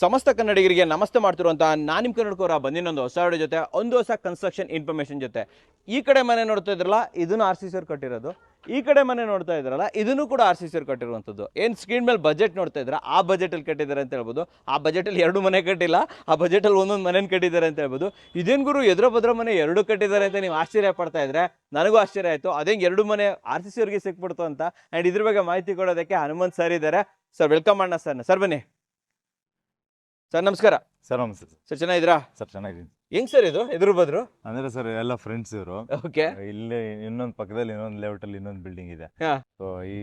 ಸಮಸ್ತ ಕನ್ನಡಿಗರಿಗೆ ನಮಸ್ತೆ ಮಾಡ್ತಿರುವಂತ ನಾನು ನಿಮ್ಮ ಕನ್ನಡಕವರ ಬಂದಿನೊಂದು ಹೊಸ ವಿಡಿಯೋ ಜೊತೆ ಒಂದು ಹೊಸ ಕನ್ಸ್ಟ್ರಕ್ಷನ್ ಇನ್ಫಾರ್ಮೇಷನ್ ಜೊತೆ. ಈ ಕಡೆ ಮನೆ ನೋಡ್ತಾ ಇದ್ರಲ್ಲ, ಇದನ್ನು RCC ಅವ್ರು ಕಟ್ಟಿರೋದು. ಈ ಕಡೆ ಮನೆ ನೋಡ್ತಾ ಇದ್ರಲ್ಲ, ಇದನ್ನು ಕೂಡ RCC ಅವ್ರು ಕಟ್ಟಿರುವಂಥದ್ದು. ಏನು ಸ್ಕ್ರೀನ್ ಮೇಲೆ ಬಜೆಟ್ ನೋಡ್ತಾ ಇದ್ರ, ಆ ಬಜೆಟಲ್ಲಿ ಕಟ್ಟಿದ್ದಾರೆ ಅಂತ ಹೇಳ್ಬೋದು. ಆ ಬಜೆಟಲ್ಲಿ ಎರಡು ಮನೆ ಕಟ್ಟಿಲ್ಲ, ಆ ಬಜೆಟಲ್ಲಿ ಒಂದೊಂದು ಮನೆ ಕಟ್ಟಿದ್ದಾರೆ ಅಂತ ಹೇಳ್ಬೋದು. ಇದೇನು ಗುರು ಎದುರ ಭದ್ರ ಮನೆ ಎರಡು ಕಟ್ಟಿದ್ದಾರೆ ಅಂತ ನೀವು ಆಶ್ಚರ್ಯ ಪಡ್ತಾ ಇದ್ರೆ ನನಗೂ ಆಶ್ಚರ್ಯ ಆಯಿತು. ಅದೇ ಎರಡು ಮನೆ RCC ಅವ್ರಿಗೆ ಸಿಕ್ಬಿಡ್ತು ಅಂತ. ಆ್ಯಂಡ್ ಇದ್ರ ಬಗ್ಗೆ ಮಾಹಿತಿ ಕೊಡೋದಕ್ಕೆ ಹನುಮಂತ್ ಸರ್ ಇದ್ದಾರೆ. ಸರ್ ವೆಲ್ಕಮ್ ಮಾಡೋಣ ಸರ್ ಬನ್ನಿ ಸರ್. ನಮಸ್ಕಾರ ಸರ್. ನಮಸ್ತೆ ಸರ್, ಚೆನ್ನಾಗಿದ್ರಾ ಸರ್? ಚೆನ್ನಾಗಿದ್ದೀನಿ. ಹೆಂಗ್ ಸರ್ ಇದು ಎದುರು ಬದ್ರು? ಅಂದ್ರೆ ಸರ್ ಎಲ್ಲ ಫ್ರೆಂಡ್ಸ್ ಇವರು. ಓಕೆ. ಇಲ್ಲಿ ಇನ್ನೊಂದು ಪಕ್ಕದಲ್ಲಿ ಇನ್ನೊಂದು ಲೇಔಟ್ ಅಲ್ಲಿ ಇನ್ನೊಂದು ಬಿಲ್ಡಿಂಗ್ ಇದೆ. ಸೊ ಈ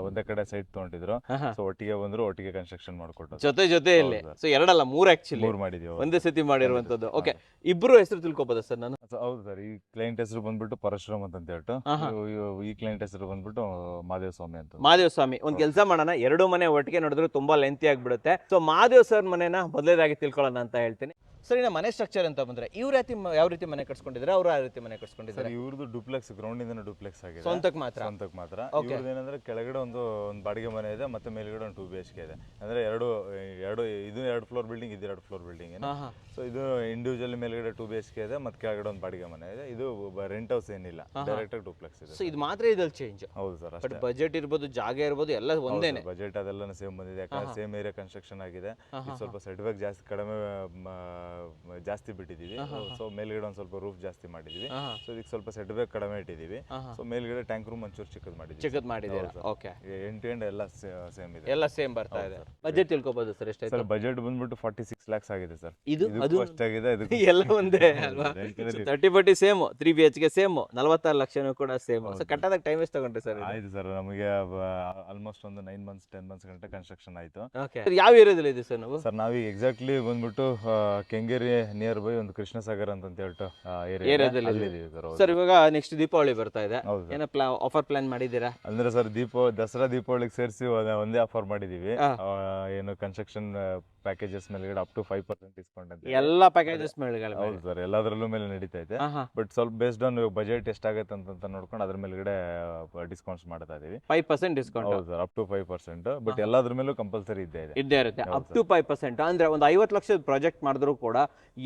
ಒಂದೇ ಕಡೆ ಸೈಟ್ ತಗೊಂಡಿದ್ರು. ಸೊ ಒಟ್ಟಿಗೆ ಬಂದ್ರು, ಒಟ್ಟಿಗೆ ಕನ್ಸ್ಟ್ರಕ್ಷನ್ ಮಾಡ್ಕೊಟ್ಟು ಜೊತೆಯಲ್ಲಿ. ಸೊ ಎರಡಲ್ಲ ಮೂರು ಆಕ್ಚುಲಿ ಮೂರು ಮಾಡಿದೀವಿ, ಒಂದೇ ಸತಿ ಮಾಡಿರುವಂತದ್ದು. ಓಕೆ, ಇಬ್ರು ಹೆಸರು ತಿಳ್ಕೊಬೋದಾ ಸರ್ ನಾನು? ಹೌದು ಸರ್. ಈ ಕ್ಲೈಂಟ್ ಹೆಸರು ಬಂದ್ಬಿಟ್ಟು ಪರಶುರಾಮ್ ಅಂತ ಹೇಳ್ಬಿಟ್ಟು, ಈ ಕ್ಲೈಂಟ್ ಹೆಸರು ಬಂದ್ಬಿಟ್ಟು ಮಹಾದೇವ ಸ್ವಾಮಿ ಅಂತ. ಮಹಾದೇವ ಸ್ವಾಮಿ. ಒಂದ್ ಕೆಲಸ ಮಾಡೋಣ, ಎರಡು ಮನೆ ಒಟ್ಟಿಗೆ ನೋಡಿದ್ರೆ ತುಂಬಾ ಲೆಂತಿ ಆಗ್ಬಿಡುತ್ತೆ. ಸೊ ಮಹಾದೇವ್ ಸರ್ ಮನೆನ ಮೊದಲೇದಾಗಿ ತಿಳ್ಕೊಳ್ಳೋಣ ಅಂತ ಹೇಳ್ತೀನಿ. ಸರ್, ಇನ್ನ ಮನೆ ಸ್ಟ್ರಕ್ಚರ್ ಅಂತ ಬಂದ್ರೆ ಇವ್ರ ಯಾವ ರೀತಿ ಮನೆ ಕಟ್ಸ್ಕೊಂಡಿದ್ರೆ, ಅವ್ರು ಯಾವ ರೀತಿ ಮನೆ ಕಟ್ಸ್ಕೊಂಡಿದ್ದಾರೆ? ಇವ್ರದ್ದು ಡುಪ್ಲೆಕ್ಸ್, ಗ್ರೌಂಡ್ ಇಂದ ಡುಪ್ಲೆಕ್ಸ್ ಆಗಿದೆ. ಸ್ವಂತಕ್ಕೆ ಮಾತ್ರ? ಸ್ವಂತಕ್ಕೆ ಮಾತ್ರ. ಇವ್ರದ್ದು ಏನಂದ್ರೆ ಕೆಳಗಡೆ ಒಂದು ಬಾಡಿಗೆ ಮನೆ ಇದೆ, ಮತ್ತೆ ಮೇಲ್ಗಡೆ ಒಂದು 2 BHK ಇದೆ. ಅಂದ್ರೆ ಇದು 2 ಫ್ಲೋರ್ ಬಿಲ್ಡಿಂಗ್, ಇದು 2 ಫ್ಲೋರ್ ಬಿಲ್ಡಿಂಗ್. ಸೊ ಇದು ಇಂಡಿವಿಜುವಲ್ ಮೇಲ್ಗಡೆ 2 BHK ಇದೆ, ಮತ್ತೆ ಕೆಳಗಡೆ ಒಂದು ಬಾಡಿಗೆ ಮನೆ ಇದೆ. ಇದು ರೆಂಟ್ ಹೌಸ್ ಏನಿಲ್ಲ, ಡೈರೆಕ್ಟ್ ಆಗಿ ಡುಪ್ಲೆಕ್ಸ್ ಇದೆ. ಸೊ ಇದು ಮಾತ್ರ ಇದಲ್ಲಿ ಚೇಂಜ್? ಹೌದು ಸರ್. ಬಟ್ ಬಜೆಟ್ ಇರ್ಬೋದು, ಜಾಗ ಇರ್ಬೋದು, ಎಲ್ಲ ಒಂದೇನೆ. ಬಜೆಟ್ ಅದೆಲ್ಲ ಸೇಮ್ ಬಂದಿದೆ, ಯಾಕಂದ್ರೆ ಸೇಮ್ ಏರಿಯಾ ಕನ್ಸ್ಟ್ರಕ್ಷನ್ ಆಗಿದೆ. ಸ್ವಲ್ಪ ಸೆಟ್ ಬ್ಯಾಕ್ ಜಾಸ್ತಿ ಬಿಟ್ಟಿದೀವಿ. ಸೊ ಮೇಲ್ಗಡೆ ಒಂದ್ ಸ್ವಲ್ಪ ರೂಫ್ ಜಾಸ್ತಿ ಮಾಡಿದೀವಿ. ಸೊ ಇದಕ್ಕೆ ಸ್ವಲ್ಪ ಸೆಟ್ ಬ್ಯಾಕ್ ಕಡಿಮೆ ಇಟ್ಟಿದೀವಿ. ಸೊ ಮೇಲ್ಗಡೆ ಟ್ಯಾಂಕ್ ರೂಮ್ ಒಂಚೂರು ಚಿಕ್ಕದ್ ಮಾಡಿದೀವಿ. ಓಕೆ. ಎಂಡ್ ಟು ಎಂಡ್ ಎಲ್ಲ ಸೇಮ್ ಇದೆ, ಎಲ್ಲ ಸೇಮ್ ಬರ್ತಾ ಇದೆ. ಬಜೆಟ್ ತಿಳ್ಕೊಬಹುದು ಸರ್ ಎಷ್ಟಾಯ್ತು? ಸರ್ ಬಜೆಟ್ ಬಂದ್ಬಿಟ್ಟು 46 lakhs ಆಗಿದೆ ಸರ್. ಇದು ಅದು ಅಷ್ಟಾಗಿದೆ. ಎಲ್ಲ ಒಂದೇ ಅಲ್ವಾ? 30-40 ಸೇಮ್, 3 BHK ಸೇಮ್, 46 ಲಕ್ಷನೂ ಕೂಡ ಸೇಮ್. ಸೊ ಕಟ್ಟೋದಕ್ಕೆ ಟೈಮ್ ಎಷ್ಟು ತಗೊಂಡ್ರಿ ಸರ್? ಆಯ್ತು ಸರ್, ನಮಗೆ ಆಲ್ಮೋಸ್ಟ್ ಒಂದು 9 months 10 months ಗಂಟೆ ಕನ್ಸ್ಟ್ರಕ್ಷನ್ ಆಯ್ತು. ಓಕೆ. ಯಾವ ಏರಿಯಾದಲ್ಲಿ ಇದೆ ಸರ್ ನಾವು? ಸರ್ ನಾವೀಗ ಎಕ್ಸಾಕ್ಟ್ಲಿ ಬಂದ್ಬಿಟ್ಟು ಕೆಂಗೇರಿ ನಿಯರ್ ಬೈ ಒಂದು ಕೃಷ್ಣ ಸಾಗರ್ ಅಂತ ಹೇಳ್ಬಿಟ್ಟು ಏರಿಯಾದಲ್ಲಿ ಸರ್. ಇವಾಗ ನೆಕ್ಸ್ಟ್ ದೀಪಾವಳಿ ಬರ್ತಾ ಇದೆ, ಏನೋ ಆಫರ್ ಪ್ಲಾನ್ ಮಾಡಿದ್ದೀರಾ? ಅಂದ್ರೆ ಸರ್ ದಸರಾ ದೀಪಾವಳಿಗೆ ಸೇರಿಸಿ ಒಂದೇ ಆಫರ್ ಮಾಡಿದೀವಿ. ಏನು ಕನ್ಸ್ಟ್ರಕ್ಷನ್ ಪ್ಯಾಕೇಜಸ್ ಮೇಲ್ಗಡೆ ಅಪ್ ಟು 5% ಡಿಸ್ಕೌಂಟ್ ಅಂತ. ಎಲ್ಲ ಪ್ಯಾಕೇಜಸ್ ಮೇಲ್ಗಡೆ? ಹೌದು ಸರ್, ಎಲ್ಲದರಲ್ಲೂ ಮೇಲೆ ನಡೀತಾ ಇದೆ. ಬಟ್ ಸ್ವಲ್ಪ ಬೇಸ್ಡ್ ಆನ್ ಬಜೆಟ್ ಎಷ್ಟಾಗುತ್ತೆ ಅಂತ ನೋಡ್ಕೊಂಡು ಅದ್ರ ಮೇಲ್ಗಡೆ ಡಿಸ್ಕೌಂಟ್ಸ್ ಮಾಡ್ತಾ ಇದೀವಿ. 5% ಡಿಸ್ಕೌಂಟ್? ಹೌದು ಸರ್, ಅಪ್ ಟು 5%. ಬಟ್ ಎಲ್ಲದ್ರ ಮೇಲೂ ಕಂಪಲ್ಸರಿ ಇದ್ದೇ ಇರುತ್ತೆ. ಅಪ್ ಟು 5% ಅಂದ್ರೆ ಒಂದು 50 ಲಕ್ಷದ ಪ್ರಾಜೆಕ್ಟ್ ಮಾಡಿದ್ರು ಕೂಡ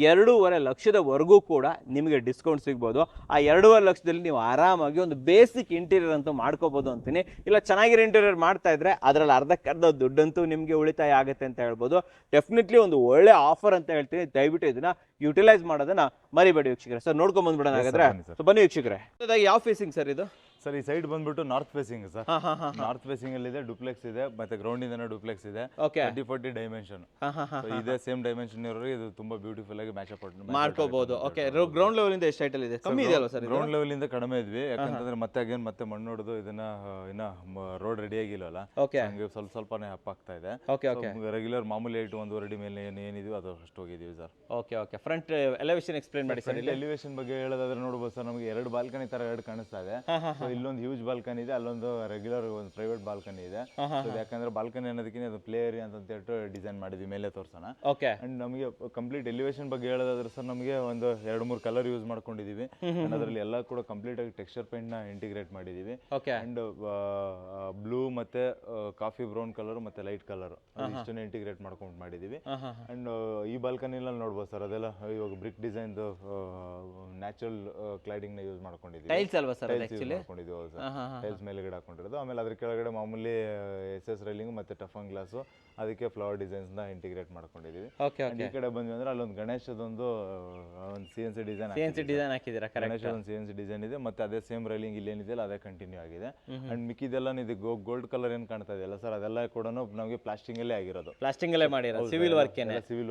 2.5 ಲಕ್ಷದವರೆಗೂ ಕೂಡ ನಿಮಗೆ ಡಿಸ್ಕೌಂಟ್ ಸಿಗ್ಬೋದು. ಆ 2.5 ಲಕ್ಷದಲ್ಲಿ ನೀವು ಆರಾಮಾಗಿ ಒಂದು ಬೇಸಿಕ್ ಇಂಟೀರಿಯರ್ ಅಂತೂ ಮಾಡ್ಕೋಬಹುದು ಅಂತೀನಿ. ಇಲ್ಲ ಚೆನ್ನಾಗಿರೋ ಇಂಟೀರಿಯರ್ ಮಾಡ್ತಾ ಇದ್ರೆ ಅದರಲ್ಲಿ ಅರ್ಧಕ್ಕರ್ಧ ದುಡ್ಡಂತೂ ನಿಮಗೆ ಉಳಿತಾಯ ಆಗುತ್ತೆ ಅಂತ ಹೇಳ್ಬೋದು. ಡೆಫಿನೆಟ್ಲಿ ಒಂದು ಒಳ್ಳೆ ಆಫರ್ ಅಂತ ಹೇಳ್ತೀನಿ. ದಯವಿಟ್ಟು ಇದನ್ನ ಯುಟಿಲೈಸ್ ಮಾಡೋದನ್ನ ಮರಿಬೇಡಿ ವೀಕ್ಷಕರೇ. ಸರ್ ನೋಡ್ಕೊಂಡ್ ಬಂದ್ಬಿಡೋಣ ಹಾಗಾದ್ರೆ. ಬನ್ನಿ ವೀಕ್ಷಕರೇ. ಯಾವ ಫೇಸಿಂಗ್ ಸರ್ ಇದು? ಸರ್ ಈ ಸೈಡ್ ಬಂದ್ಬಿಟ್ಟು north facing sir. North facing ಅಲ್ಲಿ ಇದೆ, ಡುಪ್ಲೆಕ್ಸ್ ಇದೆ, ಮತ್ತೆ ಗ್ರೌಂಡ್ ಇಂದ ಡುಪ್ಲೆಕ್ಸ್ ಇದೆ. 30-40 ಡೈಮೆನ್ಷನ್ ಇದೆ. ಸೇಮ್ ಡೈಮೆನ್ಷನ್ ಇರೋರಿಗೆ ಇದು ತುಂಬಾ ಬ್ಯೂಟಿಫುಲ್ ಆಗಿ ಮ್ಯಾಚ್ ಅಪ್ ಮಾಡ್ಕೋಬಹುದು. ಓಕೆ. ಗ್ರೌಂಡ್ ಲೆವೆಲ್ ಇಂದ ಎಷ್ಟು ಹೈಟ್ ಅಲ್ಲಿ ಇದೆ? ಕಮ್ಮಿ ಇದೆ ಅಲ್ವಾ ಸರ್? ಗ್ರೌಂಡ್ ಲೆವೆಲ್ ಇಂದ ಕಡಿಮೆ ಇದ್ವಿ, ಯಾಕಂತಂದ್ರೆ ಮತ್ತೆ ಮಣ್ಣು ಹೊಡೆದು ಇದನ್ನ ಇನ್ನ ರೋಡ್ ರೆಡಿ ಆಗಿಲ್ಲಲ್ಲ, ಹಂಗೆ ಸ್ವಲ್ಪನೇ ಅಪ್ ಆಗ್ತಾ ಇದೆ. ರೆಗ್ಯುಲರ್ ಮಾಮೂಲಿ 1.5 ಅಡಿ ಮೇಲೆ ಏನಿದೀವಿ ಅದು ಅಷ್ಟು ಹೋಗಿದೀವಿ sir. Okay. Front elevation explain ಮಾಡಿ ಸರ್. ಎಲಿವೇಶನ್ ಬಗ್ಗೆ ಹೇಳೋದಾದ್ರೆ ನೋಡಬಹುದು ಸರ್, ನಮಗೆ 2 ಬಾಲ್ಕನಿ ತರ ಕಾಣಿಸ್ತಾ ಇದೆ. ಇಲ್ಲೊಂದು ಹ್ಯೂಜ್ ಬಾಲ್ಕನಿ ಇದೆ, ಅಲ್ಲೊಂದು ರೆಗ್ಯುಲರ್ ಒಂದು ಪ್ರೈವೇಟ್ ಬಾಲ್ಕನಿ ಇದೆ. ಯಾಕಂದ್ರೆ ಬಾಲ್ಕನಿ ಅನ್ನೋದಕ್ಕಿಂತ ಅದು ಪ್ಲೇ ಏರಿಯಾ ಅಂತ ಹೇಳ್ಬಿಟ್ಟು ಡಿಸೈನ್ ಮಾಡಿದ್ವಿ, ಮೇಲೆ ತೋರ್ಸೋಣ. ಅಂಡ್ ನಮಗೆ ಕಂಪ್ಲೀಟ್ ಎಲಿವೇಶನ್ ಬಗ್ಗೆ ಹೇಳೋದಾದ್ರೆ ಸರ್, ನಮಗೆ ಒಂದು 2-3 ಕಲರ್ ಯೂಸ್ ಮಾಡ್ಕೊಂಡಿದೀವಿ. ಅದರಲ್ಲಿ ಎಲ್ಲ ಕೂಡ ಕಂಪ್ಲೀಟ್ ಆಗಿ ಟೆಕ್ಸ್ಚರ್ ಪೇಂಟ್ ನ ಇಂಟಿಗ್ರೇಟ್ ಮಾಡಿದೀವಿ. ಅಂಡ್ ಬ್ಲೂ ಮತ್ತೆ ಕಾಫಿ ಬ್ರೌನ್ ಕಲರ್ ಮತ್ತೆ ಲೈಟ್ ಕಲರ್ ಇಷ್ಟನ್ನ ಇಂಟಿಗ್ರೇಟ್ ಮಾಡ್ಕೊಂಡು ಮಾಡಿದೀವಿ. ಅಂಡ್ ಈ ಬಾಲ್ಕನಿ ನೋಡ್ಬೋದು ಸರ್, ಅದೆಲ್ಲ ಇವಾಗ ಬ್ರಿಕ್ ಡಿಸೈನ್ ನ್ಯಾಚುರಲ್ ಕ್ಲೈಡಿಂಗ್ ನ ಯೂಸ್ ಮಾಡ್ಕೊಂಡಿದ್ದೀವಿ. ಟೈಲ್ಸ್ ಅಲ್ವಾ ಸರ್? ಟೈಲ್ಸ್ ಮೇಲ್ಗಡೆ ಹಾಕೊಂಡಿರೋದು. ಆಮೇಲೆ ಅದ್ರ ಕೆಳಗಡೆ ಮಾಮೂಲಿ SS ರೈಲಿಂಗ್ ಮತ್ತೆ ಟಫನ್ ಗ್ಲಾಸ್, ಅದಕ್ಕೆ ಫ್ಲವರ್ ಡಿಸೈನ್ಸ್ ನ ಇಂಟಿಗ್ರೇಟ್ ಮಾಡ್ಕೊಂಡಿದೀವಿ. ಈ ಕಡೆ ಬಂದ್ವಿ ಅಂದ್ರೆ ಅಲ್ಲೊಂದು ಗಣೇಶದೊಂದು ಒಂದು CNC ಡಿಸೈನ್ ಹಾಕಿದ್ದೀರಾ? ಗಣೇಶ ಒಂದು CNC ಡಿಸೈನ್ ಇದೆ, ಮತ್ತೆ ಅದೇ ಸೇಮ್ ರೈಲಿಂಗ್ ಇಲ್ಲೇನಿದೆಯಲ್ಲ ಅದೇ ಕಂಟಿನ್ಯೂ ಆಗಿದೆ. ಅಂಡ್ ಮಿಕ್ಕಿದೆಲ್ಲ ಇದು ಗೋಲ್ಡ್ ಕಲರ್ ಏನ್ ಕಾಣ್ತಾ ಇದೆಯಲ್ಲ ಸರ್, ಅದೆಲ್ಲ ಕೂಡ ನಮಗೆ ಪ್ಲಾಸ್ಟಿಂಗ್ ಅಲ್ಲೇ ಆಗಿರೋದು. ಪ್ಲಾಸ್ಟಿಂಗ್ ಅಲ್ಲೇ ಮಾಡಿರೋದು, ಸಿವಿಲ್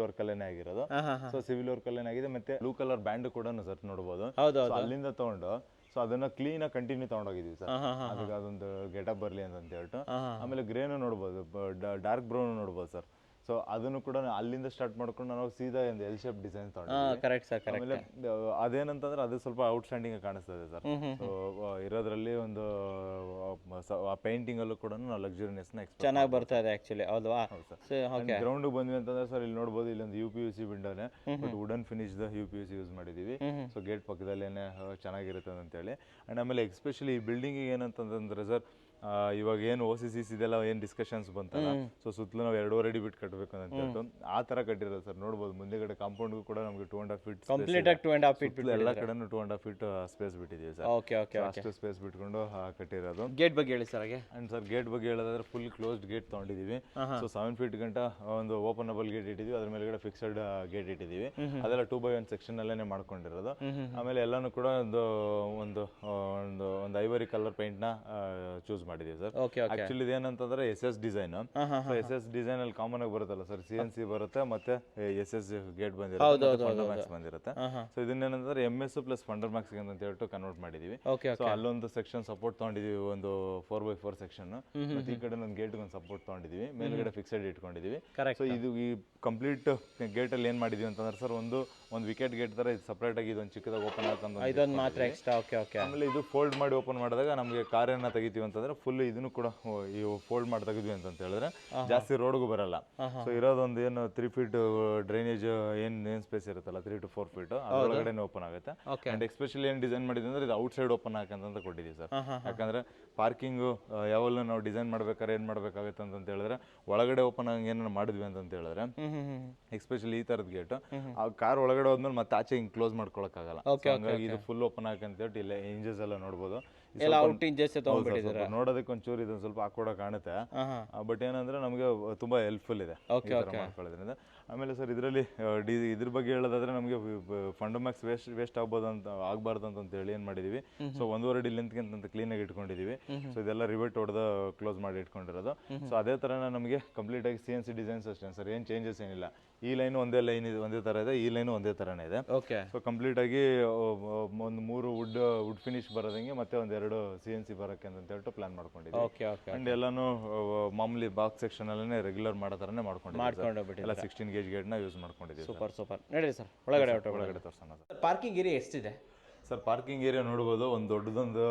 ವರ್ಕ್ ಅಲ್ಲೇನೆ ಆಗಿರೋದು. ಸೊ ಸಿವಿಲ್ ವರ್ಕ್ ಅಲ್ಲೇನೆ ಆಗಿದೆ. ಮತ್ತೆ ಬ್ಲೂ ಕಲರ್ ಬ್ಯಾಂಡ್ ಕೂಡ ಸರ್ ನೋಡಬಹುದು. ಅಲ್ಲಿಂದ ತಗೊಂಡು ಸೊ ಅದನ್ನ ಕ್ಲೀನ್ ಆಗಿ ಕಂಟಿನ್ಯೂ ತಗೊಂಡೋಗಿದೀವಿ ಸರ್, ಅದಕ್ಕೆ ಅದೊಂದು ಗೆಟಪ್ ಬರ್ಲಿ ಅಂತ ಹೇಳ್ಬಿಟ್ಟು. ಆಮೇಲೆ ಗ್ರೇನು ನೋಡ್ಬೋದು, ಡಾರ್ಕ್ ಬ್ರೌನ್ ನೋಡ್ಬೋದು ಸರ್. ಸೊ ಅದನ್ನು ಕೂಡ ಅಲ್ಲಿಂದ ಸ್ಟಾರ್ಟ್ ಮಾಡ್ಕೊಂಡು ನಾವು ಸೀದಾ ಒಂದು ಎಲ್ ಶೇಪ್ ಡಿಸೈನ್ ತಗೊಂಡಿದ್ದೀವಿ. ಆಮೇಲೆ ಅದೇನಂತಂದ್ರೆ ಅದು ಸ್ವಲ್ಪ ಔಟ್ಸ್ಟ್ಯಾಂಡಿಂಗ್ ಕಾಣಿಸ್ತದೆ ಸರ್. ಸೊ ಇರೋದ್ರಲ್ಲಿ ಒಂದು ಪೇಂಟಿಂಗ್ ಅಲ್ಲೂ ಕೂಡ ನಾವು ಲಕ್ಸುರಿನೆಸ್ ನ ಚೆನ್ನಾಗಿ ಬರ್ತಾ ಇದೆ ಆಕ್ಚುಲಿ. ಹೌದಾ? ಗ್ರೌಂಡ್ ಬಂದ್ವಿ ಅಂತಂದ್ರೆ ಸರ್, ಇಲ್ಲಿ ನೋಡಬಹುದು ಇಲ್ಲೊಂದು UPVC ವಿಂಡೋನೆ, but wooden finish UPVC use ಮಾಡಿದೀವಿ. ಸೊ ಗೇಟ್ ಪಕ್ಕದಲ್ಲೇನೆ ಚೆನ್ನಾಗಿರುತ್ತೆ ಅಂತ ಹೇಳಿ. ಅಂಡ್ ಆಮೇಲೆ ಎಸ್ಪೆಷಲಿ ಈ ಬಿಲ್ಡಿಂಗ್ ಏನಂತಂದ್ರೆ ಸರ್, ಇವಾಗ ಏನು OCCs ಇದೆಲ್ಲ ಏನು ಡಿಸ್ಕಷನ್ಸ್ ಬಂತಲ್ಲ, ಸೊ ಸುತ್ತಲೂ ನಾವು 2.5 ಅಡಿ ಬಿಟ್ಟು ಕಟ್ಟಬೇಕು ಅಂತ ಹೇಳ್ತು, ಆ ತರ ಕಟ್ಟಿರೋದು ಸರ್. ನೋಡ್ಬೋದು ಮುಂದೆಗಡೆ ಕಾಂಪೌಂಡ್ಗೂ ಕೂಡ ನಮಗೆ 2.5 ಫೀಟ್ ಕಂಪ್ಲೀಟ್ ಆಗಿ 2.5 ಫೀಟ್ ಎಲ್ಲ ಕಡೆನೂ 2.5 ಫೀಟ್ ಸ್ಪೇಸ್ ಬಿಟ್ಟಿದ್ದೀವಿ ಸರ್. ಓಕೆ ಓಕೆ ಅಷ್ಟು ಸ್ಪೇಸ್ ಬಿಟ್ಕೊಂಡು ಕಟ್ಟಿರೋದು. ಗೇಟ್ ಬಗ್ಗೆ ಹೇಳಿ ಸರ್ ಹಾಗೆ. ಅಂಡ್ ಸರ್ ಗೇಟ್ ಬಗ್ಗೆ ಹೇಳೋದಾದ್ರೆ ಫುಲ್ ಕ್ಲೋಸ್ಡ್ ಗೇಟ್ ತೊಗೊಂಡಿದ್ದೀವಿ. ಸೊ 7 ಫೀಟ್ ಗಂಟ ಒಂದು ಓಪನಬಲ್ ಗೇಟ್ ಇಟ್ಟಿದ್ದೀವಿ, ಅದ್ರ ಮೇಲ್ಗಡೆ ಫಿಕ್ಸ್ಡ್ ಗೇಟ್ ಇಟ್ಟಿದ್ದೀವಿ. ಅದೆಲ್ಲ 2x1 ಸೆಕ್ಷನ್ ಅಲ್ಲೇ ಮಾಡ್ಕೊಂಡಿರೋದು. ಆಮೇಲೆ ಎಲ್ಲಾನು ಕೂಡ ಒಂದು ಐವರಿ ಕಲರ್ ಪೇಂಟ್ ನ ಚೂಸ್ ಮಾಡಿದೀವಿ ಸರ್. ಆಕ್ಚುಲಿ ಇದೇನಂತಂದ್ರೆ SS ಡಿಸೈನ್. SS ಡಿಸೈನ್ ಅಲ್ಲಿ ಕಾಮನ್ ಆಗಿ ಬರುತ್ತಲ್ಲ ಸರ್, CNC ಬರುತ್ತೆ ಮತ್ತೆ SS ಗೇಟ್ ಬಂದಿರುತ್ತೆ, ಫಂಡರ್ ಮ್ಯಾಕ್ಸ್ ಬಂದಿರುತ್ತೆ. ಸೊ ಇದನ್ನೇನಂದ್ರೆ MS ಪ್ಲಸ್ ಫಂಡರ್ ಮ್ಯಾಕ್ಸ್ ಅಂತ ಹೇಳ್ಬಿಟ್ಟು ಕನ್ವರ್ಟ್ ಮಾಡಿದೀವಿ. ಸೊ ಅಲ್ಲೊಂದು ಸೆಕ್ಷನ್ ಸಪೋರ್ಟ್ ತಗೊಂಡಿದೀವಿ, ಒಂದು 4x4 ಸೆಕ್ಷನ್. ಮತ್ತೆ ಈ ಕಡೆ ಒಂದು ಗೇಟ್ ಒಂದು ಸಪೋರ್ಟ್ ತಗೊಂಡಿದೀವಿ, ಮೇಲ್ಗಡೆ ಫಿಕ್ಸೆಡ್ ಇಟ್ಕೊಂಡಿದೀವಿ. ಸೊ ಇದು ಈ ಕಂಪ್ಲೀಟ್ ಗೇಟ್ ಅಲ್ಲಿ ಏನ್ ಮಾಡಿದೀವಿ ಅಂತಂದ್ರೆ ಸರ್, ಒಂದು ವಿಕೆಟ್ ಗೇಟ್ ತರ ಇದು ಸಪರೇಟ್ ಆಗಿ ಇದೊಂದು ಚಿಕ್ಕದಾಗಿ ಓಪನ್ ಹಾಕೊಂಡು ಇದೊಂದು ಮಾತ್ರ ಎಕ್ಸ್ಟ್ರಾ. ಆಮೇಲೆ ಇದು ಫೋಲ್ಡ್ ಮಾಡಿ ಓಪನ್ ಮಾಡಿದಾಗ ನಮಗೆ ಕಾರನ್ನ ತೆಗಿತೀವಿ ಅಂತಂದ್ರೆ ಫುಲ್ ಇದನ್ನು ಕೂಡ ಈ ಫೋಲ್ಡ್ ಮಾಡಿ ತೆಗೆದ್ವಿ ಅಂತ ಹೇಳಿದ್ರೆ ಜಾಸ್ತಿ ರೋಡ್ಗೂ ಬರಲ್ಲ. ಸೊ ಇರೋದೊಂದು ಏನು 3 ಫೀಟ್ ಡ್ರೈನೇಜ್ ಏನ್ ಸ್ಪೇಸ್ ಇರುತ್ತಲ್ಲ, 3 to 4 ಫೀಟ್ ಅದರೊಳಗಡೆ ಓಪನ್ ಆಗುತ್ತೆ. ಅಂಡ್ ಎಸ್ಪೆಷಲಿ ಏನ್ ಡಿಸೈನ್ ಮಾಡಿದ್ವಿ ಅಂದ್ರೆ ಇದು ಔಟ್ ಸೈಡ್ ಓಪನ್ ಹಾಕಂತ ಕೊಟ್ಟಿದ್ದೀವಿ ಸರ್. ಯಾಕಂದ್ರೆ ಪಾರ್ಕಿಂಗ್ ಯಾವಲ್ಲೂ ನಾವು ಡಿಸೈನ್ ಮಾಡ್ಬೇಕಾದ್ರೆ ಏನ್ ಮಾಡ್ಬೇಕಾಗುತ್ತೆ ಅಂತ ಹೇಳಿದ್ರೆ ಒಳಗಡೆ ಓಪನ್ ಆಗಿ ಏನಾರು ಮಾಡಿದ್ವಿ ಅಂತ ಹೇಳಿದ್ರೆ, ಎಸ್ಪೆಷಲಿ ಈ ತರದ ಗೇಟ್ ಆ ಕಾರ್ ಒಳಗಡೆ ಹೋದ್ಮೇಲೆ ಮತ್ತೆ ಆಚೆ ಹಿಂಗ್ ಕ್ಲೋಸ್ ಮಾಡ್ಕೊಳಕ್ಕಾಗಲ್ಲ. ಹಂಗಾಗಿ ಇದು ಫುಲ್ ಓಪನ್ ಹಾಕಂತ ಹೇಳಿ ಇಲ್ಲ ಇಂಜಸ್ ಎಲ್ಲ ನೋಡ್ಬೋದು. ನೋಡೋದಕ್ಕೆ ಒಂಚೂರು ಇದೊಂದು ಸ್ವಲ್ಪ ಆಕ್ವರ್ಡ್ ಕಾಣುತ್ತೆ, ಬಟ್ ಏನಂದ್ರೆ ನಮಗೆ ತುಂಬಾ ಹೆಲ್ಪ್ಫುಲ್ ಇದೆ ಮಾಡ್ಕೊಳ್ಳೋದ್ರಿಂದ. ಆಮೇಲೆ ಸರ್ ಇದರಲ್ಲಿ ಇದ್ರ ಬಗ್ಗೆ ಹೇಳೋದಾದ್ರೆ ನಮಗೆ ಫಂಡರ್ ಮ್ಯಾಕ್ಸ್ ವೇಸ್ಟ್ ಆಗ್ಬಾರ್ದು ಅಂತ ಹೇಳಿ ಏನ್ ಮಾಡಿದೀವಿ, ಸೊ 1.5 ಅಡಿ ಲೆಂತ್ ಅಂತ ಕ್ಲೀನ್ ಆಗಿ ಇಟ್ಕೊಂಡಿದೀವಿ. ಸೊ ಇದೆಲ್ಲ ರಿವೆಟ್ ಹೊಡೆದು ಕ್ಲೋಸ್ ಮಾಡಿ ಇಟ್ಕೊಂಡಿರೋದು. ಸೊ ಅದೇ ತರ ನಮಗೆ ಕಂಪ್ಲೀಟ್ ಆಗಿ CNC ಡಿಸೈನ್ಸ್ ಅಷ್ಟೇ ಸರ್, ಏನ್ ಚೇಂಜಸ್ ಏನಿಲ್ಲ. ಈ ಲೈನ್ ಒಂದೇ ತರ ಇದೆ, ಈ ಲೈನ್ ಒಂದೇ ತರನೇ ಇದೆ. ಸೊ ಕಂಪ್ಲೀಟ್ ಆಗಿ ಒಂದು 3 ವುಡ್ ಫಿನಿಶ್ ಬರೋದಂಗೆ ಮತ್ತೆ ಒಂದೆರಡು CNC ಬರಕ್ಕೆ ಅಂತ ಹೇಳ್ಬಿಟ್ಟು ಪ್ಲಾನ್ ಮಾಡ್ಕೊಂಡಿದ್ದೀವಿ. ಅಂಡ್ ಎಲ್ಲಾನು ಮಾಮೂಲಿ ಬಾಕ್ಸ್ ಸೆಕ್ಷನ್ ಅಲ್ಲೇ ರೆಗ್ಯುಲರ್ ಮಾಡೋ ತರನೇ ಮಾಡ್ಕೊಂಡಿದ್ದೀವಿ. ಎಲ್ಲ 16 ಗೇಜ್ ಗೇಟ್ ನ ಯೂಸ್ ಮಾಡ್ಕೊಂಡಿದ್ದೀವಿ. ಸೂಪರ್ ನಡೀರಿ ಸರ್, ಒಳಗಡೆ ತೋರ್ಸೋಣ ಸರ್. ಪಾರ್ಕಿಂಗ್ ಏರಿಯಾ ಎಷ್ಟಿದೆ ಸರ್? ಪಾರ್ಕಿಂಗ್ ಏರಿಯಾ ನೋಡ್ಬೋದು, ಒಂದು ದೊಡ್ಡದೊಂದು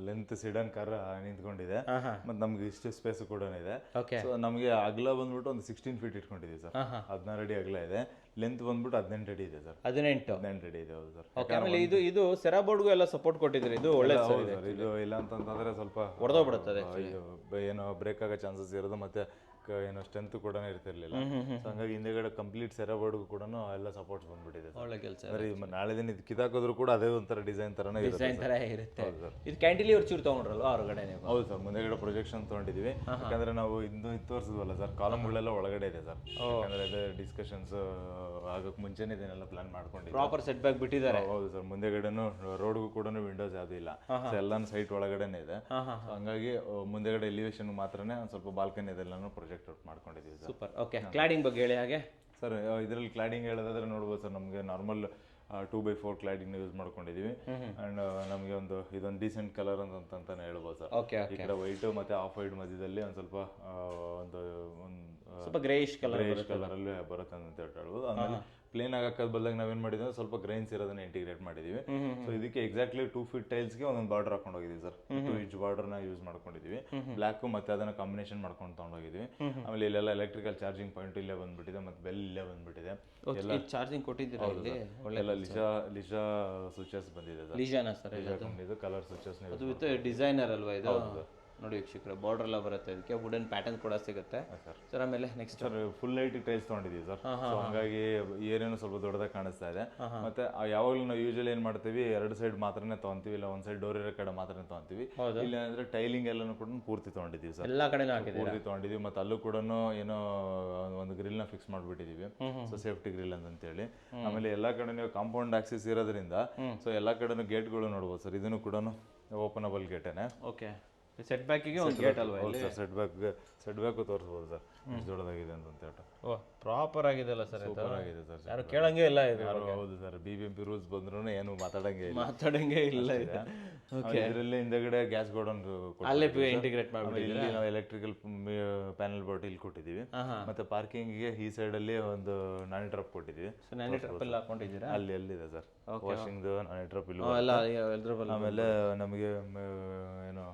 ಲೆಂತ್ ಸಿಡನ್ ಕಾರ್ ನಿಂತ್ಕೊಂಡಿದೆ, ಮತ್ತೆ ನಮ್ಗೆ ಇಷ್ಟು ಸ್ಪೇಸ್ ಕೂಡ ಇದೆ. ಸೊ ನಮಗೆ ಅಗಲ ಬಂದ್ಬಿಟ್ಟು ಒಂದು 16 ಫೀಟ್ ಇಟ್ಕೊಂಡಿದ್ದೀವಿ ಸರ್. 16 ಅಡಿ ಅಗಲ ಇದೆ, ಲೆಂತ್ ಬಂದ್ಬಿಟ್ಟು 18 ಅಡಿ ಇದೆ ಸರ್. 18 ಅಡಿ ಇದೆ. ಹೌದು ಸರ್. ಆಮೇಲೆ ಇದು ಸೆರಾ ಬೋರ್ಡ್ಗೂ ಎಲ್ಲ ಸಪೋರ್ಟ್ ಕೊಟ್ಟಿದ್ದೀರಿ, ಇದು ಒಳ್ಳೆ ಇದು ಇಲ್ಲ ಅಂತಂದ್ರೆ ಸ್ವಲ್ಪ ಹೊಡೆದೋಗ್ಬಿಡುತ್ತದೆ, ಏನೋ ಬ್ರೇಕ್ ಆಗೋ ಚಾನ್ಸಸ್ ಇರೋದು, ಮತ್ತೆ ಏನೋ ಸ್ಟ್ರೆಂತ್ ಕೂಡ ಇರ್ತಿರ್ಲಿಲ್ಲ. ಹಂಗಾಗಿ ಹಿಂದೆಗಡೆ ಕಂಪ್ಲೀಟ್ ಸೆರಾ ಬೋರ್ಡ್ಗೂ ಕೂಡ ಎಲ್ಲ ಸಪೋರ್ಟ್ಸ್ ಬಂದ್ಬಿಟ್ಟಿದೆ. ಒಳ್ಳೆ ಕೆಲಸ. ನಾಳೆ ದಿನ ಇದು ಕಿತ್ತಾಕೋದ್ರು ಕೂಡ ಅದೇ ಒಂಥರ ಡಿಸೈನ್ ತರನೇ ಇರುತ್ತೆ. ಇದು ಕ್ಯಾಂಟಿಲಿವರ್ ಚೂರು ತಗೊಂಡ್ರಲ್ವ ಹೊರಗಡೆ? ಹೌದು ಸರ್, ಮುಂದೆಗಡೆ ಪ್ರೊಜೆಕ್ಷನ್ ತಗೊಂಡಿದೀವಿ. ಯಾಕಂದ್ರೆ ನಾವು ಇದು ತೋರಿಸಿದ್ವಲ್ಲ ಸರ್, ಕಾಲಮ್ಗಳೆಲ್ಲ ಒಳಗಡೆ ಇದೆ ಸರ್. ಯಾಕಂದ್ರೆ ಅದೇ ಡಿಸ್ಕಷನ್ಸ್ ಆಗಕ್ಕೆ ಮುಂಚೆನೇ ಇದನ್ನೆಲ್ಲ ಪ್ಲಾನ್ ಮಾಡ್ಕೊಂಡಿದ್ದೀವಿ. ಪ್ರಾಪರ್ ಸೆಟ್ ಬ್ಯಾಕ್ ಬಿಟ್ಟಿದ್ದಾರೆ. ಹೌದು ಸರ್, ಮುಂದೆಗಡೆನು ರೋಡ್ಗೂ ಕೂಡ ವಿಂಡೋಸ್ ಯಾವ್ದು ಇಲ್ಲ, ಎಲ್ಲಾನು ಸೈಟ್ ಒಳಗಡೆನೆ ಇದೆ. ಹಂಗಾಗಿ ಮುಂದೆಗಡೆ ಎಲಿವೇಶನ್ ಮಾತ್ರನೇ ಒಂದು ಸ್ವಲ್ಪ ಬಾಲ್ಕನಿ ಇದೆಲ್ಲಾನು ಪ್ರೊಜೆಕ್ಟ್ ಮಾಡ್ಕೊಂಡಿದ್ದೀವಿ. ಸೂಪರ್. ಓಕೆ, ಕ್ಲಾಡಿಂಗ್ ಬಗ್ಗೆ ಹೇಳಿ ಹಾಗೆ ಸರ್. ಇದರಲ್ಲಿ ಕ್ಲಾಡಿಂಗ್ ಹೇಳೋದಾದ್ರೆ ನೋಡ್ಬೋದು ಸರ್, ನಮಗೆ ನಾರ್ಮಲ್ 2x4 ಕ್ಲಾಡಿಂಗ್ ಯೂಸ್ ಮಾಡ್ಕೊಂಡಿದೀವಿ. ಅಂಡ್ ನಮಗೆ ಇದೊಂದು ಡೀಸೆಂಟ್ ಕಲರ್ ಅಂತಾನೆ ಹೇಳ್ಬೋದು ಸರ್. ಈ ಕಡೆ ವೈಟ್ ಮತ್ತೆ ಆಫ್ ವೈಟ್ ಮಧ್ಯದಲ್ಲಿ ಒಂದು ಸ್ವಲ್ಪ ಗ್ರೇಯಿಶ್ ಕಲರ್ ಅಲ್ಲಿ ಬರುತ್ತೆ ಅಂತ ಹೇಳ್ಬೋದು. ಆಮೇಲೆ ಪ್ಲೇನ್ ಆಗಕ್ಕದ ಬದಲಾಗಿ ನಾವೇನ್ ಮಾಡಿದ್ವಿ ಸ್ವಲ್ಪ ಗ್ರೈನ್ಸ್ ಇರೋದನ್ನ ಇಂಟಿಗ್ರೇಟ್ ಮಾಡಿದೀವಿ. ಸೊ ಇದಕ್ಕೆ ಎಕ್ಸಾಕ್ಟ್ಲಿ 2 ಫೀಟ್ ಟೈಲ್ಸ್ಗೆ ಒಂದೊಂದು ಬಾರ್ಡರ್ ಹಾಕೊಂಡು ಹೋಗಿದ್ದೀವಿ ಸರ್. 2 ಇಂಚ್ ಬಾರ್ಡರ್ ನ ಯೂಸ್ ಮಾಡ್ಕೊಂಡಿದೀವಿ. ಬ್ಲಾಕ್ ಮತ್ತೆ ಅದನ್ನ ಕಾಂಬಿನೇಷನ್ ಮಾಡ್ಕೊಂಡು ತಗೊಂಡೋಗಿದ್ವಿ. ಆಮೇಲೆ ಇಲ್ಲೆಲ್ಲ ಎಲೆಕ್ಟ್ರಿಕಲ್ ಚಾರ್ಜಿಂಗ್ ಪಾಯಿಂಟ್ ಇಲ್ಲೇ ಬಂದ್ಬಿಟ್ಟಿದೆ, ಮತ್ತೆ ಬೆಲ್ ಇಲ್ಲೇ ಬಂದ್ಬಿಟ್ಟಿದೆ. ಎಲ್ಲ ಚಾರ್ಜಿಂಗ್ ಕೊಟ್ಟಿದ್ದೀರಾ? ಎಲ್ಲ ಲಿಶಾ ಸ್ವಿಚಸ್ ಬಂದಿದೆ ಸರ್. ಲಿಶಾನಾ ಸರ್? ಇದು ಕಲರ್ ಸ್ವಿಚಸ್ ಅದು ವಿತ್ ಡಿಸೈನರ್ ಅಲ್ವಾ ಇದು? ನೋಡಿ ವೀಕ್ಷಕರೇ, ಬಾರ್ಡರ್ ಎಲ್ಲ ಬರುತ್ತೆ, ಇದಕ್ಕೆ ವುಡನ್ ಪ್ಯಾಟರ್ನ್ ಕೂಡ ಸಿಗುತ್ತೆ ಸರ್. ಆಮೇಲೆ next sir full light tiles ತಗೊಂಡಿದ್ದೀವಿ ಸರ್. ಹಂಗಾಗಿ ಏನೇನು ಸ್ವಲ್ಪ ದೊಡ್ಡದಾಗಿ ಕಾಣಿಸ್ತಾ ಇದೆ. ಮತ್ತೆ ಯಾವಾಗಲೂ ನಾವು ಯೂಶಲಿ ಏನ್ ಮಾಡ್ತೀವಿ, 2 ಸೈಡ್ ಮಾತ್ರನೇ ತಗೊಂತೀವಿ, ಇಲ್ಲ ಒಂದ್ ಸೈಡ್ ಡೋರ್ ಇರೋ ಕಡೆ ಮಾತ್ರನೇ ತಗೊಂತೀವಿ. ಇಲ್ಲ ಅಂದ್ರೆ ಟೈಲಿಂಗ್ ಎಲ್ಲಾನು ಕೂಡ ಪೂರ್ತಿ ತಗೊಂಡಿದ್ದೀವಿ ಸರ್. ಎಲ್ಲಾ ಕಡೆ ಪೂರ್ತಿ ತಗೊಂಡಿದ್ದೀವಿ. ಮತ್ತೆ ಅಲ್ಲೂ ಕೂಡ ಏನೋ ಒಂದು ಗ್ರಿಲ್ ನ ಫಿಕ್ಸ್ ಮಾಡ್ಬಿಟ್ಟಿದೀವಿ, ಸೊ ಸೇಫ್ಟಿ ಗ್ರಿಲ್ ಅಂತ ಹೇಳಿ. ಆಮೇಲೆ ಎಲ್ಲಾ ಕಡೆ ನೀವು ಕಾಂಪೌಂಡ್ ಆಕ್ಸಿಸ್ ಇರೋದ್ರಿಂದ ಸೊ ಎಲ್ಲಾ ಕಡೆನೂ ಗೇಟ್ಗಳು ನೋಡ್ಬೋದು ಸರ್. ಇದನ್ನು ಕೂಡ ಓಪನಬಲ್ ಗೇಟೇನೆ. ಓಕೆ, ಸೆಟ್ ಬ್ಯಾಕಿಗೆ ಒಂದು ಗೇಟ್ ಅಲ್ವಾ? ಸೆಟ್ ಬ್ಯಾಕ್ ತೋರಿಸಬಹುದು ಸರ್, ಎಷ್ಟು ದೊಡ್ಡದಾಗಿದೆ ಅಂತ ಹೇಳ್ಬಿಟ್ಟು. ಓ, ಪ್ರಾಪರ್ ಆಗಿದೆಲ್ಲ ಸರ್. ಸೂಪರ್ ಆಗಿದೆ ಸರ್, ಯಾರು ಕೇಳಂಗೆ ಇಲ್ಲ ಇದು. ಹೌದು ಸರ್, BBMP ರೂಲ್ಸ್ ಬಂದ್ರು ಏನು ಮಾತಾಡಂಗೆ ಇಲ್ಲ ಇದೆ. ಇದರಲ್ಲಿ ಹಿಂದೆಗಡೆ ಗ್ಯಾಸ್ ಗೋಡನ್ ಅಲ್ಲೇ ಇಂಟಿಗ್ರೇಟ್ ಮಾಡ್ಬಿಟ್ಟಿದ್ದೀವಿ. ಇಲ್ಲಿ ನಾವು ಎಲೆಕ್ಟ್ರಿಕಲ್ ಪ್ಯಾನಲ್ ಬೋರ್ಡ್ ಇಲ್ಲಿ ಕೊಟ್ಟಿದ್ದೀವಿ. ಮತ್ತೆ ಪಾರ್ಕಿಂಗ್ ಗೆ ಈ ಸೈಡ್ ಅಲ್ಲಿ ಒಂದು ನಾನಿ ಟ್ರಪ್ ಕೊಟ್ಟಿದ್ದೀವಿ. ನಾನಿ ಟ್ರಪ್ ಎಲ್ಲ ಹಾಕೊಂಡಿದ್ದೀರಾ? ಅಲ್ಲಿದೆ ಸರ್, ವಾಷಿಂಗ್ ನಾನಿ ಟ್ರಪ್ ಇಲ್ಲ. ಆಮೇಲೆ ನಮಗೆ ಏನು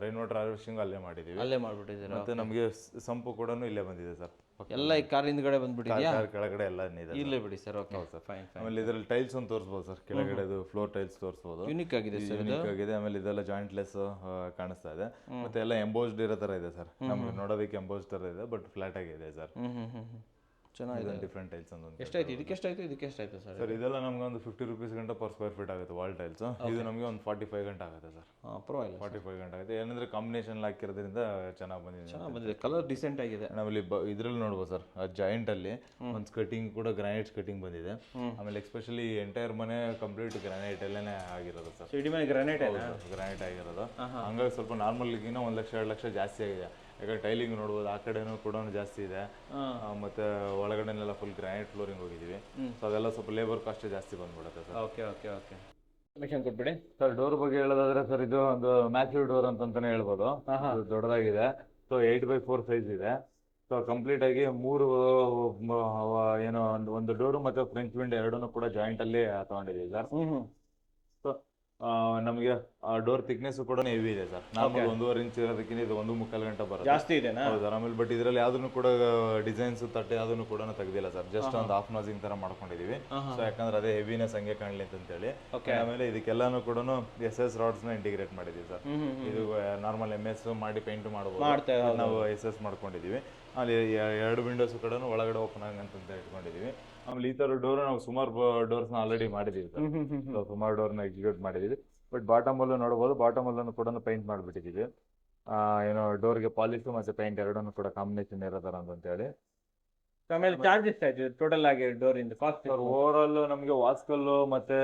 ರೈನ್ ವಾಟರ್ ಹಾರ್ವೆಸ್ಟಿಂಗ್ ಅಲ್ಲೇ ಮಾಡಿದ್ದೀವಿ. ಅಲ್ಲೇ ಮಾಡ್ಬಿಟ್ಟಿದ್ದೀರಾ? ಮತ್ತೆ ನಮಗೆ ಸಂಪು ಕೂಡ ಇಲ್ಲೇ ಬಂದಿದೆ ಸರ್. ಎಲ್ಲ ಈ ಕಾರ್ ಹಿಂದ್ಗಡೆ ಬಂದ್ಬಿಟ್ಟಿದ್ಯಾ? ಕೆಳಗಡೆ ಎಲ್ಲ ಇದೆ. ಇಲ್ಲೇ ಬಿಡಿ sir. Okay sir. Fine fine. ಆಮೇಲೆ ಇದರಲ್ಲಿ ಟೈಲ್ಸ್ ಒಂದು ತೋರಿಸ್ಬೋದು ಸರ್. ಕೆಳಗಡೆ ಫ್ಲೋರ್ ಟೈಲ್ಸ್ ತೋರಿಸ್ಬೋದು. ಯೂನಿಕ್ ಆಗಿದೆ ಸರ್. ಯೂನಿಕ್ ಆಗಿದೆ. ಆಮೇಲೆ ಇದೆಲ್ಲ ಜಾಯಿಂಟ್ಲೆಸ್ ಕಾಣಿಸ್ತಾ ಇದೆ. ಮತ್ತೆ ಎಲ್ಲ ಎಂಬೋಸ್ಡ್ ಇರೋ ತರ ಇದೆ ಸರ್. ನಮ್ಗೆ ನೋಡೋದಕ್ಕೆ ಎಂಬೋಸ್ಡ್ ತರ ಇದೆ, ಬಟ್ ಫ್ಲಾಟ್ ಆಗಿದೆ ಸರ್. ಚೆನ್ನಾಗಿದೆ. ಡಿಫ್ರೆಂಟ್ ಟೈಲ್ಸ್ ಅಂತ. ಎಷ್ಟಾಯ್ತು ಇದಕ್ಕೆ? ಎಷ್ಟಾಯ್ತು ಇದಕ್ಕೆ? ಎಷ್ಟಾಯ್ತು ಸರ್? ಸರ್ ಇದೆಲ್ಲ ನಮ್ಗೆ ಒಂದು 50 rupees ಗಂಟ ಪರ್ ಸ್ಕ್ವೇರ್ ಫೀಟ್ ಆಗುತ್ತೆ ವಾಲ್ ಟೈಲ್ಸ್. ಇದು ನಮಗೆ ಒಂದು 45 ಗಂಟ ಆಗುತ್ತೆ ಸರ್. ಪರವಾಗಿಲ್ಲ. 45 ಗಂಟ ಆಗುತ್ತೆ. ಏನಂದ್ರೆ ಕಾಂಬಿನೇಷನ್ ಹಾಕಿರೋದ್ರಿಂದ ಚೆನ್ನಾಗಿ ಬಂದಿದೆ. ಕಲರ್ ಡಿಸೆಂಟ್ ಆಗಿದೆ. ನಾವಿಲ್ಲಿ ಇದ್ರಲ್ಲಿ ನೋಡ್ಬೋದು ಸರ್, ಆ ಜಾಯಿಂಟ್ ಅಲ್ಲಿ ಒಂದು ಸ್ಕಟಿಂಗ್ ಕೂಡ ಗ್ರಾನೈಟ್ ಸ್ಕಟಿಂಗ್ ಬಂದಿದೆ. ಆಮೇಲೆ ಎಸ್ಪೆಷಲಿ ಎಂಟೈರ್ ಮನೆ ಕಂಪ್ಲೀಟ್ ಗ್ರಾನೈಟ್ ಅಲ್ಲೇನೆ ಆಗಿರೋದು ಸರ್. ಇಡೀ ಮನೆ ಗ್ರಾನೈಟ್ ಗ್ರಾನೈಟ್ ಆಗಿರೋದು. ಹಂಗಾಗಿ ಸ್ವಲ್ಪ ನಾರ್ಮಲ್ಗಿನ 1 ಲಕ್ಷ 2 ಲಕ್ಷ ಜಾಸ್ತಿ ಆಗಿದೆ. ಯಾಕಂದ್ರೆ ಟೈಲಿಂಗ್ ನೋಡ್ಬೋದು, ಆ ಕಡೆನೂ ಕೂಡ ಜಾಸ್ತಿ ಇದೆ. ಮತ್ತೆ ಒಳಗಡೆನೆಲ್ಲ ಫುಲ್ ಗ್ರಾನೈಟ್ ಫ್ಲೋರಿಂಗ್ ಹೋಗಿದೀವಿ. ಸೊ ಅದೆಲ್ಲ ಸ್ವಲ್ಪ ಲೇಬರ್ ಕಾಸ್ಟ್ ಜಾಸ್ತಿ ಬಂದ್ಬಿಡುತ್ತೆ ಸರ್. Okay okay okay. ಮಿಷನ್ ಕೊಟ್ಬಿಡಿ ಸರ್. ಡೋರ್ ಬಗ್ಗೆ ಹೇಳೋದಾದ್ರೆ ಸರ್, ಇದು ಒಂದು ಮ್ಯಾಸಿವ್ ಡೋರ್ ಅಂತಾನೆ ಹೇಳ್ಬೋದು. ಇದು ದೊಡ್ಡದಾಗಿದೆ. ಸೊ 8x4 ಸೈಜ್ ಇದೆ. ಸೊ ಕಂಪ್ಲೀಟ್ ಆಗಿ 3 ಏನೋ ಒಂದು ಡೋರ್ ಮತ್ತೆ ಫ್ರೆಂಚ್ ವಿಂಡೋ ಎರಡನ್ನೂ ಕೂಡ ಜಾಯಿಂಟ್ ಅಲ್ಲಿ ತಗೊಂಡಿದ್ದೀವಿ ಸರ್. ಸೊ ನಮಗೆ ಡೋರ್ ಥಿಕ್ನೆಸ್ ಕೂಡ ಹೆವಿ ಇದೆ ಸರ್. ನಾರ್ಮಲ್ 1.5 ಇಂಚ್ ಇರೋದಕ್ಕಿಂತ ಇದು 1.25 ಗಂಟೆ ಬರುತ್ತೆ. ಜಾಸ್ತಿ ಇದೆ. ಹೌದು ಸರ್. ಆಮೇಲೆ ಬಟ್ ಇದರಲ್ಲಿ ಯಾವ್ದನ್ನು ಕೂಡ ಡಿಸೈನ್ಸ್ ತಟ್ಟೆ ಯಾವ್ದನ್ನು ಕೂಡ ತೆಗ್ದಿಲ್ಲ ಸರ್. ಜಸ್ಟ್ ಒಂದು ಹಾಫ್ ನಾಸಿಂಗ್ ತರ ಮಾಡ್ಕೊಂಡಿದೀವಿ. ಸೊ ಯಾಕಂದ್ರೆ ಅದೇ ಹೆವಿನೆಸ್ ಹಂಗೆ ಕಾಣಲಿ ಅಂತ ಹೇಳಿ. ಆಮೇಲೆ ಇದಕ್ಕೆಲ್ಲಾನು ಕೂಡ SS ರಾಡ್ಸ್ ನ ಇಂಟಿಗ್ರೇಟ್ ಮಾಡಿದೀವಿ ಸರ್. ಇದು ನಾರ್ಮಲ್ MS ಮಾಡಿ ಪೇಂಟ್ ಮಾಡಬಹುದು. ನಾವು SS ಮಾಡ್ಕೊಂಡಿದೀವಿ. ಅಲ್ಲಿ 2 ವಿಂಡೋಸ್ ಕೂಡ ಒಳಗಡೆ ಓಪನ್ ಆಗಂತ ಇಟ್ಕೊಂಡಿದೀವಿ. ಆಮೇಲೆ ಈ ತರ ಡೋರ್ ನಾವು ಸುಮಾರು ಡೋರ್ಸ್ ನ ಆಲ್ರೆಡಿ ಮಾಡಿದೀವಿ ಸರ್. ಸುಮಾರು ಡೋರ್ ನ ಎಕ್ಸಿಕ್ಯೂಟ್ ಮಾಡಿದೀವಿ. ಬಟ್ ಬಾಟಮ್ ಅಲ್ಲೂ ನೋಡಬಹುದು, ಬಾಟಮ್ ಅಲ್ಲೂ ಕೂಡ ಪೇಂಟ್ ಮಾಡಿಬಿಟ್ಟಿದೀವಿ. ಏನೋ ಡೋರ್ಗೆ ಪಾಲಿಶ್ ಮತ್ತೆ ಪೇಂಟ್ ಎರಡನ್ನು ಕೂಡ ಕಾಂಬಿನೇಷನ್ ಇರೋದಾರ ಅಂತ ಹೇಳಿ. ಆಮೇಲೆ ಚಾರ್ಜಸ್ ಆಯ್ತು ಟೋಟಲ್ ಆಗಿ ಡೋರ್ ಇಂದ ಕಾಸ್ಟ್? ಓವರ್ ಆಲ್ ನಮಗೆ ವಾಸ್ಕಲ್ಲು ಮತ್ತೆ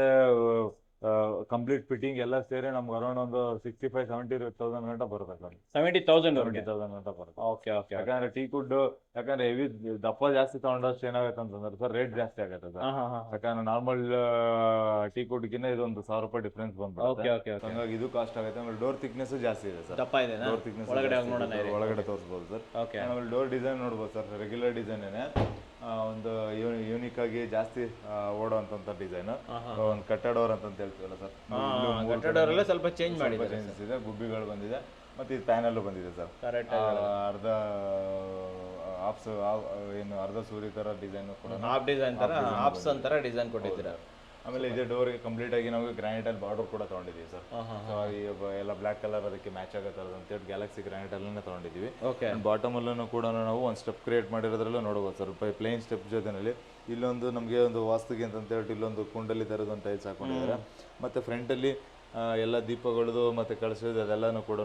ಕಂಪ್ಲೀಟ್ ಫಿಟ್ಟಿಂಗ್ ಎಲ್ಲ ಸೇರಿ ನಮ್ಗೆ ಅರೌಂಡ್ ಒಂದು 65-70,000 ಗಂಟ ಬರುತ್ತೆ ಸರ್. 70,000 ಗಂಟ ಬರುತ್ತೆ. Okay okay. ಯಾಕಂದ್ರೆ ಟೀ ಕುಡ್ ಯಾಕಂದ್ರೆ ಹೆವಿ ದಪ್ಪ ಜಾಸ್ತಿ ತಗೊಂಡಷ್ಟು ಏನಾಗುತ್ತೆ ಅಂತಂದ್ರೆ ಸರ್ ರೇಟ್ ಜಾಸ್ತಿ ಆಗುತ್ತೆ ಸರ್. ಯಾಕಂದ್ರೆ ನಾರ್ಮಲ್ ಟೀ ಕುಡ್ಗಿನ್ನ ಇದೊಂದು 1,000 ರೂಪಾಯಿ ಡಿಫ್ರೆನ್ಸ್ ಬಂದ್ಬಿಡುತ್ತೆ. ಹಂಗಾಗಿ ಇದು ಕಾಸ್ಟ್ ಆಗುತ್ತೆ. ಆಮೇಲೆ ಡೋರ್ ಥಿಕ್ನೆಸ್ ಜಾಸ್ತಿ ಇದೆ ಸರ್. ದಪ್ಪ ಇದೆ. ಡೋರ್ ಥಿಕ್ನೆಸ್ ಒಳಗಡೆ ತೋರಿಸಬಹುದು ಸರ್. ಆಮೇಲೆ ಡೋರ್ ಡಿಸೈನ್ ನೋಡ್ಬೋದು ಸರ್. ರೆಗ್ಯುಲರ್ ಡಿಸೈನ್ ಒಂದು ಯೂನಿಕ್ ಆಗಿ ಜಾಸ್ತಿ ಓಡೋಂತ ಡಿಸೈನ್. ಒಂದು ಕಟ್ಟೆ ಡೋರ್ ಅಂತ ಹೇಳ್ತೀವಲ್ಲ ಸರ್. ಕಟ್ಟೆ ಡೋರ್ ಎಲ್ಲ ಸ್ವಲ್ಪ ಚೇಂಜ್ ಇದೆ. ಗುಬ್ಬಿಗಳು ಬಂದಿದೆ. ಮತ್ತೆ ಇದು ಪ್ಯಾನಲ್ ಬಂದಿದೆ ಸರ್. ಅರ್ಧ ಏನು ಅರ್ಧ ಸೂರ್ಯ ತರ ಡಿಸೈನ್ ಕೂಡ ಡಿಸೈನ್ ಕೊಟ್ಟಿದ್ದೀರಾ. ಆಮೇಲೆ ಇದೇ ಡೋರ್ಗೆ ಕಂಪ್ಲೀಟ್ ಆಗಿ ನಾವು ಗ್ರಾನೈಟ್ ಅಲ್ಲಿ ಬಾರ್ಡರ್ ಕೂಡ ತಗೊಂಡಿದ್ದೀವಿ ಸರ್. ಎಲ್ಲ ಬ್ಲಾಕ್ ಕಲರ್ ಅದಕ್ಕೆ ಮ್ಯಾಚ್ ಆಗತ್ತೆ ಅಂತೇಳಿ ಗ್ಯಾಲಕ್ಸಿ ಗ್ರಾನೈಟ್ ಅಲ್ಲೇ ತಗೊಂಡಿದ್ದೀವಿ. ಬಾಟಮ್ ಅಲ್ಲೂ ಕೂಡ ನಾವು ಒಂದು ಸ್ಟೆಪ್ ಕ್ರಿಯೇಟ್ ಮಾಡಿರೋದ್ರಲ್ಲೂ ನೋಡ್ಬೋದು ಸರ್. ಪ್ಲೇನ್ ಸ್ಟೆಪ್ ಜೊತೆನಲ್ಲಿ ಇಲ್ಲೊಂದು ನಮಗೆ ಒಂದು ವಾಸ್ತುಗೆ ಅಂತ ಹೇಳ್ಬಿಟ್ಟು ಇಲ್ಲೊಂದು ಕುಂಡಲ್ಲಿ ಥರದ ಒಂದು ಟೈಲ್ಸ್ ಹಾಕೊಂಡಿದ್ದಾರೆ. ಮತ್ತೆ ಫ್ರಂಟಲ್ಲಿ ಎಲ್ಲ ದೀಪಗಳದು ಮತ್ತೆ ಕಳಿಸೋದು ಅದೆಲ್ಲನೂ ಕೂಡ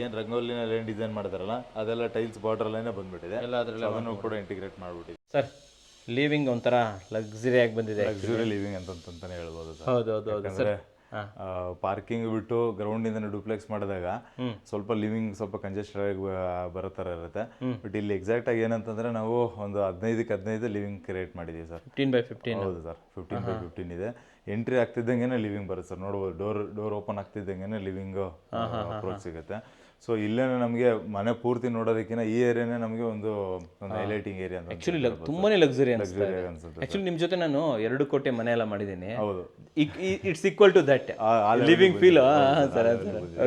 ಏನು ರಂಗೋಲಿನಲ್ಲಿ ಏನು ಡಿಸೈನ್ ಮಾಡಿದಾರಲ್ಲ ಅದೆಲ್ಲ ಟೈಲ್ಸ್ ಬಾರ್ಡರಲ್ಲೇ ಬಂದ್ಬಿಟ್ಟಿದೆ. ಅದನ್ನು ಕೂಡ ಇಂಟಿಗ್ರೇಟ್ ಮಾಡಿಬಿಟ್ಟಿದೆ ಸರ್. ಲಿವಿಂಗ್ ಒಂಥರ ಲಕ್ಸುರಿ ಆಗಿ ಬಂದಿದೆ. ಲಕ್ಸುರಿ ಲಿವಿಂಗ್ ಅಂತಾನೆ ಹೇಳ್ಬೋದು ಸರ್. ಹೌದು. ಪಾರ್ಕಿಂಗ್ ಬಿಟ್ಟು ಗ್ರೌಂಡ್ ಇಂದ ಡುಪ್ಲೆಕ್ಸ್ ಮಾಡಿದಾಗ ಸ್ವಲ್ಪ ಲಿವಿಂಗ್ ಸ್ವಲ್ಪ ಕಂಜೆಸ್ಟೆಡ್ ಆಗಿ ಬರೋ ತರ ಇರುತ್ತೆ. ಬಟ್ ಇಲ್ಲಿ ಎಕ್ಸಾಕ್ಟ್ ಆಗಿ ಏನಂತಂದ್ರೆ ನಾವು ಒಂದು 15x15 ಲಿವಿಂಗ್ ಕ್ರಿಯೇಟ್ ಮಾಡಿದೀವಿ ಸರ್. 15x15. ಹೌದು ಸರ್. 15x15 ಇದೆ. ಎಂಟ್ರಿ ಆಗ್ತಿದ್ದಂಗೆ ಲಿವಿಂಗ್ ಬರುತ್ತೆ ಸರ್. ನೋಡ್ಬೋದು ಡೋರ್ ಓಪನ್ ಆಗ್ತಿದ್ದಂಗೆ ಲಿವಿಂಗ್ ಅಪ್ರೋಚ್ ಸಿಗುತ್ತೆ. ಸೊ ಇಲ್ಲೇ ನಮಗೆ ಮನೆ ಪೂರ್ತಿ ನೋಡೋದಕ್ಕಿಂತ ಈ ಏರಿಯಾನೇ ನಮಗೆ ಒಂದು ಹೈಲೈಟಿಂಗ್ ಏರಿಯಾ ಅಂತ. ಆಕ್ಚುಲಿ ತುಂಬಾನೇ ಲಕ್ಸುರಿ ಅನ್ಸುತ್ತೆ. ಆಕ್ಚುಲಿ ನಿಮ್ ಜೊತೆ ನಾನು 2 ಕೋಟಿ ಮನೆ ಎಲ್ಲ ಮಾಡಿದ್ದೀನಿ. ಹೌದು. It's equal to that living feel.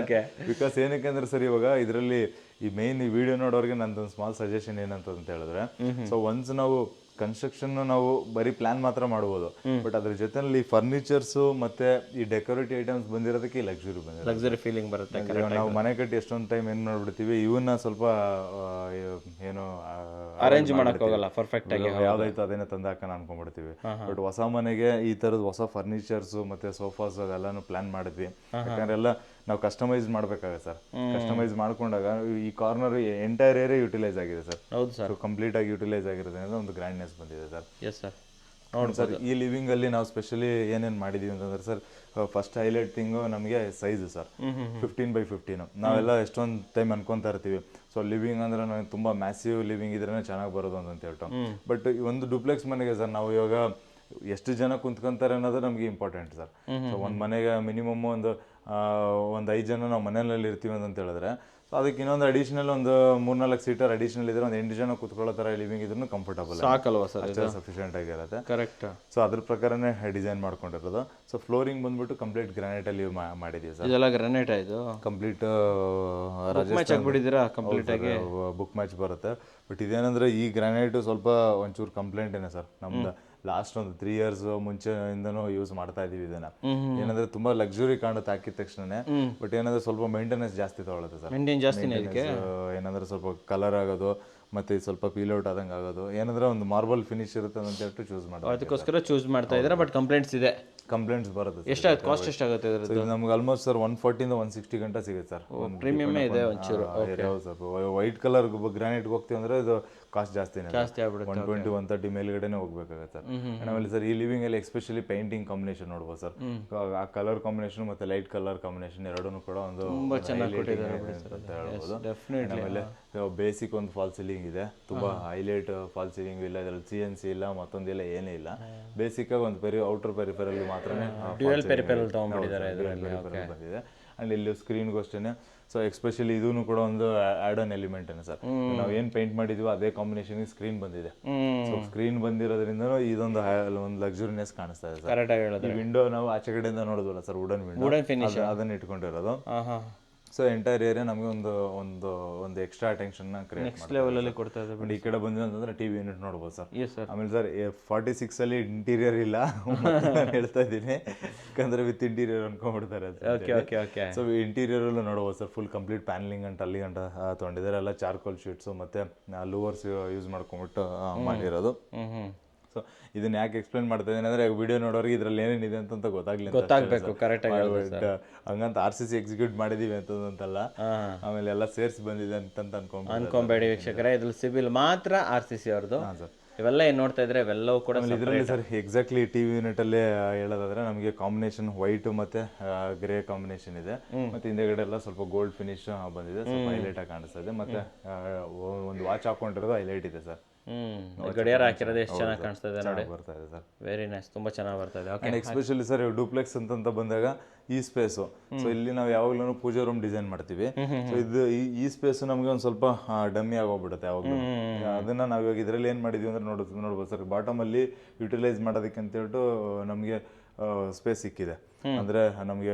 Okay. Because ಏನಕ್ಕೆ ಅಂದ್ರೆ ಸರ್, ಇವಾಗ ಇದರಲ್ಲಿ ಈ ಮೇನ್ ಈ ವಿಡಿಯೋ ನೋಡೋರಿಗೆ ನಂದೊಂದು ಸ್ಮಾಲ್ ಸಜೆಷನ್ ಏನಂತ ಹೇಳಿದ್ರೆ, ಸೊ ಒನ್ಸ್ ನಾವು ಕನ್ಸ್ಟ್ರಕ್ಷನ್ ನಾವು ಬರೀ ಪ್ಲಾನ್ ಮಾತ್ರ ಮಾಡ್ಬೋದು. ಬಟ್ ಅದ್ರ ಜೊತೆಲಿ ಫರ್ನಿಚರ್ಸ್ ಮತ್ತೆ ಈ ಡೆಕೋರೇಟಿವ್ ಐಟಮ್ಸ್ ಬಂದಿರೋದಕ್ಕೆ ಲಕ್ಸುರಿ ಫೀಲಿಂಗ್ ಬರುತ್ತೆ. ನಾವು ಮನೆ ಕಟ್ಟಿ ಎಷ್ಟೊಂದು ಟೈಮ್ ಏನ್ ಮಾಡ್ಬಿಡ್ತೀವಿ, ಇವನ್ನ ಸ್ವಲ್ಪ ಏನು ಅರೇಂಜ್ ಮಾಡಕ್ ಹೋಗಲ್ಲ ಪರ್ಫೆಕ್ಟ್ ಆಗಿ. ಯಾವ್ದಾಯ್ತು ಅದನ್ನೇ ತಂದಾಕನ ಅನ್ಕೊಂಡ್ಬಿಡ್ತೀವಿ. ಬಟ್ ಹೊಸ ಮನೆಗೆ ಈ ತರದ ಹೊಸ ಫರ್ನಿಚರ್ಸ್ ಮತ್ತೆ ಸೋಫಾಸ್ ಅದೆಲ್ಲಾನು ಪ್ಲಾನ್ ಮಾಡಿದ್ವಿ. ಯಾಕಂದ್ರೆ ಎಲ್ಲ ನಾವು ಕಸ್ಟಮೈಸ್ ಮಾಡ್ಬೇಕಾಗುತ್ತೆ ಸರ್. ಕಸ್ಟಮೈಸ್ ಮಾಡ್ಕೊಂಡಾಗ ಈ ಕಾರ್ನರ್ ಎಂಟೈರ್ ಏರಿಯಾ ಯುಟಿಲೈಸ್ ಆಗಿದೆ ಸರ್. ಹೌದು ಸರ್. ಕಂಪ್ಲೀಟ್ ಆಗಿ ಯುಟಿಲೈಸ್ ಆಗಿರೋದ್ರಿಂದ ಒಂದು ಗ್ರ್ಯಾಂಡ್ನೆಸ್ ಬಂದಿದೆ ಸರ್. Yes sir. ನೋಡಿ ಸರ್, ಈ ಲಿವಿಂಗ್ ಅಲ್ಲಿ ನಾವು ಸ್ಪೆಷಲಿ ಏನೇನು ಮಾಡಿದೀವಿ ಅಂತಂದ್ರೆ ಸರ್, ಫಸ್ಟ್ ಹೈಲೈಟ್ ಥಿಂಗು ನಮಗೆ ಸೈಜ್ ಸರ್. 15x15. ನಾವೆಲ್ಲ ಎಷ್ಟೊಂದು ಟೈಮ್ ಅನ್ಕೊಂತಾ ಇರ್ತೀವಿ, ಸೊ ಲಿವಿಂಗ್ ಅಂದ್ರೆ ನನಗೆ ತುಂಬಾ ಮ್ಯಾಸಿವ್ ಲಿವಿಂಗ್ ಇದ್ರೇನೆ ಚೆನ್ನಾಗಿ ಬರೋದು ಅಂತ ಹೇಳ್ಬಿಟ್ಟು. ಬಟ್ ಒಂದು ಡುಪ್ಲೆಕ್ಸ್ ಮನೆಗೆ ಸರ್ ನಾವು ಇವಾಗ ಎಷ್ಟು ಜನ ಕುಂತ್ಕೊಂತಾರೆ ಅನ್ನೋದು ನಮಗೆ ಇಂಪಾರ್ಟೆಂಟ್ ಸರ್. ಸೊ ಒಂದು ಮನೆಗೆ ಮಿನಿಮಮ್ ಒಂದು 5 ಜನ ನಾವು ಮನೆಯಲ್ಲಿ ಇರ್ತೀವಿ ಅಂತ ಹೇಳಿದ್ರೆ, ಸೊ ಅದಕ್ಕೆ ಇನ್ನೊಂದು ಅಡಿಷನಲ್ ಒಂದು 3-4 ಸೀಟರ್ ಅಡಿಷನಲ್ ಇದ್ರೆ ಒಂದು 8 ಜನ ಕೂತ್ಕೊಳ್ಳೋ ಥರ ಲಿವಿಂಗ್ ಇದ್ರೂ ಕಂಫರ್ಟಬಲ್ ಸಾಕಲ್ವಾ ಸರ್? ಸಫಿಷಿಯೆಂಟ್ ಆಗಿರುತ್ತೆ. ಕರೆಕ್ಟ್. ಸೊ ಅದ್ರ ಪ್ರಕಾರನೇ ಡಿಸೈನ್ ಮಾಡ್ಕೊಂಡಿರೋದು. ಸೊ ಫ್ಲೋರಿಂಗ್ ಬಂದ್ಬಿಟ್ಟು ಕಂಪ್ಲೀಟ್ ಗ್ರಾನೈಟಲ್ಲಿ ಮಾಡಿದ್ದೀವಿ ಸರ್. ಇದೆಲ್ಲ ಗ್ರಾನೈಟ್ ಆಯಿತು ಕಂಪ್ಲೀಟ್ ಮ್ಯಾಚ್ ಆಗಿಬಿಟ್ಟಿದ್ದೀರಾ ಕಂಪ್ಲೀಟ್ ಆಗಿ? ಬುಕ್ ಮ್ಯಾಚ್ ಬರುತ್ತೆ. ಬಟ್ ಇದೇನಂದ್ರೆ ಈ ಗ್ರಾನೈಟು ಸ್ವಲ್ಪ ಒಂಚೂರು ಕಂಪ್ಲೇಂಟ್ ಏನೇ ಸರ್. ನಮ್ದು ಲಾಸ್ಟ್ ಒಂದು 3 years ಮುಂಚೆಯಿಂದನೂ ಯೂಸ್ ಮಾಡ್ತಾ ಇದೀವಿ ಇದನ್ನ. ಏನಂದ್ರೆ ತುಂಬಾ ಲಕ್ಸುರಿ ಕಾಣುತ್ತೆ ಹಾಕಿದ ತಕ್ಷಣನೇ, ಬಟ್ ಏನಂದ್ರೆ ಸ್ವಲ್ಪ ಮೇಂಟೆನೆನ್ಸ್ ಜಾಸ್ತಿ ತಗೊಳುತ್ತೆ ಸರ್. ಏನಂದ್ರೆ ಸ್ವಲ್ಪ ಕಲರ್ ಆಗೋದು ಮತ್ತೆ ಸ್ವಲ್ಪ ಪೀಲ್ ಔಟ್ ಆದಂಗೆ ಆಗೋದು, ಏನಂದ್ರೆ ಒಂದು ಮಾರ್ಬಲ್ ಫಿನಿಶ್ ಇರುತ್ತೆ ಅಂತ ಹೇಳ್ಬಿಟ್ಟು ಚೂಸ್ ಮಾಡ್ತಾರೆ. ಅದಕ್ಕೋಸ್ಕರ ಚೂಸ್ ಮಾಡ್ತಾ ಇದ್ದಾರೆ. ಬಟ್ ಕಂಪ್ಲೇಂಟ್ಸ್ ಇದೆ, ಕಂಪ್ಲೇಂಟ್ಸ್ ಬರುತ್ತೆ. ಎಷ್ಟಾಗುತ್ತೆ ಕಾಸ್ಟ್? ಎಷ್ಟಾಗುತ್ತೆ ಇದು? ನಮ್ಗೆ ಆಲ್ಮೋಸ್ಟ್ ಸರ್ 140 ಇಂದ 160 ಗಂಟೆ ಸಿಗುತ್ತೆ ಸರ್. ಪ್ರೀಮಿಯಮ್ ಇದೆ ಒಂಚೂರು. ಹೌದು ಸರ್. ವೈಟ್ ಕಲರ್ ಗ್ರಾನೈಟ್ಗೆ ಹೋಗ್ತೀವಿ ಅಂದ್ರೆ ಇದು ಕಾಸ್ಟ್ ಜಾಸ್ತಿನೇ, ಜಾಸ್ತಿ ಆಗ್ಬಿಡುತ್ತೆ. 120-130 ಮೇಲ್ಗಡೆನೆ ಹೋಗ್ಬೇಕಾಗುತ್ತೆ ಸರ್. ಆಮೇಲೆ ಸರ್ ಈ ಲಿವಿಂಗ್ ಅಲ್ಲಿ ಎಸ್ಪೆಷಲಿ ಪೇಂಟಿಂಗ್ ಕಾಂಬಿನೇಷನ್ ನೋಡ್ಬೋದು ಸರ್. ಆ ಕಲರ್ ಕಾಂಬಿನೇಷನ್ ಮತ್ತೆ ಲೈಟ್ ಕಲರ್ ಕಾಂಬಿನೇಷನ್ ಎರಡೂ ಕೂಡ ಒಂದು ತುಂಬಾ ಚೆನ್ನಾಗಿ ಕೊಟ್ಟಿದ್ದಾರೆ ಅಂತ ಹೇಳ್ಬೋದು. ಆಮೇಲೆ ಬೇಸಿಕ್ ಒಂದು ಫಾಲ್ ಸೀಲಿಂಗ್ ಇದೆ, ತುಂಬಾ ಹೈಲೈಟ್ ಫಾಲ್ ಸೀಲಿಂಗ್ ಇಲ್ಲ, ಇದ್ರಲ್ಲಿ CNC ಇಲ್ಲ, ಮತ್ತೊಂದಿಲ್ಲ, ಏನೇ ಇಲ್ಲ. ಬೇಸಿಕ್ ಆಗಿ ಒಂದು ಔಟರ್ ಪೆರಿಫೆರಲ್ ಮಾತ್ರನೇ ಡ್ಯುಯಲ್ ಪೆರಿಫೆರಲ್ ತಗೊಂಡ್ಬಿಟ್ಟಿದ್ದಾರೆ ಬಂದಿದೆ. ಅಂಡ್ ಇಲ್ಲಿ ಸ್ಕ್ರೀನ್ಗೂ ಅಷ್ಟೇ. ಸೊ ಎಸ್ಪೆಷಲಿ ಇದೂ ಕೂಡ ಒಂದು ಆಡ್ ಆನ್ ಎಲಿಮೆಂಟ್ ಸರ್. ನಾವು ಏನ್ ಪೇಂಟ್ ಮಾಡಿದ್ವಿ ಅದೇ ಕಾಂಬಿನೇಷನ್ ಸ್ಕ್ರೀನ್ ಬಂದಿದೆ. ಸೊ ಸ್ಕ್ರೀನ್ ಬಂದಿರೋದ್ರಿಂದ ಇದೊಂದು ಒಂದು ಲಕ್ಸುರಿನೆಸ್ ಕಾಣಿಸ್ತಾ ಇದೆ ಸರ್. ಈ ವಿಂಡೋ ನಾವು ಆಚೆ ಕಡೆಯಿಂದ ನೋಡಿದ್ವಲ್ಲ ಸರ್, ವುಡನ್ ವಿಂಡೋ, ಅದನ್ನ ಇಟ್ಕೊಂಡಿರೋದು. ಸೊ ಎಂಟೈರ್ ಏರಿಯಾ ನಮಗೆ ಒಂದು extra attention create next level ಅಲ್ಲಿ ಕೊಡ್ತಾ ಇದೆ. ಈ ಕಡೆ ಬಂದ್ವಿ ಅಂತಂದ್ರೆ ಟಿವಿ ಯೂನಿಟ್ ನೋಡ್ಬೋದು ಸರ್. ಆಮೇಲೆ ಸರ್ 46 ಅಲ್ಲಿ ಇಂಟೀರಿಯರ್ ಇಲ್ಲ ನಾನು ಹೇಳ್ತಾ ಇದ್ದೀನಿ, ಯಾಕಂದ್ರೆ ವಿತ್ ಇಂಟೀರಿಯರ್ ಅನ್ಕೊಂಡ್ಬಿಡ್ತಾರೆ. ಸೊ ಇಂಟೀರಿಯರ್ ಅಲ್ಲೂ ನೋಡ್ಬೋದು ಸರ್, ಫುಲ್ ಕಂಪ್ಲೀಟ್ ಪ್ಯಾನಲಿಂಗ್ ಗಂಟ ಅಲ್ಲಿ ಗಂಟ ತೊಗೊಂಡಿದ್ದಾರೆ. ಎಲ್ಲ ಚಾರ್ಕೋಲ್ ಶೀಟ್ಸ್ ಮತ್ತೆ ಲೂವರ್ಸ್ ಯೂಸ್ ಮಾಡ್ಕೊಂಡ್ಬಿಟ್ಟು ಮಾಡಿರೋದು. ಸೊ ಇದನ್ನ ಯಾಕೆ ಎಕ್ಸ್ಪ್ಲೇನ್ ಮಾಡ್ತಾ ಇದ್ದೀನಿ ಅಂದ್ರೆ ವಿಡಿಯೋ ನೋಡೋರಿಗೆ ಇದ್ರಲ್ಲಿ ಏನೇನಿದೆ ಅಂತ ಗೊತ್ತಾಗಬೇಕು. ಕರೆಕ್ಟ್ ಆಗಿ ಹಂಗಂತ RCC ಎಕ್ಸಿಕ್ಯೂಟ್ ಮಾಡಿದೀವಿ ಅಂತಲ್ಲ, ಆಮೇಲೆ ಎಲ್ಲ ಸೇರ್ಸಿ ಬಂದಿದೆ ಅಂತ ಅನ್ಕೊಂಬೇಡಿ ವೀಕ್ಷಕರೇ. ಇದ್ರಲ್ಲಿ ಸಿವಿಲ್ ಮಾತ್ರ RCC ಅವ್ರದ್ದು. ಇವೆಲ್ಲ ಏನ್ ನೋಡ್ತಾ ಇದ್ರೆ ಇವೆಲ್ಲವೂ ಕೂಡ ಇದರಲ್ಲಿ ಸರ್ ಎಕ್ಸಾಕ್ಟ್ಲಿ ಟಿವಿ ಯೂನಿಟ್ ಅಲ್ಲೇ ಹೇಳೋದಾದ್ರೆ ನಮಗೆ ಕಾಂಬಿನೇಷನ್ ವೈಟ್ ಮತ್ತೆ ಗ್ರೇ ಕಾಂಬಿನೇಷನ್ ಇದೆ. ಮತ್ತೆ ಹಿಂದೆಗಡೆ ಎಲ್ಲ ಸ್ವಲ್ಪ ಗೋಲ್ಡ್ ಫಿನಿಶ್ ಬಂದಿದೆ, ಸ್ವಲ್ಪ ಹೈಲೈಟ್ ಆಗಿ ಕಾಣಿಸ್ತಾ ಇದೆ. ಮತ್ತೆ ಒಂದು ವಾಚ್ ಹಾಕೊಂಡಿರೋದು ಹೈಲೈಟ್ ಇದೆ ಸರ್. ಗಡಿಯಾರ ಹಾಕಿರೋದು ಎಷ್ಟು ಚೆನ್ನಾಗಿ ಕಾಣಿಸ್ತಾ ಇದೆ ನೋಡಿ, ಬರ್ತಾ ಇದೆ ಸರ್. ವೆರಿ ನೈಸ್, ತುಂಬಾ ಚೆನ್ನಾಗಿ ಬರ್ತಾ ಇದೆ. ಎಸ್ಪೆಷಲಿ ಸರ್ ಡೂಪ್ಲೆಕ್ಸ್ ಅಂತ ಬಂದಾಗ ಈ ಸ್ಪೇಸು, ಸೊ ಇಲ್ಲಿ ನಾವು ಯಾವಾಗ್ಲೂ ಪೂಜಾ ರೂಮ್ ಡಿಸೈನ್ ಮಾಡ್ತೀವಿ. ಸೊ ಇದು ಈ ಸ್ಪೇಸ್ ನಮಗೆ ಒಂದು ಸ್ವಲ್ಪ ಡಮ್ಮಿ ಆಗೋಗ್ಬಿಡುತ್ತೆ ಯಾವಾಗಲೂ. ಅದನ್ನ ನಾವು ಇವಾಗ ಇದರಲ್ಲಿ ಏನ್ ಮಾಡಿದೀವಿ ಅಂದ್ರೆ ನೋಡ್ಬೋದು ಸರ್, ಬಾಟಮ್ ಅಲ್ಲಿ ಯುಟಿಲೈಸ್ ಮಾಡೋದಕ್ಕೆ ಅಂತ ಹೇಳ್ಬಿಟ್ಟು ನಮಗೆ ಸ್ಪೇಸ್ ಸಿಕ್ಕಿದೆ. ಅಂದ್ರೆ ನಮಗೆ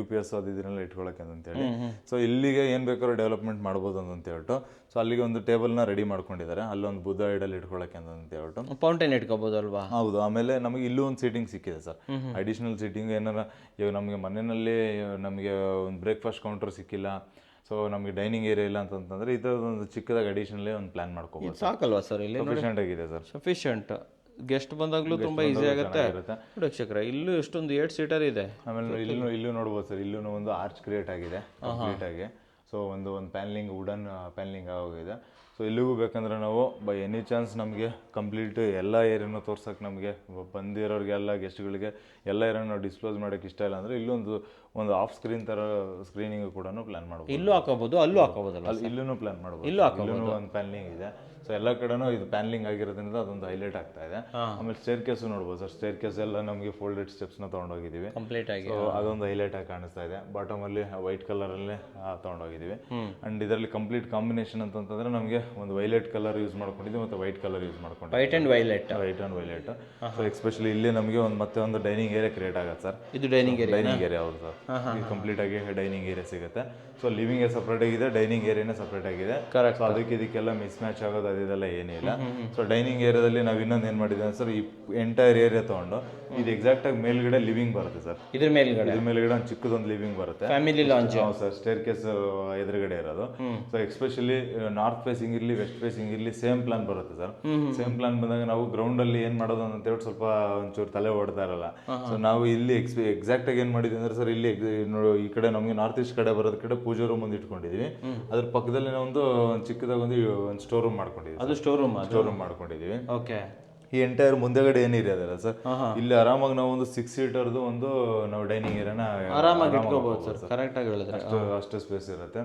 UPS ಅದು ಇದನ್ನೆಲ್ಲ ಇಟ್ಕೊಳಕ್ಕೆ ಅಂತೇಳಿ. ಸೊ ಇಲ್ಲಿಗೆ ಏನ್ ಬೇಕಾದ್ರೂ ಡೆವಲಪ್ಮೆಂಟ್ ಮಾಡ್ಬೋದು ಅಂತ ಹೇಳ್ಬಿಟ್ಟು ಸೊ ಅಲ್ಲಿಗೆ ಒಂದು ಟೇಬಲ್ನ ರೆಡಿ ಮಾಡ್ಕೊಂಡಿದ್ದಾರೆ. ಅಲ್ಲೊಂದು ಬುದ್ಧ ಐಡಲ್ ಇಟ್ಕೊಳಕ್ಕೆ ಅಂತ ಹೇಳ್ಬಿಟ್ಟು ಫೌಂಟೇನ್ ಇಟ್ಕೋಬಹುದು ಅಲ್ವಾ? ಹೌದು. ಆಮೇಲೆ ನಮಗೆ ಇಲ್ಲೂ ಒಂದು ಸೀಟಿಂಗ್ ಸಿಕ್ಕಿದೆ ಸರ್, ಅಡಿಷನಲ್ ಸೀಟಿಂಗ್. ಏನಾರ ಇವಾಗ ನಮಗೆ ಮನೆಯಲ್ಲಿ ನಮಗೆ ಒಂದು ಬ್ರೇಕ್ಫಾಸ್ಟ್ ಕೌಂಟರ್ ಸಿಕ್ಕಿಲ್ಲ, ಸೊ ನಮಗೆ ಡೈನಿಂಗ್ ಏರಿಯಾ ಇಲ್ಲ ಅಂತಂದ್ರೆ ಈ ಥರದೊಂದು ಚಿಕ್ಕದಾಗಿ ಅಡಿಷನಲ್ ಒಂದು ಪ್ಲಾನ್ ಮಾಡ್ಕೋಬಹುದು. ಸಾಕಲ್ವಾ ಸರ್? ಇಲ್ಲಿ ಸಫಿಷಿಯೆಂಟ್ ಆಗಿದೆ ಸರ್. ಸಫಿಷಿಯೆಂಟ್ ಗೆಸ್ಟ್ ಬಂದಾಗ್ಲೂ ತುಂಬಾ ಈಸಿ ಆಗುತ್ತೆ. ವೀಕ್ಷಕರೇ ಇಲ್ಲೂ ಎಷ್ಟೊಂದು 8 ಸೀಟರ್ ಇದೆ. ಆಮೇಲೆ ಇಲ್ಲೂ ನೋಡ್ಬೋದು ಸರ್, ಇಲ್ಲೂ ಒಂದು ಆರ್ಚ್ ಕ್ರಿಯೇಟ್ ಆಗಿದೆ ಕಂಪ್ಲೀಟ್ ಆಗಿ. ಸೊ ಒಂದು ಪ್ಯಾನ್ಲಿಂಗ್, ವುಡನ್ ಪ್ಯಾನ್ಲಿಂಗ್ ಆಗೋಗಿದೆ. ಸೊ ಇಲ್ಲಿಗೂ ಬೇಕಂದ್ರೆ ನಾವು ಬೈ ಎನಿ ಚಾನ್ಸ್ ನಮಗೆ ಕಂಪ್ಲೀಟ್ ಎಲ್ಲ ಏರಿಯಾನು ತೋರ್ಸಕ್ಕೆ, ನಮಗೆ ಬಂದಿರೋರಿಗೆಲ್ಲ ಗೆಸ್ಟ್ಗಳಿಗೆ ಎಲ್ಲ ಏರಿಯಾನು ನಾವು ಡಿಸ್ಕ್ಲೋಸ್ ಮಾಡೋಕ್ಕೆ ಇಷ್ಟ ಇಲ್ಲ ಅಂದರೆ ಒಂದು ಆಫ್ ಸ್ಕ್ರೀನ್ ಥರ ಸ್ಕ್ರೀನಿಂಗ್ ಕೂಡ ಪ್ಲಾನ್ ಮಾಡ್ಬೋದು. ಇಲ್ಲೂ ಹಾಕೋಬಹುದು, ಅಲ್ಲೂ ಹಾಕೋಬೋದಲ್ಲ? ಇಲ್ಲೂ ಪ್ಲಾನ್ ಮಾಡ್ಬೋದು. ಇಲ್ಲೂ ಒಂದು ಪ್ಯಾನ್ಲಿಂಗ್ ಇದೆ. ಸೊ ಎಲ್ಲ ಕಡೆನೂ ಇದು ಪ್ಯಾನ್ಲಿಂಗ್ ಆಗಿರೋದ್ರಿಂದ ಅದೊಂದು ಹೈಲೈಟ್ ಆಗ್ತಾ ಇದೆ. ಆಮೇಲೆ ಸ್ಟೇರ್ ಕೇಸು ನೋಡ್ಬೋದು ಸರ್, ಸ್ಟೇರ್ ಕೇಸ್ ಎಲ್ಲ ನಮಗೆ ಫೋಲ್ಡೆಡ್ ಸ್ಟೆಪ್ಸ್ನ ತೊಗೊಂಡೋಗಿದ್ದೀವಿ ಕಂಪ್ಲೀಟ್ ಆಗಿ. ಸೊ ಅದೊಂದು ಹೈಲೈಟ್ ಆಗಿ ಕಾಣಿಸ್ತಾ ಇದೆ. ಬಾಟಮ್ ಅಲ್ಲಿ ವೈಟ್ ಕಲರ್ ಅಲ್ಲೇ ತೊಗೊಂಡೋಗಿದ್ದೀವಿ. ಅಂಡ್ ಇದರಲ್ಲಿ ಕಂಪ್ಲೀಟ್ ಕಾಂಬಿನೇಷನ್ ಅಂತಂದ್ರೆ ನಮಗೆ ಒಂದು ವೈಲೆಟ್ ಕಲರ್ ಯೂಸ್ ಮಾಡ್ಕೊಂಡಿದ್ವಿ ಮತ್ತೆ ವೈಟ್ ಕಲರ್ ಯೂಸ್ ಮಾಡ್ಕೊಂಡು white and violet. So especially ಇಲ್ಲಿ ನಮಗೆ ಮತ್ತೆ ಒಂದು ಡೈನಿಂಗ್ ಏರಿಯಾ ಕ್ರಿಯೇಟ್ ಆಗುತ್ತೆ ಸರ್. ಇದು ಡೈನಿಂಗ್ ಏರಿಯಾ ಹೌದು ಸರ್. ಕಂಪ್ಲೀಟ್ ಆಗಿ ಡೈನಿಂಗ್ ಏರಿಯಾ ಸಿಗುತ್ತೆ. ಸೊ ಲಿವಿಂಗ್ ಸಪ್ರೇಟ್ ಆಗಿದೆ, ಡೈನಿಂಗ್ ಏರಿಯಾನೇ ಸಪ್ರೇಟ್ ಆಗಿದೆ. ಸೊ ಇದಕ್ಕೆಲ್ಲ ಮಿಸ್ ಮ್ಯಾಚ್ ಆಗೋದು ಅದೆಲ್ಲ ಏನಿಲ್ಲ. ಸೊ ಡೈನಿಂಗ್ ಏರಿಯಾದಲ್ಲಿ ನಾವು ಇನ್ನೊಂದು ಏನ್ ಮಾಡಿದ್ವಿ ಸರ್, ಈ ಎಂಟೈರ್ ಏರಿಯಾ ತಗೊಂಡು ಇದು ಎಕ್ಸಾಕ್ಟ್ ಆಗಿ ಮೇಲ್ಗಡೆ ಲಿವಿಂಗ್ ಬರುತ್ತೆ ಸರ್. ಇದ್ರ ಮೇಲ್ಗಡೆ ಒಂದು ಚಿಕ್ಕದೊಂದು ಲಿವಿಂಗ್ ಬರುತ್ತೆ, family lounge sir. Stair case ಎದುರುಗಡೆ ಇರೋದು. ಸೊ ಎಸ್ಪೆಷಲಿ ನಾರ್ತ್ ಫೇಸಿಂಗ್ ಇರ್ಲಿ ವೆಸ್ಟ್ ಫೇಸಿಂಗ್ ಇರ್ಲಿ ಸೇಮ್ ಪ್ಲಾನ್ ಬರುತ್ತೆ ಸರ್. ಸೇಮ್ ಪ್ಲಾನ್ ಬಂದಾಗ ನಾವು ಗ್ರೌಂಡ್ ಅಲ್ಲಿ ಏನ್ ಮಾಡೋದು ಅಂತ ಹೇಳಿ ಸ್ವಲ್ಪ ಒಂಚೂರು ತಲೆ ಓಡ್ತಾ ಇರಲ್ಲ. ಸೊ ನಾವು ಇಲ್ಲಿ ಎಕ್ಸಾಕ್ಟ್ ಆಗಿ ಏನ್ ಮಾಡಿದ್ವಿ ಅಂದ್ರೆ ಸರ್, ಇಲ್ಲಿ ಈ ಕಡೆ ನಮಗೆ ನಾರ್ತ್ ಈಸ್ಟ್ ಕಡೆ ಬರೋದ್ ಕಡೆ ಪೂಜಾ ರೂಮ್ ಒಂದು ಇಟ್ಕೊಂಡಿದೀವಿ. ಅದ್ರ ಪಕ್ಕದಲ್ಲಿ ಒಂದು ಚಿಕ್ಕದಾಗ ಒಂದು ಸ್ಟೋರ್ ರೂಮ್ ಮಾಡ್ಕೊಂಡಿದ್ವಿ. ಅದು ಸ್ಟೋರ್ ರೂಮ್ ಮಾಡ್ಕೊಂಡಿದೀವಿ. ಓಕೆ. ಈ ಎಂಟೈರ್ ಮುಂದೆಗಡೆ ಏನಿದೆ ಅದಲ್ಲ ಸರ್, ಇಲ್ಲಿ ಆರಾಮಾಗಿ ನಾವು ಒಂದು 6 ಸೀಟರ್ದು ಒಂದು ನಾವು ಡೈನಿಂಗ್ ಏರಿಯಾನ ಆರಾಮಾಗಿ ಇಟ್ಕೋಬಹುದು ಸರ್. ಕರೆಕ್ಟ್ ಆಗಿ ಹೇಳಿದ್ರೆ ಅಷ್ಟು ಸ್ಪೇಸ್ ಇರುತ್ತೆ.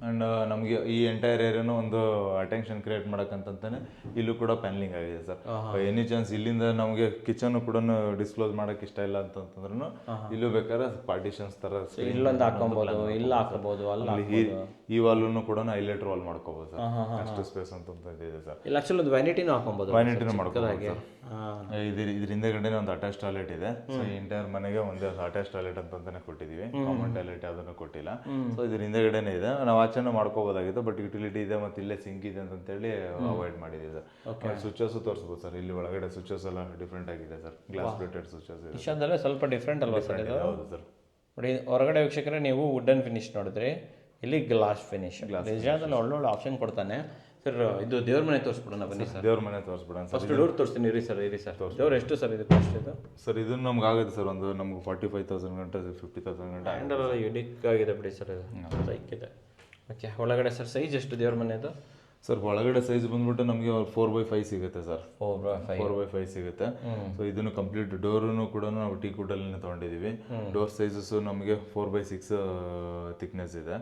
ಅಂಡ್ ನಮಗೆ ಈ ಎಂಟೈರ್ ಏರಿಯಾನು ಒಂದು ಅಟೆನ್ಷನ್ ಕ್ರಿಯೇಟ್ ಮಾಡಕ್ಕಂತಾನೆ ಇಲ್ಲೂ ಕೂಡ ಪ್ಯಾನಲಿಂಗ್ ಆಗಿದೆ ಸರ್. ಎನಿ ಚಾನ್ಸ್ ಇಲ್ಲಿಂದ ನಮಗೆ ಕಿಚನ್ ಕೂಡ ಡಿಸ್ಕ್ಲೋಸ್ ಮಾಡಕ್ ಇಷ್ಟ ಇಲ್ಲ ಅಂತಂದ್ರೂ ಇಲ್ಲೂ ಬೇಕಾದ್ರೆ ಪಾರ್ಟಿಷನ್ಸ್ ತರ ಇಲ್ಲೊಂದು ಹಾಕೊಬಹುದು, ಇಲ್ಲ ಹಾಕಬಹುದು, ಈ ವಾಲ್ನು ಕೂಡ ಹೈಲೈಟ್ ವಾಲ್ ಮಾಡ್ಕೋಬಹುದು ಸರ್. ಅಷ್ಟು ಸ್ಪೇಸ್ ಅಂತ ಇದೆ ಸರ್. ಇಲ್ಲ ಆಕ್ಚುಲಿ ಒಂದು ವ್ಯಾನಿಟಿನೂ ಹಾಕೊಬಹುದು, ವ್ಯಾನಿಟಿನೂ ಮಾಡ್ಕೋಬಹುದು ಸರ್. ಇದ್ರ ಹಿಂದೆಗಡೆ ಒಂದು ಅಟ್ಯಾಚ್ ಟಾಯ್ಲೆಟ್ ಇದೆ. ಸೊ ಈ ಎಂಟೈರ್ ಮನೆಗೆ ಒಂದು ಅಟ್ಯಾಚ್ ಟಾಯ್ಲೆಟ್ ಅಂತಾನೆ ಕೊಟ್ಟಿದೀವಿ, ಕಾಮನ್ ಟಾಯ್ಲೆಟ್ ಯಾವ್ದನ್ನು ಕೊಟ್ಟಿಲ್ಲ. ಸೊ ಇದ್ರ ಹಿಂದೆಗಡೆನೆ ಇದೆ, ನಾವು ಆಚೆನೂ ಮಾಡ್ಕೋಬಹುದಾಗಿತ್ತು, ಬಟ್ ಯುಟಿಲಿಟಿ ಇದೆ ಮತ್ತೆ ಇಲ್ಲೇ ಸಿಂಕ್ ಇದೆ ಅಂತೇಳಿ ಅವಾಯ್ಡ್ ಮಾಡಿದ್ದೀವಿ ಸರ್. ಸ್ವಿಚಸ್ ತೋರಿಸ್ಬೋದು ಸರ್, ಇಲ್ಲಿ ಒಳಗಡೆ ಸ್ವಿಚಸ್ ಎಲ್ಲ ಡಿಫ್ರೆಂಟ್ ಆಗಿದೆ ಸರ್, ಗ್ಲಾಸ್ ಪ್ಲೇಟೆಡ್ ಸ್ವಿಚಸ್ ಇದೆ. ಇಶಾಂದಲ್ಲೇ ಸ್ವಲ್ಪ ಡಿಫ್ರೆಂಟ್ ಅಲ್ವಾ ಸರ್ ಇದು? ಹೌದು ಸರ್. ಬಟ್ ಹೊರಗಡೆ ವೀಕ್ಷಕರೇ ನೀವು ವುಡನ್ ಫಿನಿಶ್ ನೋಡಿದ್ರಿ, ಇಲ್ಲಿ ಗ್ಲಾಸ್ ಫಿನಿಶ್. ನಿಜಾದಲ್ಲಿ ಒಳ್ಳೊಳ್ಳೆ ಆಪ್ಷನ್ ಕೊಡ್ತಾನೆ ಸರ್. ಇದು ದೇವ್ರ ಮನೆ ತೋರಿಸ್ಬಿಡೋಣ ಬನ್ನಿ ಸರ್. ದೇವ್ರ ಮನೆ ತೋರಿಸ್ಬಿಡೋಣ ಸರ್. ಫಸ್ಟ್ ಡೋರ್ ತೋರಿಸ್ತೀನಿ ಇರಿ ಸರ್. ದೇವ್ರು ಎಷ್ಟು ಸರ್ ಇದು ಕಾಸ್ಟ್ ಇದು? ಸರ್ ಇದನ್ನು ನಮ್ಗೆ ಆಗುತ್ತೆ ಸರ್, ಒಂದು ನಮ್ಗೆ 45,000 ಗಂಟೆ 50,000 ಗಂಟೆ. ಹ್ಯಾಂಡಲ್ ಯುನಿಕ್ ಆಗಿದೆ ಬಿಡಿ ಸರ್, ಇದು ಸೈಕಿದೆ. ಓಕೆ, ಒಳಗಡೆ ಸರ್ ಸೈಜ್ ಎಷ್ಟು ದೇವ್ರ ಮನೆದು? ಸರ್ ಒಳಗಡೆ ಸೈಜ್ ಬಂದ್ಬಿಟ್ಟು ನಮಗೆ 4x5 ಸಿಗುತ್ತೆ ಸರ್. 4x5 ಸಿಗುತ್ತೆ. ಸೊ ಇದನ್ನು ಕಂಪ್ಲೀಟ್ ಡೋರ್ನು ಕೂಡ ನಾವು ಟೀ ಕುಡಲ್ಲಿ ತಗೊಂಡಿದೀವಿ. ಡೋರ್ ಸೈಜಸ್ ನಮಗೆ 4x6 ಥಿಕ್ನೆಸ್ ಇದೆ.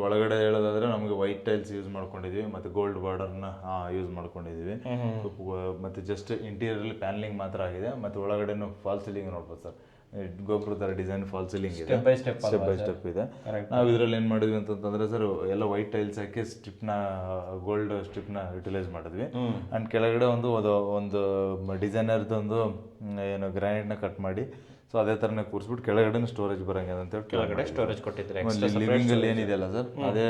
ಒಳಗಡೆ ಹೇಳೋದಾದ್ರೆ ನಮಗೆ ವೈಟ್ ಟೈಲ್ಸ್ ಯೂಸ್ ಮಾಡ್ಕೊಂಡಿದೀವಿ, ಮತ್ತೆ ಗೋಲ್ಡ್ ಬಾರ್ಡರ್ನ ಯೂಸ್ ಮಾಡ್ಕೊಂಡಿದೀವಿ. ಮತ್ತೆ ಜಸ್ಟ್ ಇಂಟೀರಿಯರ್ ಅಲ್ಲಿ ಪ್ಯಾನಲಿಂಗ್ ಮಾತ್ರ ಆಗಿದೆ, ಮತ್ತೆ ಒಳಗಡೆ ಫಾಲ್ ಸೀಲಿಂಗ್ ನೋಡ್ಬೋದು ಸರ್. ಗೋಪುರ ತರ ಡಿಸೈನ್ ಫಾಲ್ ಸೀಲಿಂಗ್ ಇದೆ, ಸ್ಟೆಪ್ ಬೈ ಸ್ಟೆಪ್ ಇದೆ. ನಾವು ಇದ್ರಲ್ಲಿ ಏನ್ ಮಾಡಿದ್ವಿ ಅಂತಂದ್ರೆ ಸರ್, ಎಲ್ಲ ವೈಟ್ ಟೈಲ್ಸ್ ಹಾಕಿ ಸ್ಟ್ರಿಪ್ನ ಗೋಲ್ಡ್ ಸ್ಟ್ರಿಪ್ನ ಯುಟಿಲೈಸ್ ಮಾಡಿದ್ವಿ. ಅಂಡ್ ಕೆಳಗಡೆ ಒಂದು ಡಿಸೈನರ್ದು ಒಂದು ಏನು ಗ್ರಾನೈಟ್ನ ಕಟ್ ಮಾಡಿ, ಸೊ ಅದೇ ತರನೇ ಕೂರಿಸ್ಬಿಟ್ಟು ಕೆಳಗಡೆ ಸ್ಟೋರೇಜ್ ಬರಂಗೆ ಅಂತ ಕೆಳಗಡೆ ಸ್ಟೋರೇಜ್ ಕೊಟ್ಟಿದ್ರೆ ಲಿವಿಂಗ್ ಅಲ್ಲಿ ಏನಿದೆಯಲ್ಲ ಸರ್, ಅದೇ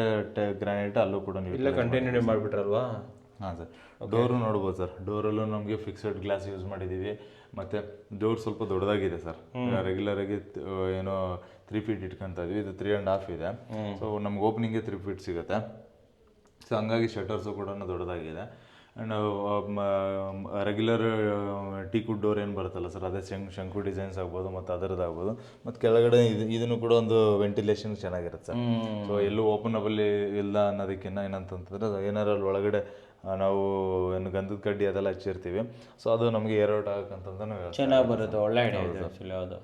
ಗ್ರಾನೈಟ್ ಅಲ್ಲೂ ಕೂಡ ಇಲ್ಲ ಕಂಟಿನ್ಯೂ ಮಾಡಿಬಿಟ್ರಲ್ವಾ? ಹಾಂ ಸರ್. ಡೋರು ನೋಡ್ಬೋದು ಸರ್, ಡೋರಲ್ಲೂ ನಮಗೆ ಫಿಕ್ಸೆಡ್ ಗ್ಲಾಸ್ ಯೂಸ್ ಮಾಡಿದ್ದೀವಿ. ಮತ್ತು ಡೋರ್ ಸ್ವಲ್ಪ ದೊಡ್ಡದಾಗಿದೆ ಸರ್, ರೆಗ್ಯುಲರ್ ಆಗಿ ಏನೋ 3 ಫೀಟ್ ಇಟ್ಕೊಂತ ಇದ್ವಿ, ಇದು 3.5 ಇದೆ. ಸೊ ನಮ್ಗೆ ಓಪನಿಂಗ್ಗೆ 3 ಫೀಟ್ ಸಿಗುತ್ತೆ. ಸೊ ಹಂಗಾಗಿ ಶಟರ್ಸು ಕೂಡ ದೊಡ್ಡದಾಗಿದೆ. And regular teak wood door ಏನು ಬರುತ್ತಲ್ಲ ಸರ್, ಅದೇ ಶಂಕು ಡಿಸೈನ್ಸ್ ಆಗ್ಬೋದು, ಮತ್ತು ಅದರದ್ದಾಗ್ಬೋದು. ಮತ್ತು ಕೆಳಗಡೆ ಇದನ್ನು ಕೂಡ ಒಂದು ವೆಂಟಿಲೇಷನ್ ಚೆನ್ನಾಗಿರುತ್ತೆ ಸರ್. ಸೊ ಎಲ್ಲೂ ಓಪನಬಲ್ ಇಲ್ಲ ಅನ್ನೋದಕ್ಕಿಂತ ಏನಂತಂತಂದ್ರೆ, ಏನಾರು ಅಲ್ಲಿ ಒಳಗಡೆ ನಾವು ಏನು ಗಂಧದ ಕಡ್ಡಿ ಅದೆಲ್ಲ ಹಚ್ಚಿರ್ತೀವಿ, ಸೊ ಅದು ನಮಗೆ ಏರ್ಔಟ್ ಆಗಕ್ಕಂತಂದ್ರೆ ಚೆನ್ನಾಗಿ ಬರುತ್ತೆ. ಒಳ್ಳೆ ಐಡಿಯಾ ಇದೆ ಆ್ಯಕ್ಚುಲಿ. ಹೌದು.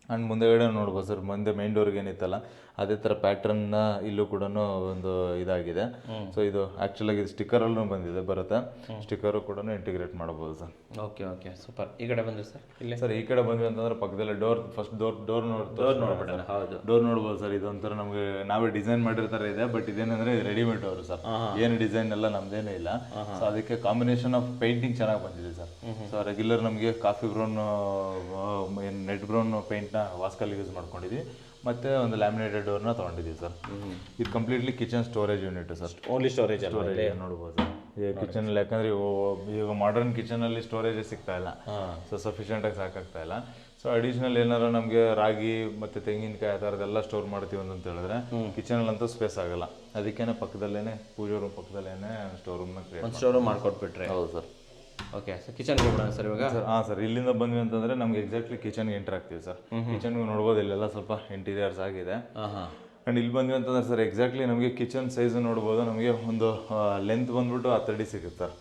ಆ್ಯಂಡ್ ಮುಂದೆಗಡೆ ನೋಡ್ಬೋದು ಸರ್, ಮುಂದೆ ಮೈನ್ ಡೋರ್ಗೆ ಏನಿತ್ತಲ್ಲ ಅದೇ ಥರ ಪ್ಯಾಟ್ರನ್ನ ಇಲ್ಲೂ ಕೂಡ ಒಂದು ಇದಾಗಿದೆ. ಸೊ ಇದು ಆ್ಯಕ್ಚುಲಾಗಿ ಇದು ಸ್ಟಿಕ್ಕರಲ್ಲೂ ಬರುತ್ತೆ, ಸ್ಟಿಕ್ಕರು ಕೂಡ ಇಂಟಿಗ್ರೇಟ್ ಮಾಡ್ಬೋದು ಸರ್. Okay super. ಈ ಕಡೆ ಬಂದು ಸರ್, ಇಲ್ಲಿ ಸರ್ ಈ ಕಡೆ ಬಂದ್ವಿ ಅಂತಂದ್ರೆ ಪಕ್ಕದಲ್ಲೇ ಫಸ್ಟ್ ಡೋರ್ ನೋಡ್ಬಿಡೋಣ. ಹೌದು, ಡೋರ್ ನೋಡ್ಬೋದು ಸರ್. ಇದೊಂಥರ ನಮಗೆ ನಾವೇ ಡಿಸೈನ್ ಮಾಡಿರ್ತಾರೆ ಇದೆ, ಬಟ್ ಇದೇನಂದ್ರೆ ರೆಡಿಮೇಡ್ ಡೋರ್ ಸರ್, ಏನು ಡಿಸೈನ್ ಎಲ್ಲ ನಮ್ದೇನೂ ಇಲ್ಲ. ಸೊ ಅದಕ್ಕೆ ಕಾಂಬಿನೇಷನ್ ಆಫ್ ಪೇಂಟಿಂಗ್ ಚೆನ್ನಾಗಿ ಬಂದಿದೆ ಸರ್. ಸೊ ರೆಗ್ಯುಲರ್ ನಮಗೆ ಕಾಫಿ ಬ್ರೌನ್ ನೆಟ್ ಬ್ರೌನ್ ಪೇಂಟ್ನ ವಾಸ್ಕಲ್ಲಿ ಯೂಸ್ ಮಾಡ್ಕೊಂಡಿದ್ವಿ, ಮತ್ತೆ ಒಂದು ಲ್ಯಾಮಿನೇಟೆಡ್ ಡೋರ್ನ ತೊಗೊಂಡಿದ್ದೀವಿ ಸರ್. ಇದು completely kitchen storage unit sir. Only storage ನೋಡ್ಬೋದು ಸರ್ ಈ ಕಿಚನಲ್ಲಿ. ಯಾಕಂದ್ರೆ ಈಗ ಮಾಡರ್ನ್ ಕಿಚನಲ್ಲಿ ಸ್ಟೋರೇಜ್ ಸಿಗ್ತಾ ಇಲ್ಲ, ಸೊ ಸಫಿಷಿಯೆಂಟಾಗಿ ಸಾಕಾಗ್ತಾ ಇಲ್ಲ. ಸೊ ಅಡಿಷನಲ್ ಏನಾರ ನಮಗೆ ರಾಗಿ ಮತ್ತು ತೆಂಗಿನಕಾಯಿ ಆ ಥರದ್ದೆಲ್ಲ ಸ್ಟೋರ್ ಮಾಡ್ತೀವಿ ಅಂತ ಹೇಳಿದ್ರೆ ಕಿಚನಲ್ಲಂತೂ ಸ್ಪೇಸ್ ಆಗಲ್ಲ. ಅದಕ್ಕೇನೆ ಪಕ್ಕದಲ್ಲೇ ಪೂಜೆ ರೂಮ್ ಪಕ್ಕದಲ್ಲೇ ಸ್ಟೋರ್ ರೂಮ್ನ ಸ್ಟೋರ್ ರೂಮ್ ಮಾಡ್ಕೊಟ್ಬಿಟ್ರೆ. ಹೌದು ಸರ್. ಓಕೆ ಸರ್, ಕಿಚನ್ಗೆ ಹೋಗೋಣ ಸರ್ ಇವಾಗ. ಸರ್ ಹಾಂ ಸರ್, ಇಲ್ಲಿಂದ ಬಂದ್ವಿ ಅಂತಂದರೆ ನಮ್ಗೆ ಎಕ್ಸಾಕ್ಟ್ಲಿ ಕಿಚನ್ಗೆ ಎಂಟರ್ ಆಗ್ತೀವಿ ಸರ್. ಕಿಚನ್ಗೆ ನೋಡ್ಬೋದು, ಇಲ್ಲೆಲ್ಲ ಸ್ವಲ್ಪ ಇಂಟೀರಿಯರ್ಸ್ ಆಗಿದೆ. ಆ್ಯಂಡ್ ಇಲ್ಲಿ ಬಂದ್ವಿ ಅಂತಂದ್ರೆ ಸರ್ ಎಕ್ಸಾಕ್ಟ್ಲಿ ನಮಗೆ ಕಿಚನ್ ಸೈಜ್ ನೋಡ್ಬೋದು. ನಮಗೆ ಒಂದು ಲೆಂತ್ ಬಂದ್ಬಿಟ್ಟು 10 ಅಡಿ ಸಿಗುತ್ತೆ ಸರ್.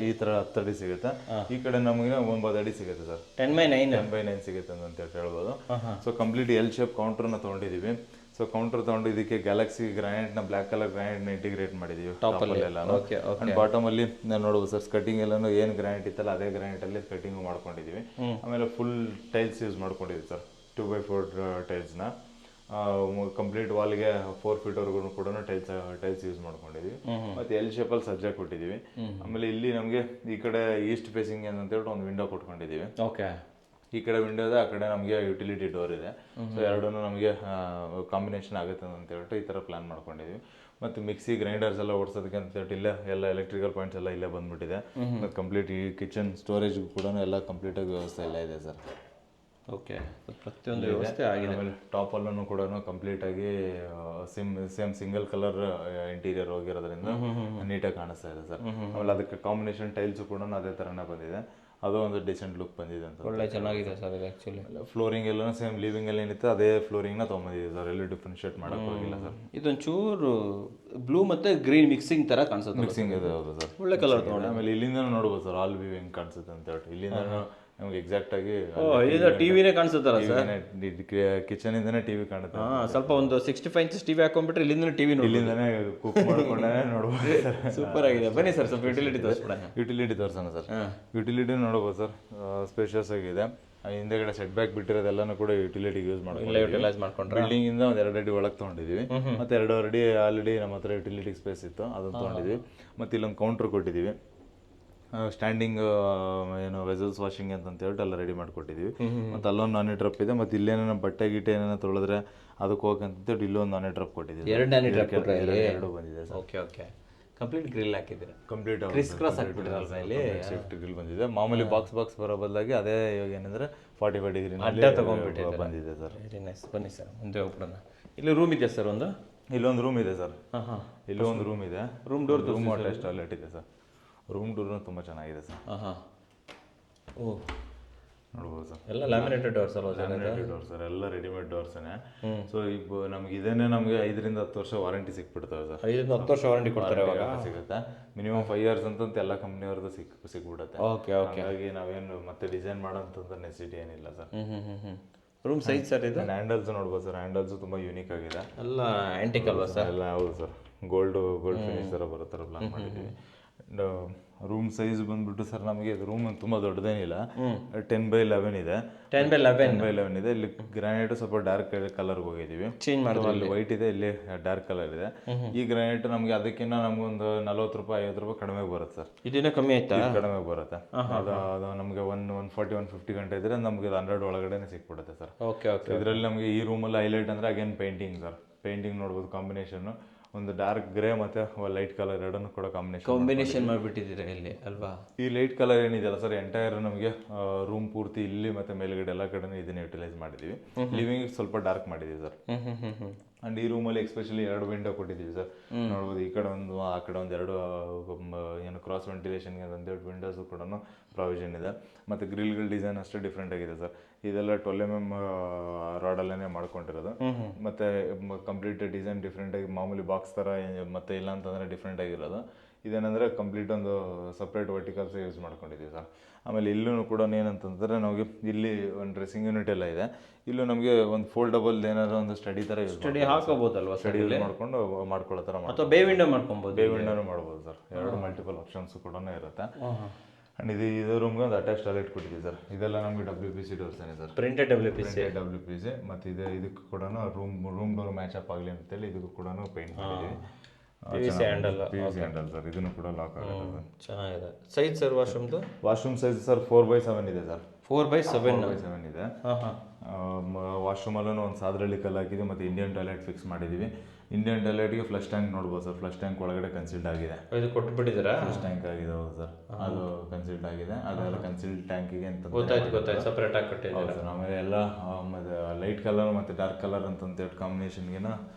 ಈ ಥರ 10 ಅಡಿ ಸಿಗುತ್ತೆ. ಈ ಕಡೆ ನಮಗೆ 9 ಅಡಿ ಸಿಗುತ್ತೆ ಸರ್. 10x9 ಸಿಗುತ್ತೆ ಅಂತ ಹೇಳ್ಬೋದು. ಸೊ ಕಂಪ್ಲೀಟ್ ಎಲ್ ಶೇಪ್ ಕೌಂಟರ್ನ ತೊಗೊಂಡಿದ್ದೀವಿ. ಸೊ ಕೌಂಟರ್ ತೊಗೊಂಡು ಇದಕ್ಕೆ ಗ್ಯಾಲಕ್ಸಿ ಗ್ರಾನೈಟ್ನ ಬ್ಲ್ಯಾಕ್ ಕಲರ್ ಗ್ರಾನೈಟ್ನ ಇಂಟಿಗ್ರೇಟ್ ಮಾಡಿದ್ದೀವಿ ಟಾಪಲ್ಲೆಲ್ಲ. ಆ್ಯಂಡ್ ಬಾಟಮಲ್ಲಿ ನಾನು ನೋಡ್ಬೋದು ಸರ್, ಸ್ಕಟಿಂಗ್ ಎಲ್ಲನೂ ಏನು ಗ್ರಾನೈಟ್ ಇತ್ತಲ್ಲ ಅದೇ ಗ್ರಾನೈಟಲ್ಲಿ ಸ್ಕಟಿಂಗು ಮಾಡ್ಕೊಂಡಿದ್ದೀವಿ. ಆಮೇಲೆ ಫುಲ್ ಟೈಲ್ಸ್ ಯೂಸ್ ಮಾಡ್ಕೊಂಡಿದ್ದೀವಿ ಸರ್, 2x4 ಟೈಲ್ಸ್ನ. ಕಂಪ್ಲೀಟ್ ವಾಲ್ಗೆ 4 ಫೀಟ್ವರೆಗೂ ಕೂಡ ಟೈಲ್ಸ್ ಯೂಸ್ ಮಾಡ್ಕೊಂಡಿದ್ದೀವಿ. ಮತ್ತು ಎಲ್ ಶೇಪಲ್ಲಿ ಸಜ್ಜಾ ಕೊಟ್ಟಿದ್ದೀವಿ. ಆಮೇಲೆ ಇಲ್ಲಿ ನಮಗೆ ಈ ಕಡೆ ಈಸ್ಟ್ ಫೇಸಿಂಗ್ ಏನಂತೇಳಿ ಒಂದು ವಿಂಡೋ ಕೊಟ್ಕೊಂಡಿದ್ದೀವಿ. ಓಕೆ, ಈ ಕಡೆ ವಿಂಡೋ ಇದೆ, ಆ ಕಡೆ ನಮಗೆ ಯುಟಿಲಿಟಿ ಡೋರ್ ಇದೆ. ಸೊ ಎರಡೂ ನಮಗೆ ಕಾಂಬಿನೇಷನ್ ಆಗುತ್ತೆ ಅಂತ ಹೇಳ್ಬಿಟ್ಟು ಈ ಥರ ಪ್ಲಾನ್ ಮಾಡ್ಕೊಂಡಿದ್ವಿ. ಮತ್ತು ಮಿಕ್ಸಿ ಗ್ರೈಂಡರ್ಸ್ ಎಲ್ಲ ಓಡಿಸೋದಕ್ಕೆ ಅಂತ ಹೇಳ್ಬಿಟ್ಟು ಇಲ್ಲೇ ಎಲ್ಲ ಎಲೆಕ್ಟ್ರಿಕಲ್ ಪಾಯಿಂಟ್ಸ್ ಎಲ್ಲ ಇಲ್ಲೇ ಬಂದ್ಬಿಟ್ಟಿದೆ. ಮತ್ತು ಕಂಪ್ಲೀಟ್ ಈ ಕಿಚನ್ ಸ್ಟೋರೇಜ್ಗೂ ಕೂಡ ಎಲ್ಲ ಕಂಪ್ಲೀಟಾಗಿ ವ್ಯವಸ್ಥೆ ಎಲ್ಲ ಇದೆ ಸರ್. ಓಕೆ, ಪ್ರತಿಯೊಂದು ವ್ಯವಸ್ಥೆ ಆಗಿದೆ. ಆಮೇಲೆ ಟಾಪಲ್ಲೂ ಕೂಡ ಕಂಪ್ಲೀಟಾಗಿ ಸೇಮ್ ಸಿಂಗಲ್ ಕಲರ್ ಇಂಟೀರಿಯರ್ ಹೋಗಿರೋದ್ರಿಂದ ನೀಟಾಗಿ ಕಾಣಿಸ್ತಾ ಇದೆ ಸರ್. ಆಮೇಲೆ ಅದಕ್ಕೆ ಕಾಂಬಿನೇಷನ್ ಟೈಲ್ಸು ಕೂಡ ಅದೇ ಥರನೇ ಬಂದಿದೆ. ಅದು ಒಂದು ಡಿಸೆಂಟ್ ಲುಕ್ ಬಂದಿದೆ ಅಂತ. ಒಳ್ಳೆ ಚೆನ್ನಾಗಿದೆ ಸರ್ ಇದು ಆ್ಯಕ್ಚುಲಿ. ಫ್ಲೋರಿಂಗ್ ಎಲ್ಲ ಸೇಮ್ ಲಿವಿಂಗ್ ಅಲ್ಲಿ ಏನಿತ್ತು ಅದೇ ಫ್ಲೋರಿಂಗ್ನ ತೊಗೊಂಬಂದಿದೆ ಸರ್, ಎಲ್ಲೂ ಡಿಫ್ರೆನ್ಶಿಯೇಟ್ ಮಾಡಕ್ ಹೋಗಿಲ್ಲ ಸರ್. ಇದೊಂಚೂರು ಬ್ಲೂ ಮತ್ತೆ ಗ್ರೀನ್ ಮಿಕ್ಸಿಂಗ್ ತರ ಕಾಣಿಸುತ್ತೆ. ಮಿಕ್ಸಿಂಗ್ ಇದೆ, ಹೌದು ಸರ್. ಒಳ್ಳೆ ಕಲರ್ ತಗೊಂಡು. ಆಮೇಲೆ ಇಲ್ಲಿಂದ ನೋಡ್ಬೋದು ಸರ್ ಆಲ್ ವ್ಯೂ ಹೆಂಗ್ ಕಾಣಿಸುತ್ತೆ ಅಂತ ಹೇಳಿ. ಇಲ್ಲಿಂದ ನಮ್ಗೆ ಎಕ್ಸಾಕ್ಟ್ ಆಗಿ ಟಿವಿನೇ ಕಾಣಿಸುತ್ತಲ್ಲ ಸರ್, ಕಿಚನ್ ಇಂದನೇ ಟಿವಿ ಕಾಣುತ್ತೆ. ಸ್ವಲ್ಪ ಒಂದು 65 ಇಂಚಸ್ ಟಿವಿ ಹಾಕೊಂಡ್ಬಿಟ್ರೆ ಇಲ್ಲಿಂದ ಟಿವಿ ಇಲ್ಲಿಂದನೇ ಕುಕ್ ಮಾಡ್ಕೊಂಡೇ ನೋಡ್ಬೋದು. ಸೂಪರ್ ಆಗಿದೆ. ಬನ್ನಿ ಸರ್ ಸ್ವಲ್ಪ ಯುಟಿಲಿಟಿ ತೋರಿಸ್ಬಿಡೋಣ. ಯುಟಿಲಿಟಿ ತೋರ್ಸೋಣ ಸರ್. ಯುಟಿಲಿಟಿ ನೋಡ್ಬೋದು ಸರ್, ಸ್ಪೇಷಿಯಸ್ ಆಗಿದೆ. ಹಿಂದೆಗಡೆ ಸೆಟ್ ಬ್ಯಾಕ್ ಬಿಟ್ಟಿರೋದೆಲ್ಲನೂ ಕೂಡ ಯುಟಿಲಿಟಿಗೆ ಯೂಸ್ ಮಾಡ್ಕೊಂಡು ಯುಟಿಲೈಸ್ ಮಾಡ್ಕೊಂಡ್ರೆ ಬಿಲ್ಡಿಂಗ್ ಇಂದ ಒಂದ್ 2 ಅಡಿ ಒಳಗೆ ತೊಗೊಂಡಿದೀವಿ. ಮತ್ತೆ 2 ಅಡಿ ಆಲ್ರೆಡಿ ನಮ್ಮ ಹತ್ರ ಯುಟಿಲಿಟಿ ಸ್ಪೇಸ್ ಇತ್ತು, ಅದನ್ನ ತೊಗೊಂಡಿದ್ವಿ. ಮತ್ತೆ ಇಲ್ಲೊಂದು ಕೌಂಟರ್ ಕೊಟ್ಟಿದ್ದೀವಿ, ಸ್ಟ್ಯಾಂಡಿಂಗ್ ಏನು ವೆಸಲ್ಸ್ ವಾಷಿಂಗ್ ಅಂತ ಹೇಳ್ಬಿಟ್ಟು ಎಲ್ಲ ರೆಡಿ ಮಾಡಿಕೊಟ್ಟಿದ್ದೀವಿ. ಮತ್ತು ಅಲ್ಲೊಂದು ನಾನಿ ಡ್ರಪ್ ಇದೆ. ಮತ್ತು ಇಲ್ಲೇನ ಬಟ್ಟೆ ಗಿಟ್ಟೆ ಏನೇನೋ ತೊಳೆದ್ರೆ ಅದಕ್ಕೆ ಹೋಗಂತೇಳಿ ಇಲ್ಲೊಂದು ನಾನಿ ಡ್ರಪ್ ಕೊಟ್ಟಿದ್ದೀವಿ. 2 ನಾನಿ ಡ್ರಾಪ್ ಎರಡು ಬಂದಿದೆ sir. Okay okay. Complete grill ಹಾಕಿದ್ದೀರಾ? ಕಂಪ್ಲೀಟ್ ಕ್ರಿಸ್ ಕ್ರಾಸ್ ಹಾಕ್ಬಿಟ್ಟಿರಲ್ವಾ ಇಲ್ಲಿ? ಸೇಫ್ಟಿ ಗ್ರಿಲ್ ಬಂದಿದೆ. ಮಾಮೂಲಿ ಬಾಕ್ಸ್ ಬರೋ ಬದಲಾಗಿ ಅದೇ ಇವಾಗ ಏನಂದ್ರೆ 45 ಡಿಗ್ರಿ ಅಡ್ಡ ತಗೊಂಡ್ಬಿಟ್ಟಿದೆ ಬಂದಿದೆ ಸರ್. Very nice. ಬನ್ನಿ ಸರ್ ಮುಂದೆ ಹೋಗ್ಬಿಡೋಣ. ಇಲ್ಲಿ ರೂಮ್ ಇದೆ ಸರ್ ಒಂದು? ಇಲ್ಲೊಂದು ರೂಮ್ ಇದೆ ಸರ್. ಹಾಂ ಇಲ್ಲೂ ಒಂದು ರೂಮ್ ಇದೆ. Room door room attach toilet ಇದೆ ಸರ್. ರೂಮ್ ಡೋರ್ನು ತುಂಬ ಚೆನ್ನಾಗಿದೆ ಸರ್. ಹಾಂ ಓ ನೋಡ್ಬೋದು ಸರ್. ಎಲ್ಲ ಲ್ಯಾಮಿನೇಟೆಡ್ ಡೋರ್ಸ್ ಅಲ್ವಾ? ಲ್ಯಾಮಿನೇಟೆಡ್ ಡೋರ್ ಸರ್, ಎಲ್ಲ ರೆಡಿಮೇಡ್ ಡೋರ್ಸೇ. ಸೊ ಈಗ ನಮ್ಗೆ ಇದೇನೆ ನಮಗೆ 5 ರಿಂದ 10 ವರ್ಷ ವಾರಂಟಿ ಸಿಕ್ಬಿಡ್ತವೆ ಸರ್. 5 ರಿಂದ 10 ವರ್ಷ ವಾರಂಟಿ ಕೊಡ್ತಾರೆ ಅವಾಗ? ಸಿಗುತ್ತೆ. ಮಿನಿಮಮ್ 5 years ಅಂತ ಎಲ್ಲ ಕಂಪ್ನಿಯವ್ರದ್ದು ಸಿಕ್ಬಿಡುತ್ತೆ. Okay okay. ಹಾಗಾಗಿ ನಾವೇನು ಮತ್ತೆ ಡಿಸೈನ್ ಮಾಡೋಂಥ ನೆಸಿಟಿ ಏನಿಲ್ಲ ಸರ್. ರೂಮ್ ಸೈಜ್ ಸರ್ ಇದು? ಹ್ಯಾಂಡಲ್ಸ್ ನೋಡ್ಬೋದು ಸರ್, ಹ್ಯಾಂಡಲ್ಸ್ ತುಂಬ ಯೂನಿಕ್ ಆಗಿದೆ. ಎಲ್ಲ ಆ್ಯಂಟಿಕ್ ಅಲ್ವಾ ಸರ್? ಎಲ್ಲ ಹೌದು ಸರ್, ಗೋಲ್ಡ್ ಫಿನಿಶ್ ಥರ ಬರೋ ಥರ ಪ್ಲಾನ್ ಮಾಡಿದ್ದೀವಿ. ರೂಮ್ ಸೈಜ್ ಬಂದ್ಬಿಟ್ಟು ಸರ್ ನಮಗೆ ರೂಮ್ ತುಂಬ ದೊಡ್ಡದೇನಿಲ್ಲ, 10x11 ಇದೆ. 10x11 ಇದೆ. ಇಲ್ಲಿ ಗ್ರಾನೈಟ್ ಸ್ವಲ್ಪ ಡಾರ್ಕ್ ಕಲರ್ಗೆ ಹೋಗಿದ್ದೀವಿ, ಚೇಂಜ್ ಮಾಡಿದ್ವಿ. ಅಲ್ಲಿ ವೈಟ್ ಇದೆ, ಇಲ್ಲಿ ಡಾರ್ಕ್ ಕಲರ್ ಇದೆ. ಈ ಗ್ರಾನೈಟ್ ನಮಗೆ ಅದಕ್ಕಿಂತ ನಮ್ಗೊಂದು 40 ರೂಪಾಯಿ 50 ರೂಪಾಯಿ ಕಡಿಮೆ ಬರುತ್ತೆ ಸರ್. ಇದನ್ನ ಕಮ್ಮಿ ಆಯ್ತಾ? ಕಡಿಮೆ ಬರುತ್ತೆ. ಅದು ನಮಗೆ 140-150 ಗಂಟೆ ಇದ್ರೆ ನಮಗೆ 100 ಒಳಗಡೆನೆ ಸಿಕ್ಬಿಡುತ್ತೆ ಸರ್. Okay okay. ಇದರಲ್ಲಿ ನಮಗೆ ಈ ರೂಮಲ್ಲಿ ಹೈಲೈಟ್ ಅಂದ್ರೆ ಅಗೇನ್ ಪೇಂಟಿಂಗ್ ಸರ್. ಪೇಂಟಿಂಗ್ ನೋಡ್ಬೋದು, ಕಾಂಬಿನೇಷನ್ ಒಂದು ಡಾರ್ಕ್ ಗ್ರೇ ಮತ್ತೆ ಲೈಟ್ ಕಲರ್ ಎರಡನ್ನು ಕೂಡ ಕಾಂಬಿನೇಷನ್ ಮಾಡಿಬಿಟ್ಟಿದ್ದೀರಾ ಇಲ್ಲಿ ಅಲ್ವಾ? ಈ ಲೈಟ್ ಕಲರ್ ಏನಿದೆಯಲ್ಲ ಸರ್, ಎಂಟೈರ್ ನಮಗೆ ರೂಮ್ ಪೂರ್ತಿ ಇಲ್ಲಿ ಮತ್ತೆ ಮೇಲ್ಗಡೆ ಎಲ್ಲ ಕಡೆ ಇದನ್ನ ಯುಟಿಲೈಸ್ ಮಾಡಿದೀವಿ. ಲಿವಿಂಗ್ ಸ್ವಲ್ಪ ಡಾರ್ಕ್ ಮಾಡಿದೀವಿ ಸರ್. ಅಂಡ್ ಈ ರೂಮಲ್ಲಿ ಎಸ್ಪೆಷಲಿ 2 ವಿಂಡೋ ಕೊಟ್ಟಿದ್ದೀವಿ ಸರ್. ನೋಡ್ಬೋದು, ಈ ಕಡೆ ಒಂದು ಆ ಕಡೆ ಒಂದು 2 ಏನು ಕ್ರಾಸ್ ವೆಂಟಿಲೇಷನ್ಗೆ ಅಂತೇಳಿ ವಿಂಡೋಸು ಕೂಡ ಪ್ರಾವಿಷನ್ ಇದೆ. ಮತ್ತು ಗ್ರಿಲ್ಗಳ ಡಿಸೈನ್ ಅಷ್ಟೇ ಡಿಫ್ರೆಂಟ್ ಆಗಿದೆ ಸರ್. ಇದೆಲ್ಲ 12mm ರಾಡಲ್ಲೇ ಮಾಡ್ಕೊಂಡಿರೋದು. ಮತ್ತೆ ಕಂಪ್ಲೀಟ್ ಡಿಸೈನ್ ಡಿಫ್ರೆಂಟ್ ಆಗಿ ಮಾಮೂಲಿ ಬಾಕ್ಸ್ ಥರ ಮತ್ತೆ ಇಲ್ಲ ಅಂತಂದರೆ ಡಿಫ್ರೆಂಟ್ ಆಗಿರೋದು. ಇದೇನಂದರೆ ಕಂಪ್ಲೀಟ್ ಒಂದು ಸಪ್ರೇಟ್ ವರ್ಟಿಕಲ್ಸ್ ಯೂಸ್ ಮಾಡ್ಕೊಂಡಿದ್ದೀವಿ ಸರ್. ಆಮೇಲೆ ಇಲ್ಲೂ ಕೂಡ ಏನಂತಂದರೆ ನಮಗೆ ಇಲ್ಲಿ ಒಂದು ಡ್ರೆಸ್ಸಿಂಗ್ ಯೂನಿಟ್ ಎಲ್ಲ ಇದೆ. ಇಲ್ಲೂ ನಮಗೆ ಒಂದು ಫೋಲ್ಡಬಲ್ ಏನಾದ್ರು ಒಂದು ಸ್ಟಡಿ ಥರ ಸ್ಟಡಿ ಹಾಕೋಬೋದಲ್ವಾ? ಸ್ಟಡಿ ಮಾಡ್ಕೊಂಡು ಮಾಡ್ಕೊಳ್ಳೋ ಥರ ಅಥವಾ ಬೇ ವಿಂಡೋ ಮಾಡ್ಕೊಬೋದು. ಬೇ ವಿಂಡೋನು ಮಾಡ್ಬೋದು ಸರ್. 2 ಮಲ್ಟಿಪಲ್ ಆಪ್ಷನ್ಸ್ ಕೂಡ ಇರುತ್ತೆ. ಆ್ಯಂಡ್ ಇದು ರೂಮ್ಗೆ ಒಂದು ಅಟ್ಯಾಚ್ ಟಾಯ್ಲೆಟ್ ಕೊಟ್ಟಿದ್ದೀವಿ ಸರ್. ಇದೆಲ್ಲ ನಮಗೆ WPC ಡೋರ್ಸ್ ಏನೇ ಸರ್, ಪ್ರಿಂಟೆಡ್ WPC. ಮತ್ತು ಇದಕ್ಕೆ ಕೂಡ ರೂಮ್ ಡೋರ್ ಮ್ಯಾಚ್ ಅಪ್ ಆಗಲಿ ಅಂತೇಳಿ ಇದಕ್ಕೂ ಕೂಡ ಪೇಂಟ್ ಮಾಡಿದ್ದೀವಿ. PVC handle sir. ಇದನ್ನು ಕೂಡ ಲಾಕ್ ಆಗುತ್ತೆ. ಚೆನ್ನಾಗಿದೆ. ಸೈಜ್ ಸರ್ ವಾಶ್ರೂಮ್ದು? ವಾಶ್ರೂಮ್ ಸೈಜ್ ಸರ್ 4x7 ಇದೆ ಸರ್. 4x7 ಇದೆ. ವಾಶ್ರೂಮಲ್ಲೂ ಒಂದು ಸಾದ್ರಳ್ಳಿ ಕಲ್ಲು ಹಾಕಿದ್ವಿ ಮತ್ತು ಇಂಡಿಯನ್ ಟಾಯ್ಲೆಟ್ ಫಿಕ್ಸ್ ಮಾಡಿದ್ದೀವಿ. ಇಂಡಿಯನ್ ಟಾಯ್ಲೆಟ್ಗೆ ಫ್ಲಶ್ ಟ್ಯಾಂಕ್ ನೋಡ್ಬೋದು ಸರ್. ಫ್ಲಶ್ ಟ್ಯಾಂಕ್ ಒಳಗಡೆ ಕನ್ಸಿಲ್ಡ್ ಆಗಿದೆ. ಇದು ಕೊಟ್ಬಿಟ್ಟಿದ್ದೀರಾ? ಫ್ಲಶ್ ಟ್ಯಾಂಕ್ ಆಗಿದೆ, ಹೌದು ಸರ್. ಅದು ಕನ್ಸಿಲ್ಡ್ ಆಗಿದೆ. ಅದೆಲ್ಲ ಕನ್ಸಿಲ್ಡ್ ಟ್ಯಾಂಕಿಗೆ ಅಂತ ಗೊತ್ತಾಯ್ತು ಸಪ್ರೇಟ್ ಆಗಿ ಕಟ್ಟಿದ್ದೀರಾ ಸರ್. ಆಮೇಲೆ ಎಲ್ಲ ಮತ್ತು ಲೈಟ್ ಕಲರ್ ಮತ್ತು ಡಾರ್ಕ್ ಕಲರ್ ಅಂತಂತೇಳಿ ಕಾಂಬಿನೇಷನ್ಗೆನ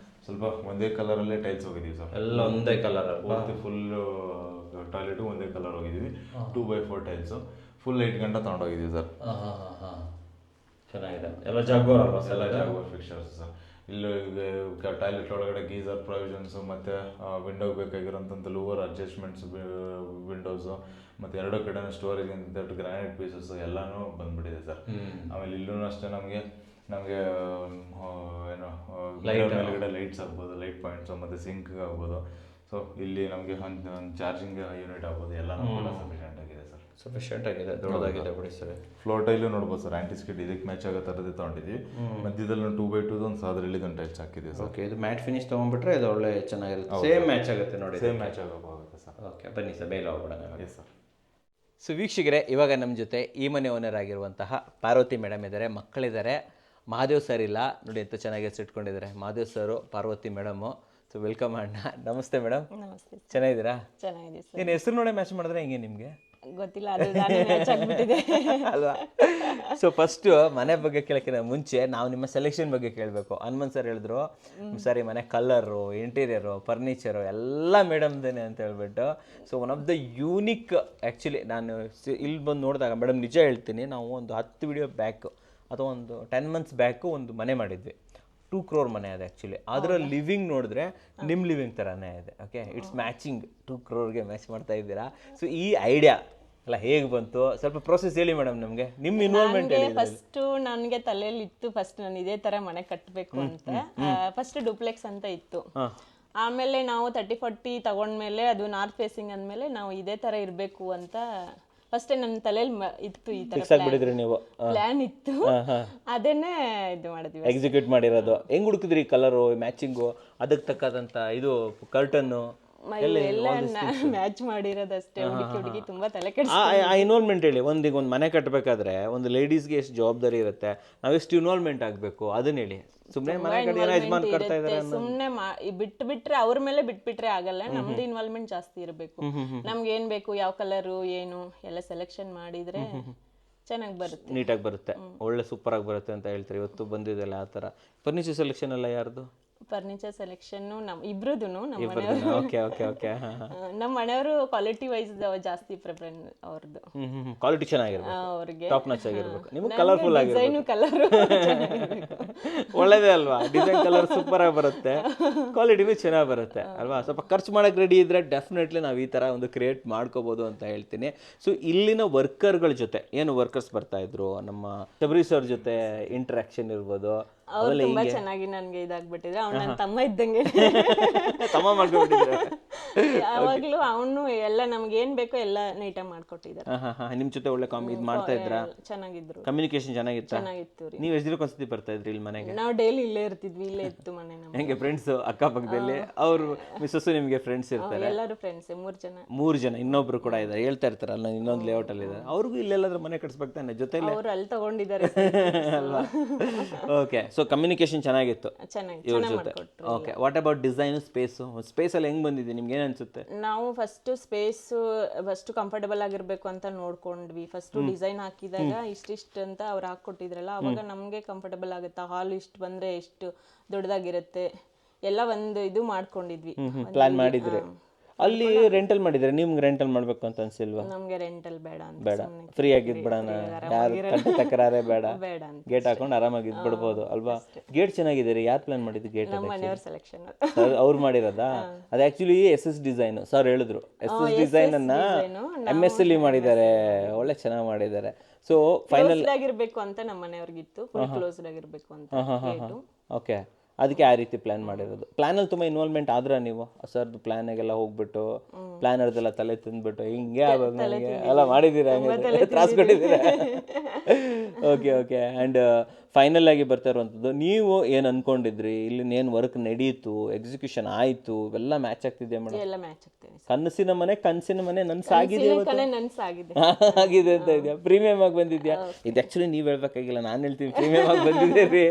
ಸ್ವಲ್ಪ ಒಂದೇ ಕಲರಲ್ಲೇ ಟೈಲ್ಸ್ ಹೋಗಿದ್ದೀವಿ ಸರ್. ಎಲ್ಲ ಒಂದೇ ಕಲರ್ ಫುಲ್ ಟಾಯ್ಲೆಟು ಒಂದೇ ಕಲರ್ ಹೋಗಿದ್ದೀವಿ. 2x4 ಟೈಲ್ಸು ಫುಲ್ 8 ಗಂಟೆ ತೊಗೊಂಡೋಗಿದ್ದೀವಿ ಸರ್. ಚೆನ್ನಾಗಿದೆ. ಎಲ್ಲ ಜಾಗೋರ್ ಅಲ್ವಾ? ಎಲ್ಲ ಜಾಗೋರ್ ಫಿಕ್ಚರ್ಸ್ ಸರ್. ಇಲ್ಲಿ ಟಾಯ್ಲೆಟ್ ಒಳಗಡೆ ಗೀಸರ್ ಪ್ರೊವಿಷನ್ಸು ಮತ್ತು ವಿಂಡೋಗೆ ಬೇಕಾಗಿರೋಂಥ ಲೂವರ್ ಅಡ್ಜಸ್ಟ್ಮೆಂಟ್ಸ್ ವಿಂಡೋಸು ಮತ್ತು 2 ಕಡೆ ಸ್ಟೋರೇಜ್ ಅಂತ ಗ್ರಾನೈಟ್ ಪೀಸಸ್ ಎಲ್ಲನೂ ಬಂದ್ಬಿಟ್ಟಿದೆ ಸರ್. ಆಮೇಲೆ ಇಲ್ಲೂ ಅಷ್ಟೇ ನಮಗೆ ಏನು ಮೇಲ್ಗಡೆ ಲೈಟ್ಸ್ ಆಗ್ಬೋದು, ಲೈಟ್ ಪಾಯಿಂಟ್ಸು ಮತ್ತು ಸಿಂಕ್ ಆಗ್ಬೋದು. ಸೊ ಇಲ್ಲಿ ನಮಗೆ ಒಂದು ಚಾರ್ಜಿಂಗ್ ಯೂನಿಟ್ ಆಗ್ಬೋದು, ಎಲ್ಲನೂ ಕೂಡ ಸಫಿಷಿಯೆಂಟ್ ಆಗಿದೆ ಸರ್. ಸಫಿಷಿಯೆಂಟ್ ಆಗಿದೆ, ದೊಡ್ಡದಾಗಿದೆ ಬಿಡಿ ಸರ್. ಫ್ಲೋರ್ ಟೈಲು ನೋಡ್ಬೋದು ಸರ್, ಆಂಟಿಸ್ಕಿಟ್ ಇದಕ್ಕೆ ಮ್ಯಾಚ್ ಆಗೋ ಥರದ್ದು ತೊಗೊಂಡಿದ್ದೀವಿ. ಮಧ್ಯದಲ್ಲಿ 2x2 ಒಂದು ಸಾದ್ರಲ್ಲಿ ಒಂದು ಟೈಲ್ಸ್ ಹಾಕಿದ್ದೀವಿ ಸರ್. ಓಕೆ, ಇದು ಮ್ಯಾಟ್ ಫಿನಿಶ್ ತೊಗೊಂಡ್ಬಿಟ್ರೆ ಇದು ಒಳ್ಳೆ ಚೆನ್ನಾಗಿರುತ್ತೆ. ಸೇಮ್ ಮ್ಯಾಚ್ ಆಗುತ್ತೆ ನೋಡಿ, ಸೇಮ್ ಮ್ಯಾಚ್ ಆಗೋಗುತ್ತೆ ಸರ್. ಓಕೆ, ಬನ್ನಿ ಸರ್ ಬೇಗ ಹೋಗ್ಬಿಡೋಣ. Yes sir. ಸೊ ವೀಕ್ಷಕರೇ, ಇವಾಗ ನಮ್ಮ ಜೊತೆ ಈ ಮನೆ ಓನರ್ ಆಗಿರುವಂತಹ ಪಾರ್ವತಿ ಮೇಡಮ್ ಇದ್ದಾರೆ, ಮಕ್ಕಳಿದ್ದಾರೆ. ಮಹಾದೇವ್ ಸರ್ ಇಲ್ಲ ನೋಡಿ, ಎಂತ ಚೆನ್ನಾಗಿ ಇಟ್ಕೊಂಡಿದ್ದಾರೆ. ಮಹಾದೇವ್ ಸರು, ಪಾರ್ವತಿ ಮೇಡಮು. ಸೊ ವೆಲ್ಕಮ್ ಅಣ್ಣ. ನಮಸ್ತೆ ಮೇಡಮ್. ನಮಸ್ತೆ. ಚೆನ್ನಾಗಿದ್ದೀರಾ? ಚೆನ್ನಾಗಿದೆ ಸರ್. ಏನು ಹೆಸರು ನೋಡೇ ಮ್ಯಾಚ್ ಮಾಡಿದ್ರೆ ಹೆಂಗೆ ನಿಮಗೆ? ಗೊತ್ತಿಲ್ಲ, ಅದು ನಾನೇ ಮ್ಯಾಚ್ ಆಗ್ಬಿಟ್ಟಿದೆ. ಅಲ್ವಾ? ಸೊ ಫಸ್ಟ್ ಮನೆ ಬಗ್ಗೆ ಕೇಳೋಕ್ಕಿಂತ ಮುಂಚೆ ನಾವು ನಿಮ್ಮ ಸೆಲೆಕ್ಷನ್ ಬಗ್ಗೆ ಕೇಳಬೇಕು. ಹನುಮಂತ್ ಸರ್ ಹೇಳಿದ್ರು ಸರಿ ಮನೆ ಕಲರು, ಇಂಟೀರಿಯರು, ಫರ್ನಿಚರು ಎಲ್ಲ ಮೇಡಮ್ದೇನೆ ಅಂತ ಹೇಳ್ಬಿಟ್ಟು. So one of the unique actually ನಾನು ಇಲ್ಲಿ ಬಂದು ನೋಡಿದಾಗ ಮೇಡಮ್ ನಿಜ ಹೇಳ್ತೀನಿ, ನಾವು ಒಂದು 10 ವಿಡಿಯೋ ಬ್ಯಾಕ್ ಅಥವಾ ಒಂದು 10 ಮಂತ್ಸ್ ಬ್ಯಾಕು ಒಂದು ಮನೆ ಮಾಡಿದ್ವಿ. 2 crore ಮನೆ ಅದು ಆ್ಯಕ್ಚುಲಿ. ಅದರ ಲಿವಿಂಗ್ ನೋಡಿದ್ರೆ ನಿಮ್ಮ ಲಿವಿಂಗ್ ಥರನೇ ಇದೆ. Okay, it's matching, 2 crore match ಮಾಡ್ತಾ ಇದ್ದೀರಾ. ಸೊ ಈ ಐಡಿಯಾ ಎಲ್ಲ ಹೇಗೆ ಬಂತು, ಸ್ವಲ್ಪ ಪ್ರೊಸೆಸ್ ಹೇಳಿ ಮೇಡಮ್ ನಮಗೆ, ನಿಮ್ಮ ಇನ್ವಾಲ್ವ್ಮೆಂಟ್ ಹೇಳಿ. ಫಸ್ಟ್ ನನಗೆ ತಲೆಯಲ್ಲಿ ಇತ್ತು, ಫಸ್ಟ್ ನಾನು ಇದೇ ತರ ಮನೆ ಕಟ್ಟಬೇಕು ಅಂತ. ಫಸ್ಟ್ ಡುಪ್ಲೆಕ್ಸ್ ಅಂತ ಇತ್ತು. ಆಮೇಲೆ ನಾವು 30-40 ತಗೊಂಡ್ಮೇಲೆ ಅದು ನಾರ್ತ್ ಫೇಸಿಂಗ್ ಅಂದಮೇಲೆ ನಾವು ಇದೇ ತರ ಇರಬೇಕು ಅಂತ ಫಸ್ಟ್ ನನ್ನ ತಲೆಯಲ್ಲಿ ಇತ್ತು, ಈ ತರ ನೀವು ಪ್ಲಾನ್ ಇತ್ತು. ಅದನ್ನೇ ಇದು ಮಾಡಿದ್ವಿ, ಎಕ್ಸಿಕ್ಯೂಟ್ ಮಾಡಿರೋದು. ಹೆಂಗ್ ಹುಡುಕಿದ್ರಿ ಕಲರು, ಮ್ಯಾಚಿಂಗು, ಅದಕ್ಕೆ ತಕ್ಕದಂತ ಇದು ಕರ್ಟನ್ನು ಎಲ್ಲ ಮ್ಯಾಚ್ ಮಾಡಿರೋದಷ್ಟೇ. ಹುಡುಗಿ ತುಂಬಾ ತಲೆ ಆ ಇನ್ವಾಲ್ವ್ಮೆಂಟ್ ಹೇಳಿ. ಒಂದು ಮನೆ ಕಟ್ಟಬೇಕಾದ್ರೆ ಒಂದು ಲೇಡೀಸ್ಗೆ ಎಷ್ಟು ಜವಾಬ್ದಾರಿ ಇರುತ್ತೆ, ನಾವೆಷ್ಟು ಇನ್ವಾಲ್ವ್ಮೆಂಟ್ ಆಗಬೇಕು ಅದನ್ನ ಹೇಳಿ. ಸುಮ್ಮನೆ ಮನೆ ಯಜಮಾನ್ ಕಟ್ತಾ ಇದ್ದಾರೆ ಸುಮ್ಮನೆ ಬಿಟ್ರೆ ಅವ್ರ ಮೇಲೆ ಬಿಟ್ಬಿಟ್ರೆ ಆಗಲ್ಲ. ನಮ್ದು ಇನ್ವಾಲ್ವ್ಮೆಂಟ್ ಜಾಸ್ತಿ ಇರಬೇಕು. ನಮ್ಗೆ ಏನ್ ಬೇಕು, ಯಾವ ಕಲರು ಏನು ಎಲ್ಲ ಸೆಲೆಕ್ಷನ್ ಮಾಡಿದ್ರೆ ಚೆನ್ನಾಗಿ ಬರುತ್ತೆ, ನೀಟಾಗಿ ಬರುತ್ತೆ, ಒಳ್ಳೆ ಸೂಪರ್ ಆಗಿ ಬರುತ್ತೆ ಅಂತ ಹೇಳ್ತಾರೆ. ಇವತ್ತು ಬಂದಿದೆಲ್ಲ ಆ ಥರ. ಫರ್ನಿಚರ್ ಸೆಲೆಕ್ಷನ್ ಎಲ್ಲ ಯಾರ್ದು? ಫರ್ನಿಚರ್ ಸೆಲೆಕ್ಷನ್ ಇಬ್ರದ್ದು. ನಮ್ಮ ಮನೆಯವರು ಕ್ವಾಲಿಟಿ ವೈಸ್ ಜಾಸ್ತಿ ಪ್ರಿಫರೆನ್ಸ್ ಅವ್ರದ್ದು. ಕ್ವಾಲಿಟಿ ಚೆನ್ನಾಗಿರ್ಬೇಕು, ಅವ್ರಿಗೆ ಟಾಪ್ ನಾಚ್ ಆಗಿರ್ಬೇಕು. ನಿಮಗೆ ಕಲರ್ಫುಲ್ ಡಿಸೈನ್ ಕಲರ್ ಒಳ್ಳೇದೇ ಅಲ್ವಾ? ಡಿಸೈನ್ ಕಲರ್ ಸೂಪರ್ ಆಗಿ ಬರುತ್ತೆ, ಕ್ವಾಲಿಟಿನೂ ಚೆನ್ನಾಗಿ ಬರುತ್ತೆ ಅಲ್ವಾ? ಸ್ವಲ್ಪ ಖರ್ಚು ಮಾಡಕ್ಕೆ ರೆಡಿ ಇದ್ರೆ ಡೆಫಿನೆಟ್ಲಿ ನಾವು ಈ ಥರ ಒಂದು ಕ್ರಿಯೇಟ್ ಮಾಡ್ಕೋಬೋದು ಅಂತ ಹೇಳ್ತೀನಿ. ಸೊ ಇಲ್ಲಿನ ವರ್ಕರ್ಗಳ ಜೊತೆ ಏನು ವರ್ಕರ್ಸ್ ಬರ್ತಾ ಇದ್ರು, ನಮ್ಮ ಶಬರಿ ಸರ್ ಜೊತೆ ಇಂಟ್ರಾಕ್ಷನ್ ಇರ್ಬೋದು, ಅವ್ರು ತುಂಬಾ ಚೆನ್ನಾಗಿ ನನ್ಗೆ ಇದಾಗ್ಬಿಟ್ಟಿದ್ರೆ. ಅವ್ನು ನನ್ನ ತಮ್ಮ ಇದ್ದಂಗೆ, ತಮ್ಮ ಮಾಡ್ಕೊಬಿಟ್ಟಿದ್ರೆ. ಯಾವಾಗ್ಲೂ ಅವನು ಎಲ್ಲ ನಮ್ಗೆ ಏನ್ ಬೇಕೋ ಎಲ್ಲ ನೀಟಾಗಿ ಮಾಡ್ಕೊಟ್ಟಿದ್ದಾರೆ. ನಿಮ್ ಜೊತೆ ಒಳ್ಳೆ ಇದು ಮಾಡ್ತಾ ಇದ್ರ? ಚೆನ್ನಾಗಿದ್ರು, ಕಮ್ಯುನಿಕೇಶನ್ ಚೆನ್ನಾಗಿತ್ತು. ರೀ. ನೀವು ಎಷ್ಟು ದಿನಕ್ಕೆ ಒಂದ್ಸತಿ ಬರ್ತಾ ಇದ್ರಿ ಇಲ್ಲಿ ಮನೆಗೆ? ನಾವು ಡೈಲಿ ಇಲ್ಲೇ ಇರ್ತಿದ್ವಿ, ಇಲ್ಲೇ ಇತ್ತು ಮನೆ ನಮ್ಗೆ. ಹೆಂಗೆ ಫ್ರೆಂಡ್ಸ್ ಅಕ್ಕಪಕ್ಕದಲ್ಲಿ? ಅವ್ರು ಮಿಸ್ಸಸ್ ನಿಮ್ಗೆ ಫ್ರೆಂಡ್ಸ್ ಇರ್ತಾರೆ? ಎಲ್ಲರೂ ಫ್ರೆಂಡ್ಸ್, 3 ಜನ. ಇನ್ನೊಬ್ರು ಕೂಡ ಇದ್ದಾರೆ, ಹೇಳ್ತಾ ಇರ್ತಾರಲ್ಲ ಇನ್ನೊಂದು ಲೇಔಟ್ ಅಲ್ಲಿ ಇದ್ದಾರೆ. ಅವ್ರಿಗೂ ಇಲ್ಲೆಲ್ಲಾದ್ರೂ ಮನೆ ಕಟ್ಸ್ಬೇಕು ತಾನೆ ಜೊತೆಲಿ? ಅವ್ರು ಅಲ್ಲಿ ತಗೊಂಡಿದ್ದಾರೆ ಅಲ್ವಾ? ಓಕೆ, ಸೊ ಕಮ್ಯುನಿಕೇಶನ್ ಚೆನ್ನಾಗಿತ್ತು ಇವ್ರ ಜೊತೆ. Okay, what about design, space ಅಲ್ಲಿ ಹೆಂಗ್ ಬಂದಿದೆ ನಿಮ್ಗೆ, ಏನ್ ಅನ್ಸುತ್ತೆ? ನಾವು ಫಸ್ಟ್ ಕಂಫರ್ಟಬಲ್ ಆಗಿರ್ಬೇಕು ಅಂತ ನೋಡ್ಕೊಂಡ್ವಿ. ಫಸ್ಟ್ ಡಿಸೈನ್ ಹಾಕಿದಾಗ ಇಷ್ಟಿಷ್ಟು ಅಂತ ಅವ್ರು ಹಾಕೊಟ್ಟಿದ್ರಲ್ಲ, ಅವಾಗ ನಮ್ಗೆ ಕಂಫರ್ಟಬಲ್ ಆಗುತ್ತೆ. ಹಾಲ್ ಇಷ್ಟು ಬಂದ್ರೆ ಎಷ್ಟು ದೊಡ್ಡದಾಗಿರುತ್ತೆ ಎಲ್ಲ ಒಂದು ಇದು ಮಾಡ್ಕೊಂಡಿದ್ವಿ, ಪ್ಲಾನ್ ಮಾಡಿದ್ರೆ. ಅಲ್ಲಿ ರೆಂಟಲ್ ಮಾಡಿದ್ರೆ ನಿಮ್ಗೆ ರೆಂಟಲ್ ಮಾಡ್ಬೇಕು ಅಂತ ಅನ್ಸಿಲ್ವಾ? ನಮ್ಗೆ ರೆಂಟಲ್ ಬೇಡ ಅಂತ, ಬೇಡ, ಫ್ರೀ ಆಗಿದ್ ಬಿಡೋಣ, ಯಾರು ತಕರಾರೇ ಬೇಡ, ಗೇಟ್ ಹಾಕೊಂಡು ಆರಾಮಾಗಿ ಇದ್ಬಿಡ್ಬೋದು ಅಲ್ವಾ? ಗೇಟ್ ಚೆನ್ನಾಗಿದೆ ರೀ. ಯಾರು ಪ್ಲಾನ್ ಮಾಡಿದ್ದು ಗೇಟ್? ಮನೆಯವ್ರ ಸೆಲೆಕ್ಷನ್ ಅವ್ರು ಮಾಡಿರೋದಾ? ಅದು ಆಕ್ಚುಲಿ SS ಡಿಸೈನ್. ಸರ್ ಹೇಳಿದ್ರು SS ಡಿಸೈನ್ ಅನ್ನ MSL ಮಾಡಿದ್ದಾರೆ, ಒಳ್ಳೆ ಚೆನ್ನಾಗಿ ಮಾಡಿದ್ದಾರೆ. ಸೊ ಫೈನಲ್ ಆಗಿರ್ಬೇಕು ಅಂತ ನಮ್ಮ ಮನೆಯವ್ರಿಗಿತ್ತು, ಫುಲ್ ಕ್ಲೋಸ್ಡ್ ಆಗಿರ್ಬೇಕು ಅಂತ. ಓಕೆ, ಅದಕ್ಕೆ ಆ ರೀತಿ ಪ್ಲಾನ್ ಮಾಡಿರೋದು. ಪ್ಲಾನಲ್ಲಿ ತುಂಬ ಇನ್ವಾಲ್ವ್ಮೆಂಟ್ ಆದ್ರೆ ನೀವು ಸರ್ದು ಪ್ಲಾನಾಗೆಲ್ಲ ಹೋಗ್ಬಿಟ್ಟು ಪ್ಲಾನರ್ದೆಲ್ಲ ತಲೆ ತಿಂದ್ಬಿಟ್ಟು ಹಿಂಗೆ ಆಗೋದು ನನಗೆ ಎಲ್ಲ ಮಾಡಿದ್ದೀರಾ, ತ್ರಾಸ್ ಕೊಟ್ಟಿದ್ದೀರಾ? Okay okay. ಆ್ಯಂಡ್ ಫೈನಲ್ ಆಗಿ ಬರ್ತಾ ಇರುವಂಥದ್ದು, ನೀವು ಏನು ಅನ್ಕೊಂಡಿದ್ರಿ, ಇಲ್ಲಿ ಏನು ವರ್ಕ್ ನಡೀತು, ಎಕ್ಸಿಕ್ಯೂಷನ್ ಆಯಿತು, ಇವೆಲ್ಲ ಮ್ಯಾಚ್ ಆಗ್ತಿದೆ ಮೇಡಮ್? ಎಲ್ಲ ಮ್ಯಾಚ್ ಆಗ್ತಿದೆ. ಕನಸಿನ ಮನೆ ನನ್ಸಾಗಿದೆ ಆಗಿದೆ ಅಂತ ಇದೆಯಾ? ಪ್ರೀಮಿಯಂ ಆಗಿ ಬಂದಿದ್ಯಾ? ಇದು ಆ್ಯಕ್ಚುಲಿ ನೀವು ಹೇಳ್ಬೇಕಾಗಿಲ್ಲ, ನಾನು ಹೇಳ್ತೀನಿ ಪ್ರೀಮಿಯಂ ಆಗಿ ಬಂದಿದೆ ರೀ.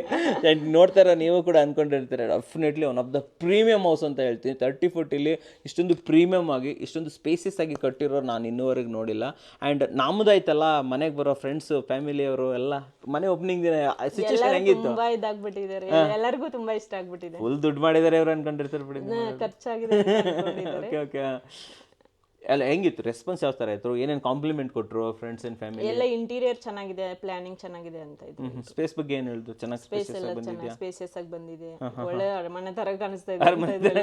ನೋಡ್ತಾರ ನೀವು ಕೂಡ ಅನ್ಕೊಂಡಿರ್ತೀರ, definitely one of the premium house ಅಂತ ಹೇಳ್ತೀನಿ. 30 foot ಇಲ್ಲಿ ಇಷ್ಟೊಂದು ಪ್ರೀಮಿಯಂ ಆಗಿ ಇಷ್ಟೊಂದು ಸ್ಪೇಸಸ್ ಆಗಿ ಕಟ್ಟಿರೋ ನಾನು ಇನ್ನೂವರೆಗೆ ನೋಡಿಲ್ಲ. ಆ್ಯಂಡ್ ನಮ್ಮದಾಯ್ತಲ್ಲ, ಮನೆಗೆ ಬರೋ ಫ್ರೆಂಡ್ಸು, ಫ್ಯಾಮಿಲಿಯವರು ಎಲ್ಲ ಮನೆ ಓಪನಿಂಗ್ ದಿನ ಸಿಚುವೇಶನ್ ಹೆಂಗಿತ್ತು? ತುಂಬಾ ಇದಾಗ್ಬಿಟ್ಟಿದ್ದಾರೆ, ಎಲ್ಲರಿಗೂ ತುಂಬಾ ಇಷ್ಟ ಆಗ್ಬಿಟ್ಟಿದೆ. ಫುಲ್ ದುಡ್ಡು ಮಾಡಿದ್ದಾರೆ ಇವ್ರು ಅನ್ಕೊಂಡಿರ್ತಾರೆ ಬಿಡಿ. ಖರ್ಚಾಗಿದೆ. Okay okay. ಎಲ್ಲ ಹೆಂಗಿತ್ತು ರೆಸ್ಪಾನ್ಸ್? ಯಾವ ಥರ ಇತ್ತು? ಏನೇನು ಕಾಂಪ್ಲಿಮೆಂಟ್ ಕೊಟ್ಟರು ಫ್ರೆಂಡ್ಸ್ ಆ್ಯಂಡ್ ಫ್ಯಾಮಿಲಿ? ಎಲ್ಲ ಇಂಟೀರಿಯರ್ ಚೆನ್ನಾಗಿದೆ, ಪ್ಲಾನಿಂಗ್ ಚೆನ್ನಾಗಿದೆ ಅಂತ ಇದ್ರು. ಸ್ಪೇಸ್ ಬಗ್ಗೆ ಏನು ಹೇಳಿದ್ರು? ಚೆನ್ನಾಗಿ ಸ್ಪೇಸ್ ಎಲ್ಲ ಚೆನ್ನಾಗಿ ಸ್ಪೇಸಿಯಸ್ ಆಗಿ ಬಂದಿದೆ, ಒಳ್ಳೆ ಅರಮನೆ ತರ ಕಾಣಿಸ್ತಾ ಇದೆ.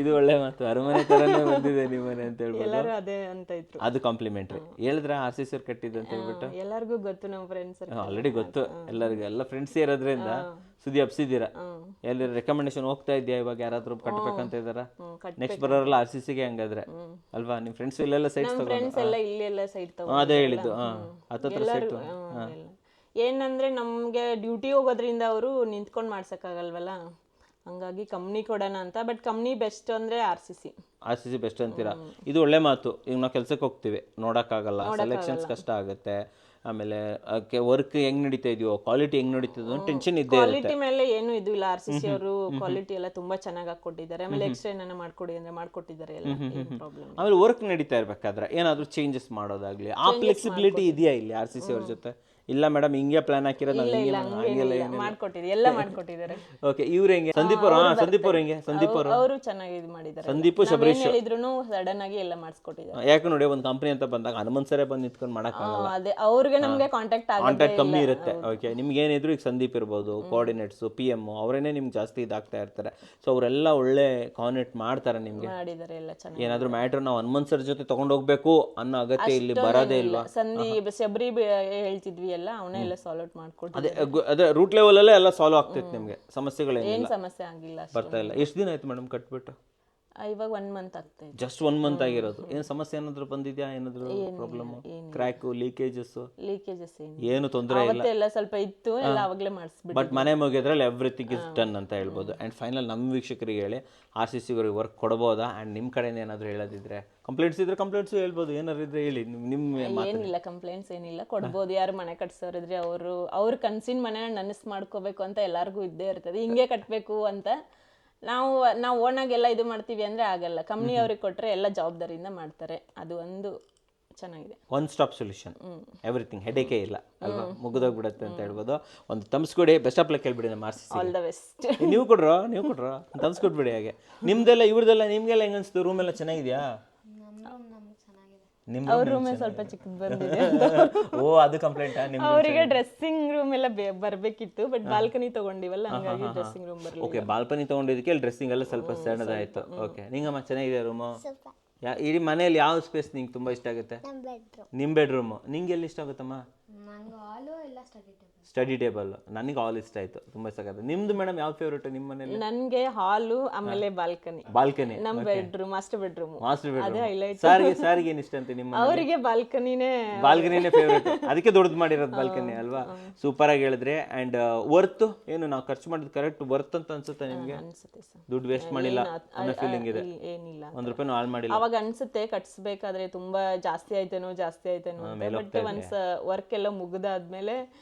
ಇದು ಒಳ್ಳೆ ಮಾತು, ಅರಮನೆ ತರನೇ ಬಂದಿದೆ ನಿಮ್ಮ ಮನೆ ಅಂತ ಹೇಳ್ಬೋದು. ಎಲ್ಲರೂ ಅದೇ ಅಂತ ಇದ್ರು. ಅದು ಕಾಂಪ್ಲಿಮೆಂಟ್ರಿ ಹೇಳಿದ್ರ RC ಸರ್ ಕಟ್ಟಿದ್ದು ಅಂತ ಹೇಳ್ಬಿಟ್ಟು? ಎಲ್ಲರಿಗೂ ಗೊತ್ತು, ನಮ್ಮ ಫ್ರೆಂಡ್ಸ್ ಆಲ್ರೆಡಿ ಗೊತ್ತು ಎಲ್ಲರಿಗೂ, ಎಲ್ಲ ಫ್ರೆಂಡ್ಸ್ ಇರೋದ್ರಿಂದ ಸುದ್ದಿ ಹಬ್ಸಿದ್ದೀರಾ. ಎಲ್ಲಿ ರೆಕಮೆಂಡೇಶನ್ ಹೋಗ್ತಾ ಇದೆಯಾ ಇವಾಗ? ಯಾರಾದ್ರೂ ಕಟ್ಬೇಕಂತ ಇದಾರ? ನೆಕ್ಸ್ಟ್ ಬರೋರಲ್ಲ RCCಗೆ ಹಂಗಾದ್ರೆ ಅಲ್ವಾ? ನಿಮ್ ಫ್ರೆಂಡ್ಸ್ ಇಲ್ಲೆಲ್ಲ ಸೈಟ್ಸ್ ತಗೊಂಡು? ಅದೇ ಹೇಳಿದ್ದು, ಹತ್ರ ಸೈಟ್. ಏನಂದ್ರೆ ನಮ್ಗೆ ಡ್ಯೂಟಿ ಹೋಗೋದ್ರಿಂದ ಅವರು ನಿಂತ್ಕೊಂಡು ಮಾಡ್ಸಕ್ಕಾಗಲ್ವಲ್ಲ, ಹಂಗಾಗಿ ಕಂಪ್ನಿ ಕೊಡೋಣ ಅಂತ. ಬಟ್ ಕಂಪ್ನಿ ಬೆಸ್ಟ್ ಅಂದರೆ RCC. RCC ಬೆಸ್ಟ್ ಅಂತೀರಾ? ಇದು ಒಳ್ಳೆ ಮಾತು. ಈಗ ನಾವು ಕೆಲ್ಸಕ್ಕೆ ಹೋಗ್ತೀವಿ, ನೋಡೋಕ್ಕಾಗಲ್ಲ, ಸೆಲೆಕ್ಷನ್ಸ್ ಕಷ್ಟ ಆಗುತ್ತೆ, ಆಮೇಲೆ ವರ್ಕ್ ಹೆಂಗ್ ನಡೀತಾ ಇದೆಯೋ, ಕ್ವಾಲಿಟಿ ಹೆಂಗ್ ನಡೀತಿದೋ ಟೆನ್ಷನ್ ಇದ್ದೇ ಇರುತ್ತೆ. ಕ್ವಾಲಿಟಿ ಮೇಲೆ ಏನು ಇದು ಇಲ್ಲ. RCC ಅವರು ಕ್ವಾಲಿಟಿ ಎಲ್ಲ ತುಂಬಾ ಚೆನ್ನಾಗಿ ಹಾಕೊಟ್ಟಿದ್ದಾರೆ. ಆಮೇಲೆ ಎಕ್ಸ್ಟ್ರಾ ಏನಾನ ಮಾಡ್ಕೊಡಿ ಅಂದ್ರೆ ಮಾಡ್ಕೊಟ್ಟಿದ್ದಾರೆ ಎಲ್ಲ, ಏನು ಪ್ರಾಬ್ಲಮ್. ಆಮೇಲೆ ವರ್ಕ್ ನಡೀತಾ ಇರ್ಬೇಕಾದ್ರೆ ಏನಾದರೂ ಚೇಂಜಸ್ ಮಾಡೋದಾಗ್ಲಿ ಆ ಫ್ಲೆಕ್ಸಿಬಿಲಿಟಿ ಇದೆಯಾ ಇಲ್ಲಿ RCC ಅವ್ರ ಜೊತೆ? ಇಲ್ಲ ಮೇಡಮ್ ಹಿಂಗೆ ಪ್ಲಾನ್ ಹಾಕಿರೋದು ನಾವು ಹಿಂಗೆ ಮಾಡ್ಕೊಟ್ಟಿದ್ದಾರೆ, ಎಲ್ಲ ಮಾಡ್ಕೊಟ್ಟಿದ್ದಾರೆ. ಓಕೆ. ಇವ್ರು ಹೆಂಗೆ? ಸಂದೀಪ್ ಅವ್ರು ಹೆಂಗೆ? ಸಂದೀಪ್ ಅವರು ಚೆನ್ನಾಗಿ ಇದು ಮಾಡಿದ್ದಾರೆ. ಸಂದೀಪ್ ಶಬರೀಶ್ ಹೇಳಿದ್ರು ಸಡನ್ ಆಗಿ ಎಲ್ಲ ಮಾಡಿಸ್ಕೊಟ್ಟಿದ್ದಾರೆ. ಯಾಕೆ ನೋಡಿ, ಒಂದು ಕಂಪನಿ ಅಂತ ಬಂದಾಗ ಹನುಮಂತ್ ಸರೇ ಬಂದು ನಿಂತ್ಕೊಂಡು ಮಾಡಕ್ಕಾಗಲ್ಲ, ಅದೇ ಅವ್ರಿಗೆ ನಮ್ಗೆ ಕಾಂಟ್ಯಾಕ್ಟ್ ಕಮ್ಮಿ ಇರುತ್ತೆ. ಓಕೆ. ನಿಮ್ಗೆ ಏನಿದ್ರು ಈಗ ಸಂದೀಪ್ ಇರ್ಬೋದು, ಕೋಆರ್ಡಿನೇಟ್ಸ್ PM ಅವರೇನೆ ನಿಮ್ಗೆ ಜಾಸ್ತಿ ಇದಾಗ್ತಾ ಇರ್ತಾರೆ. ಸೊ ಅವರೆಲ್ಲ ಒಳ್ಳೆ ಕೋಆರ್ಡಿನೇಟ್ ಮಾಡ್ತಾರೆ ನಿಮ್ಗೆ. ಮಾಡಿದ್ದಾರೆ ಎಲ್ಲ ಚೆನ್ನಾಗಿ. ಏನಾದ್ರು ಮ್ಯಾಟ್ರ್ ನಾವು ಹನುಮಂತ್ ಸರ್ ಜೊತೆ ತಗೊಂಡು ಹೋಗ್ಬೇಕು ಅನ್ನೋ ಅಗತ್ಯ ಇಲ್ಲಿ ಬರೋದೇ ಇಲ್ವಾ? ಶಬರಿ ಹೇಳ್ತಿದ್ವಿ ಎಲ್ಲ, ಅವನೇ ಎಲ್ಲ ಸಾಲ್ವ್ ಔಟ್ ಮಾಡ್ಕೊಟ್ಟು. ಅದೇ ರೂಟ್ ಲೆವೆಲ್ ಅಲ್ಲೇ ಎಲ್ಲ ಸಾಲ್ವ್ ಆಗ್ತೈತೆ ನಿಮ್ಗೆ, ಸಮಸ್ಯೆಗಳೇನಿಲ್ಲ, ಏನ್ ಸಮಸ್ಯೆ ಆಗಿಲ್ಲ, ಬರ್ತಾ ಇಲ್ಲ. ಎಷ್ಟು ದಿನ ಆಯ್ತು ಮೇಡಮ್ ಕಟ್ಬಿಟ್ಟು? ಇವಾಗ 1 ಮಂತ್ ಆಗ್ತಾ ಇದೆ. ಜಸ್ಟ್ 1 ಮಂತ್ ಆಗಿರೋದು. ಏನು ಸಮಸ್ಯೆ ಏನಾದ್ರು ಬಂದಿದ್ಯಾ? ಏನಾದ್ರು ಪ್ರಾಬ್ಲಮ್, ಕ್ರ್ಯಾಕು, ಲೀಕೇಜಸ್ ಏನು ತೊಂದರೆ ಇಲ್ಲ? ಎಲ್ಲ ಸ್ವಲ್ಪ ಇತ್ತು, ಎಲ್ಲ ಅವಾಗಲೇ ಮಾಡಿಸ್ಬಿಟ್ಟು. ಬಟ್ ಮನೆ ಮುಗಿದ್ರಲ್ಲಿ ಎವ್ರಿಥಿಂಗ್ ಇಸ್ ಡನ್ ಅಂತ ಹೇಳ್ಬೋದು. ಆ್ಯಂಡ್ ಫೈನಲ್ ನಮ್ಮ ವೀಕ್ಷಕರಿಗೆ ಹೇಳಿ, RCC ಅವ್ರಿಗೆ ವರ್ಕ್ ಕೊಡ್ಬೋದಾ? ಆ್ಯಂಡ್ ನಿಮ್ಮ ಕಡೆಯಿಂದ ಏನಾದರೂ ಹೇಳೋದಿದ್ರೆ, ಕಂಪ್ಲೇಂಟ್ಸ್ ಇದ್ರೆ ಕಂಪ್ಲೇಂಟ್ಸು ಹೇಳ್ಬೋದು, ಏನಾದ್ರು ಇದ್ರೆ ಹೇಳಿ. ಏನಿಲ್ಲ, ಕಂಪ್ಲೇಂಟ್ಸ್ ಏನಿಲ್ಲ, ಕೊಡ್ಬೋದು. ಯಾರು ಮನೆ ಕಟ್ಸೋರಿದ್ರೆ ಅವ್ರ ಕನ್ಸಿನ ಮನೆನ ನನಸು ಮಾಡ್ಕೋಬೇಕು ಅಂತ ಎಲ್ಲರಿಗೂ ಇದ್ದೇ ಇರ್ತದೆ. ಹಿಂಗೆ ಕಟ್ಟಬೇಕು ಅಂತ ನಾವು ಓನಾಗೆಲ್ಲ ಇದು ಮಾಡ್ತೀವಿ ಅಂದ್ರೆ ಆಗಲ್ಲ. ಕಂಪ್ನಿ ಅವ್ರಿಗೆ ಕೊಟ್ಟರೆ ಎಲ್ಲ ಜವಾಬ್ದಾರಿಯಿಂದ ಮಾಡ್ತಾರೆ. ಅದು ಒಂದು ಚೆನ್ನಾಗಿದೆ. ಒನ್ ಸ್ಟಾಪ್ ಸೊಲ್ಯೂಷನ್, ಎವ್ರಿಥಿಂಗ್, ಹೆಡೇಕೇ ಇಲ್ಲ ಅಲ್ವಾ? ಮುಗಿದೋಗ್ಬಿಡುತ್ತೆ ಅಂತ ಹೇಳ್ಬೋದು. ಒಂದು ತಮ್ಸ್ಕೊಡಿ, ಬೆಸ್ಟ್ ಆಫ್ ಲಕ್ ಹೇಳ್ಬಿಡಿ ನಮ್ಮ RCC. All the best. ನೀವು ಕೊಡ್ರೋ ತಮ್ಸ್ಕೊಟ್ಬಿಡಿ. ಹಾಗೆ ನಿಮ್ದೆಲ್ಲ ಇವ್ರದೆಲ್ಲ ನಿಮ್ಗೆಲ್ಲ ಹೆಂಗ ಅನ್ಸ್ತು? ರೂಮ್ ಎಲ್ಲ ಚೆನ್ನಾಗಿದ್ಯಾ? ಅವ್ರ ರೂಮೇ ಸ್ವಲ್ಪ ಚಿಕ್ಕದು ಬಂದಿದೆ. ಓ, ಅದು ಕಂಪ್ಲೇಂಟಾ? ಅವರಿಗೆ ಡ್ರೆಸ್ಸಿಂಗ್ ರೂಮ್ ಎಲ್ಲ ಬರ್ಬೇಕಿತ್ತು, ಬಟ್ ಬಾಲ್ಕನಿ ತಗೊಂಡಿವಲ್ಲ, ಹಂಗಾಗಿ ಡ್ರೆಸ್ಸಿಂಗ್ ರೂಮ್ ಬರಲಿಲ್ಲ. ಓಕೆ, ಬಾಲ್ಕನಿ ತಗೊಂಡಿದ್ದಕ್ಕೆ ಡ್ರೆಸ್ಸಿಂಗ್ ಎಲ್ಲ ಸ್ವಲ್ಪ ಸಣ್ಣದಾಯ್ತು. ಓಕೆ. ನಿಂಗಮ್ಮ ಚೆನ್ನಾಗಿದೆ ರೂಮು? ಇಡೀ ಮನೆಯಲ್ಲಿ ಯಾವ ಸ್ಪೇಸ್ ನಿಂಗೆ ತುಂಬಾ ಇಷ್ಟ ಆಗುತ್ತೆ? ನಿಮ್ಮ ಬೆಡ್ರೂಮ್. ನಿಂಗೆ ಎಲ್ಲಿ ಇಷ್ಟ ಆಗುತ್ತಮ್ಮ? Study table. ನನಗೆ ಹಾಲ್ ಇಷ್ಟ ಆಯ್ತು, ತುಂಬಾ ಇಷ್ಟ ಆಗುತ್ತೆ. ನಿಮ್ದು ಮೇಡಮ್ ಯಾವ ಫೇವ್ರೇಟ್ ನಿಮ್ಮ ಮನೆಯಲ್ಲಿ? ನನಗೆ ಹಾಲು, ಆಮೇಲೆ ಬಾಲ್ಕನಿ. ನಮ್ಮ ಬೆಡ್ರೂಮ್, ಮಾಸ್ಟರ್ ಬೆಡ್ರೂಮ್. ಅದೇ ಹೈಲೈಟ್. ಸಾರಿಗೆ ಏನು ಇಷ್ಟ ಅಂತ ನಿಮ್ಮ? ಅವರಿಗೆ ಬಾಲ್ಕನಿನೇ ಫೇವ್ರೇಟ್, ಅದಕ್ಕೆ ದೊಡ್ಡದು ಮಾಡಿರೋದು ಬಾಲ್ಕನಿ ಅಲ್ವಾ? ಸೂಪರ್ ಆಗಿ ಹೇಳಿದ್ರೆ. ಅಂಡ್ ವರ್ತ್ ಏನು, ನಾವು ಖರ್ಚು ಮಾಡಿದ್ ಕರೆಕ್ಟ್ ವರ್ತ್ ಅಂತ ಅನ್ಸುತ್ತೆ ನಿಮ್ಗೆ? ದುಡ್ಡು ವೇಸ್ಟ್ ಮಾಡಿಲ್ಲ ಅನ್ನೋ ಫೀಲಿಂಗ್ ಇದೆ? ಏನಿಲ್ಲ, ₹1 ಹಾಳು ಮಾಡಿಲ್ಲ. ಅವಾಗ ಅನ್ಸುತ್ತೆ ಕಟ್ಸ್ಬೇಕಾದ್ರೆ ತುಂಬಾ ಜಾಸ್ತಿ ಆಯ್ತೇನೋ ಬಟ್ ಒನ್ಸ್ ವರ್ಕ್ ಎಲ್ಲ ಮುಗ್ದಾದ್ಮೇಲೆ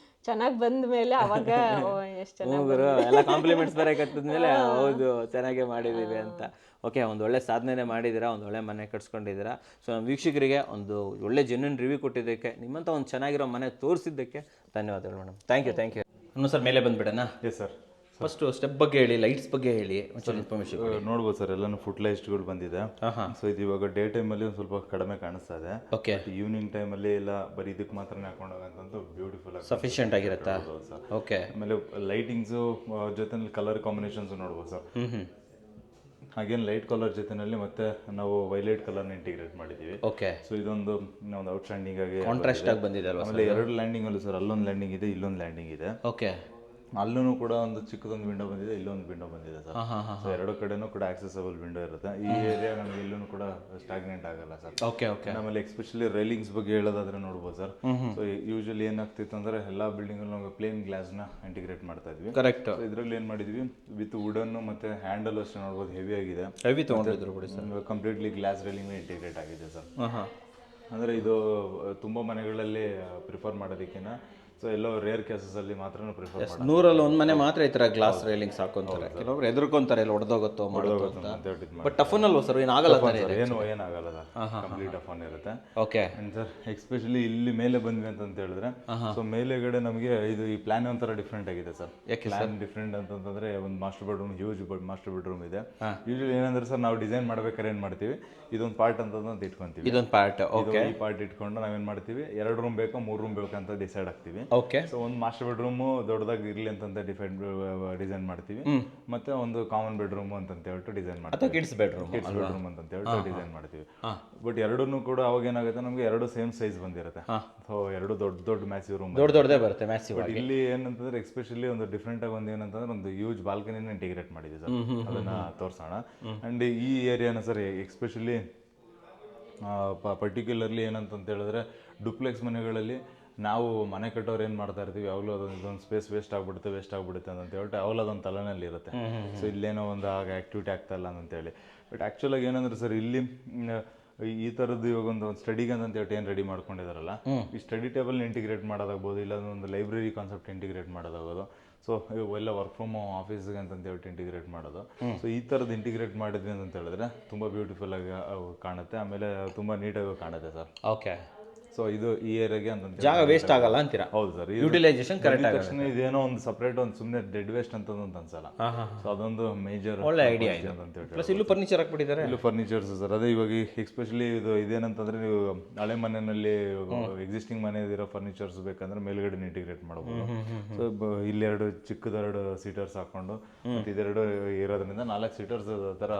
ಚೆನ್ನಾಗಿ ಬಂದ ಮೇಲೆ ಅವಾಗ ಎಷ್ಟು ಚೆನ್ನಾಗಿ ಎಲ್ಲ ಕಾಂಪ್ಲಿಮೆಂಟ್ಸ್ ಬೇರೆ ಕಟ್ಟಿದ್ಮೇಲೆ ಹೌದು ಚೆನ್ನಾಗೇ ಮಾಡಿದೀವಿ ಅಂತ. ಓಕೆ, ಒಂದು ಒಳ್ಳೆ ಸಾಧನೆ ಮಾಡಿದ್ದೀರಾ, ಒಂದು ಒಳ್ಳೆ ಮನೆ ಕಟ್ಸ್ಕೊಂಡಿದ್ದೀರಾ. ಸೊ ನಮ್ಮ ವೀಕ್ಷಕರಿಗೆ ಒಂದು ಒಳ್ಳೆ ಜೆನ್ಯೂನ್ ರಿವ್ಯೂ ಕೊಟ್ಟಿದ್ದಕ್ಕೆ, ನಿಮ್ಮಂತ ಒಂದು ಚೆನ್ನಾಗಿರೋ ಮನೆ ತೋರಿಸಿದ್ದಕ್ಕೆ ಧನ್ಯವಾದಗಳು ಮೇಡಮ್. Thank you. ಇನ್ನು ಸರ್ ಮೇಲೆ ಬಂದ್ಬಿಡೋಣ? Yes sir. ಫಸ್ಟ್ ಸ್ಟೆಪ್ ಬಗ್ಗೆ ಹೇಳಿ, ಲೈಟ್ಸ್ ಬಗ್ಗೆ ಹೇಳಿ, ಒಂಚೂರು ಇನ್ಫಾರ್ಮೇಶನ್ ನೋಡ್ಬೋದು ಸರ್. ಎಲ್ಲಾನು ಫುಟ್ ಲೈಟ್ಸ್ಗಳು ಬಂದಿದೆ. ಸೊ ಇದು ಇವಾಗ ಡೇ ಟೈಮಲ್ಲಿ ಒಂದು ಸ್ವಲ್ಪ ಕಡಿಮೆ ಕಾಣಿಸ್ತಾ ಇದೆ. ಓಕೆ. ಈವ್ನಿಂಗ್ ಟೈಮಲ್ಲಿ ಎಲ್ಲ ಬರೀ ಇದಕ್ಕೆ ಮಾತ್ರನೇ ಹಾಕೊಂಡು ಹೋಗಂತಂದು ಬ್ಯೂಟಿಫುಲ್ ಆಗಿ ಸಫಿಷಿಯಂಟ್ ಆಗಿರುತ್ತಾ? ಓಕೆ. ಆಮೇಲೆ ಲೈಟಿಂಗ್ಸು ಜೊತೆನಲ್ಲಿ ಕಲರ್ ಕಾಂಬಿನೇಷನ್ಸ್ ನೋಡ್ಬೋದು ಸರ್. ಹಾಗೇನು ಲೈಟ್ ಕಲರ್ ಜೊತೆನಲ್ಲಿ ಮತ್ತೆ ನಾವು ವೈಲೆಟ್ ಕಲರ್ನ ಇಂಟಿಗ್ರೇಟ್ ಮಾಡಿದ್ದೀವಿ. ಓಕೆ. ಸೊ ಇದೊಂದು ಒಂದು ಔಟ್ಸ್ಟ್ಯಾಂಡಿಂಗ್ ಆಗಿ ಕಾಂಟ್ರಾಸ್ಟ್ ಆಗಿ ಬಂದಿದೆ ಅಲ್ವಾ? ಆಮೇಲೆ 2 ಲ್ಯಾಂಡಿಂಗ್ ಅಲ್ಲೂ ಸರ್, ಅಲ್ಲೊಂದು ಲ್ಯಾಂಡಿಂಗ್ ಇದೆ, ಇಲ್ಲೊಂದು ಲ್ಯಾಂಡಿಂಗ್ ಇದೆ. ಓಕೆ. ಅಲ್ಲೂ ಕೂಡ ಒಂದು ಚಿಕ್ಕದೊಂದು ವಿಂಡೋ ಬಂದಿದೆ, ಇಲ್ಲೊಂದು ವಿಂಡೋ ಬಂದಿದೆ ಸರ್. ಸೊ 2 ಕಡೆನೂ ಕೂಡ ಆಕ್ಸೆಸಬಲ್ ವಿಂಡೋ ಇರುತ್ತೆ. ಈ ಏರಿಯಾ ನಮಗೆ ಎಲ್ಲೂ ಕೂಡ ಸ್ಟಾಗ್ನೆಂಟ್ ಆಗಲ್ಲ ಸರ್. ಓಕೆ. ಓಕೆ. ಆಮೇಲೆ ಎಸ್ಪೆಷಲಿ ರೈಲಿಂಗ್ಸ್ ಬಗ್ಗೆ ಹೇಳೋದಾದ್ರೆ ನೋಡ್ಬೋದು ಸರ್. ಸೊ ಯೂಶಲಿ ಏನಾಗ್ತಿತ್ತು ಅಂದ್ರೆ ಎಲ್ಲಾ ಬಿಲ್ಡಿಂಗ್ ನಾವು ಪ್ಲೇನ್ ಗ್ಲಾಸ್ ನ ಇಂಟಿಗ್ರೇಟ್ ಮಾಡ್ತಾ ಇದ್ವಿ. ಕರೆಕ್ಟ್. ಇದರಲ್ಲಿ ಏನ್ ಮಾಡಿದ್ವಿ, ವಿತ್ ವುಡನ್ ಮತ್ತೆ ಹ್ಯಾಂಡಲ್ ಅಷ್ಟೇ ನೋಡ್ಬೋದು, ಹೆವಿ ಆಗಿದೆ. ಹೆವಿ ತಗೊಂಡಿದ್ರು ಬಿಡಿ sir. Completely glass railing integrate ಆಗಿದೆ ಸರ್. ಅಂದ್ರೆ ಇದು ತುಂಬಾ ಮನೆಗಳಲ್ಲಿ ಪ್ರಿಫರ್ ಮಾಡೋದಕ್ಕಿಂತ ಸೊ ಎಲ್ಲೋ ರೇರ್ ಕೇಸಸ್ ಅಲ್ಲಿ ಮಾತ್ರ ಪ್ರಿಫರ್ ಮಾಡ್ತಾರೆ. 100ರಲ್ಲಿ 1 ಮನೆ ಮಾತ್ರ ಈ ತರ ಗ್ಲಾಸ್ ರೈಲಿಂಗ್ಸ್ ಹಾಕೊಂತಾರೆ. ಕೆಲವರು ಎದುರ್ಕೊಂತಾರೆ, ಎಲ್ಲ ಹೊಡೆದೋಗುತ್ತೋ ಮಾಡೋದು ಅಂತ. ಬಟ್ ಟಫನ್ ಅಲ್ವಾ ಸರ್? ಏನಾಗಲ್ಲ ಏನಾಗಲ್ಲ ಸರ್, ಕಂಪ್ಲೀಟ್ ಟಫನ್ ಇರುತ್ತೆ. ಓಕೆ. ಸರ್ ಎಸ್ಪೆಷಲಿ ಇಲ್ಲಿ ಮೇಲೆ ಬಂದ್ವಿ ಅಂತ ಹೇಳಿದ್ರೆ, ಸೊ ಮೇಲೆಗಡೆ ನಮಗೆ ಇದು ಈ ಪ್ಲಾನ್ ಒಂಥರ ಡಿಫ್ರೆಂಟ್ ಆಗಿದೆ ಸರ್. ಪ್ಲಾನ್ ಡಿಫ್ರೆಂಟ್ ಅಂತಂದ್ರೆ ಒಂದು master bedroom, huge master bedroom ಇದೆ. ಯೂಶಲಿ ಏನಂದ್ರೆ ಸರ್, ನಾವು ಡಿಸೈನ್ ಮಾಡ್ಬೇಕಾದ್ರೆ ಏನ್ ಮಾಡ್ತೀವಿ, ಇದೊಂದು ಪಾರ್ಟ್ ಅಂತ ಇಟ್ಕೊಂತೀವಿ. ಇದೊಂದು ಪಾರ್ಟ್. ಓಕೆ. ಈ ಪಾರ್ಟ್ ಇಟ್ಕೊಂಡು ನಾವೇನ್ ಮಾಡ್ತೀವಿ, 2 ರೂಮ್ ಬೇಕೋ 3 ರೂಮ್ ಬೇಕಂತ ಡಿಸೈಡ್ ಆಗ್ತೀವಿ. ಓಕೆ. ಸೊ ಒಂದು ಮಾಸ್ಟರ್ ಬೆಡ್ರೂಮ್ ದೊಡ್ಡದಾಗಿ ಇರ್ಲಿ ಅಂತ ಡಿಸೈನ್ ಮಾಡ್ತೀವಿ. ಮತ್ತೆ ಒಂದು ಕಾಮನ್ ಬೆಡ್ರೂಮ್ ಅಂತ ಹೇಳ್ಬಿಟ್ಟು ಡಿಸೈನ್ ಮಾಡ್ತೀವಿ. ಕಿಡ್ಸ್ ಬೆಡ್ರೂಮ್ ಅಂತ ಹೇಳ್ಬಿಟ್ಟು ಡಿಸೈನ್ ಮಾಡ್ತೀವಿ. ಬಟ್ 2 ಕೂಡ ಅವಾಗ ಏನಾಗುತ್ತೆ, ನಮ್ಗೆ 2 ಸೇಮ್ ಸೈಜ್ ಬಂದಿರುತ್ತೆ. ಸೊ 2 ದೊಡ್ಡ ಮ್ಯಾಸಿವ್ ರೂಮ್, ದೊಡ್ಡದೇ ಬರುತ್ತೆ ಮ್ಯಾಸಿವ್ ಆಗಿ. ಇಲ್ಲಿ ಏನಂತಂದ್ರೆ ಎಸ್ಪೆಷಲಿ ಒಂದು ಡಿಫ್ರೆಂಟ್ ಆಗಿ ಒಂದು ಏನಂತಂದ್ರೆ ಒಂದು ಹ್ಯೂಜ್ ಬಾಲ್ಕನಿನ ಇಂಟಿಗ್ರೇಟ್ ಮಾಡಿದ್ವಿ ಸರ್. ಅದನ್ನ ತೋರ್ಸೋಣ. ಅಂಡ್ ಈ ಏರಿಯಾನ ಸರ್ ಎಸ್ಪೆಷಲಿ ಪರ್ಟಿಕ್ಯುಲರ್ಲಿ ಏನಂತ ಹೇಳಿದ್ರೆ, ಡುಪ್ಲೆಕ್ಸ್ ಮನೆಗಳಲ್ಲಿ ನಾವು ಮನೆ ಕಟ್ಟೋರು ಏನು ಮಾಡ್ತಾ ಇರ್ತೀವಿ ಯಾವಾಗಲೂ ಇದೊಂದು ಸ್ಪೇಸ್ ವೇಸ್ಟ್ ಆಗ್ಬಿಡುತ್ತೆ ಅಂತ ಹೇಳ್ಬಿಟ್ಟು ಯಾವಾಗಲೂ ಅದೊಂದು ತಲೆನಲ್ಲಿ ಇರುತ್ತೆ. ಸೊ ಇಲ್ಲೇನೋ ಒಂದು ಆಗ ಆ್ಯಕ್ಟಿವಿಟಿ ಆಗ್ತಾ ಇಲ್ಲ ಅಂತೇಳಿ. ಬಟ್ ಆ್ಯಕ್ಚುಲಾಗಿ ಏನಂದ್ರೆ ಸರ್ ಇಲ್ಲಿ ಈ ಥರದ್ದು ಇವಾಗ ಒಂದು ಸ್ಟಡಿಗೆ ಅಂತ ಹೇಳ್ಬಿಟ್ಟು ಏನು ರೆಡಿ ಮಾಡ್ಕೊಂಡಿದಾರಲ್ಲ, ಈ ಸ್ಟಡಿ ಟೇಬಲ್ನ ಇಂಟಿಗ್ರೇಟ್ ಮಾಡೋದಾಗ್ಬೋದು, ಇಲ್ಲ ಒಂದು ಲೈಬ್ರರಿ ಕಾನ್ಸೆಪ್ಟ್ ಇಂಟಿಗ್ರೇಟ್ ಮಾಡೋದಾಗೋದು. ಸೊ ಇವೆಲ್ಲ ವರ್ಕ್ ಫ್ರಮ್ ಹೋಮ್ ಆಫೀಸ್ಗೆ ಅಂತ ಹೇಳ್ಬಿಟ್ಟು ಇಂಟಿಗ್ರೇಟ್ ಮಾಡೋದು. ಸೊ ಈ ಥರದ್ದು ಇಂಟಿಗ್ರೇಟ್ ಮಾಡಿದ್ವಿ ಅಂತ ಹೇಳಿದ್ರೆ ತುಂಬ ಬ್ಯೂಟಿಫುಲ್ ಆಗಿ ಕಾಣುತ್ತೆ, ಆಮೇಲೆ ತುಂಬ ನೀಟಾಗಿ ಕಾಣುತ್ತೆ ಸರ್. ಓಕೆ. ಸೊ ಇದು ಈ ಏರಿಯಾಗೆ ಅಂತ ಜಾಗ ವೇಸ್ಟ್ ಆಗಲ್ಲ ಅಂತೀರಾ? ಹೌದು ಸರ್, ಯುಟಿಲೈಸೇಷನ್ ಕರೆಕ್ಟ್ ಆಗುತ್ತೆ. ತಕ್ಷಣ ಇದೇನೋ ಒಂದು ಸಪ್ರೇಟ್ ಒಂದು ಸುಮ್ಮನೆ ಡೆಡ್ ವೇಸ್ಟ್ ಅಂತ ಒಂದು ಅನ್ಸಲ್ಲ. ಸೊ ಅದೊಂದು ಮೇಜರ್ ಒಳ್ಳೆ ಐಡಿಯಾ ಇದೆ. ಅಂತ ಹೇಳಿ ಪ್ಲಸ್ ಇಲ್ಲೂ ಫರ್ನಿಚರ್ ಹಾಕ್ಬಿಟ್ಟಿದ್ದಾರೆ. ಇಲ್ಲೂ ಫರ್ನಿಚರ್ಸ್ ಸರ್. ಅದೇ ಇವಾಗ ಎಸ್ಪೆಷಲಿ ಇದೇನಂತಂದ್ರೆ ನೀವು ಹಳೆ ಮನೆಯಲ್ಲಿ ಎಕ್ಸಿಸ್ಟಿಂಗ್ ಮನೆಯಲ್ಲಿರೋ ಫರ್ನಿಚರ್ಸ್ ಬೇಕಂದ್ರೆ ಮೇಲ್ಗಡೆ ಇಂಟಿಗ್ರೇಟ್ ಮಾಡ್ಬೋದು. ಸೊ ಇಲ್ಲೆರಡು ಚಿಕ್ಕದೆರಡು ಸೀಟರ್ಸ್ ಹಾಕೊಂಡು ಮತ್ತೆ ಇದೆರಡು ಇರೋದ್ರಿಂದ 4 ಸೀಟರ್ಸ್ ತರ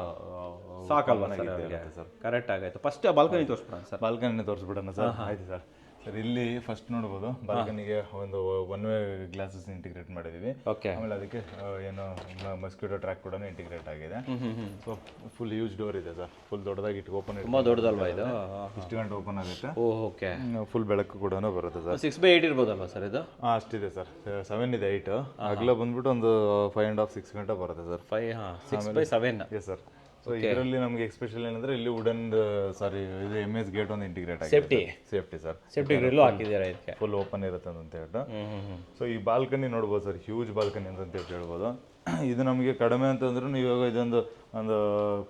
ಸಾಕಲ್ವಾ ಸರ್? ಕರೆಕ್ಟ್ ಆಗೈತೆ. ಫಸ್ಟ್ ಬಾಲ್ಕನಿ ತೋರಿಸ್ಬಿಡೋಣ ಸರ್. ಬಾಲ್ಕನಿ ತೋರಿಸ್ಬಿಡೋಣ ಸರ್. ಆಯ್ತು ಸರ್. ಸರ್ ಇಲ್ಲಿ ಫಸ್ಟ್ ನೋಡ್ಬೋದು ಬಾಲ್ಕನಿಗೆ ಒಂದು ಒನ್ ವೇ ಗ್ಲಾಸಸ್ ಇಂಟಿಗ್ರೇಟ್ ಮಾಡಿದೀವಿ. ಓಕೆ. ಆಮೇಲೆ ಅದಕ್ಕೆ ಏನು ಮಸ್ಕಿಟೋ ಟ್ರ್ಯಾಕ್ ಕೂಡ ಇಂಟಿಗ್ರೇಟ್ ಆಗಿದೆ. ಸೊ ಫುಲ್ ಯೂಸ್ ಡೋರ್ ಇದೆ ಸರ್. ಫುಲ್ ದೊಡ್ಡದಾಗಿ ಇಟ್ಟು ಓಪನ್ ತುಂಬಾ ದೊಡ್ಡದಲ್ವಾ ಇದು? ಇಷ್ಟು ಗಂಟೆ ಓಪನ್ ಆಗುತ್ತೆ. ಓಕೆ. ಫುಲ್ ಬೆಳಕು ಕೂಡ ಬರುತ್ತೆ ಸರ್. 6x8 ಇರ್ಬೋದಲ್ವಾ ಸರ್ ಇದು? ಅಷ್ಟಿದೆ ಸರ್. 7 ಇದೆ ಹೈಟ್. ಅಗಲ ಬಂದ್ಬಿಟ್ಟು ಒಂದು 5.5 6 ಗಂಟೆ ಬರುತ್ತೆ sir. 6x7. Yes sir. So ಇದರಲ್ಲಿ ನಮಗೆ ಎಕ್ಸ್ಪೆಷಲ್ ಏನಂದ್ರೆ ಇಲ್ಲಿ ವುಡನ್ ಇದು MS ಗೇಟ್ ಒಂದು ಇಂಟಿಗ್ರೇಟ್ ಆಗಿದೆ. Safety sir. ಸೇಫ್ಟಿ ಗ್ರಿಲ್ಲು ಹಾಕಿದ್ದೀರಾ ಇದಕ್ಕೆ? ಫುಲ್ ಓಪನ್ ಇರುತ್ತೆ ಅಂತ ಹೇಳ್ಬಿಟ್ಟು. ಸೊ ಈ ಬಾಲ್ಕನಿ ನೋಡ್ಬೋದು ಸರ್, ಹ್ಯೂಜ್ ಬಾಲ್ಕನಿ ಅಂತ ಹೇಳ್ಬೋದು. ಇದು ನಮಗೆ ಕಡಿಮೆ ಅಂತಂದ್ರೂ ಇವಾಗ ಇದೊಂದು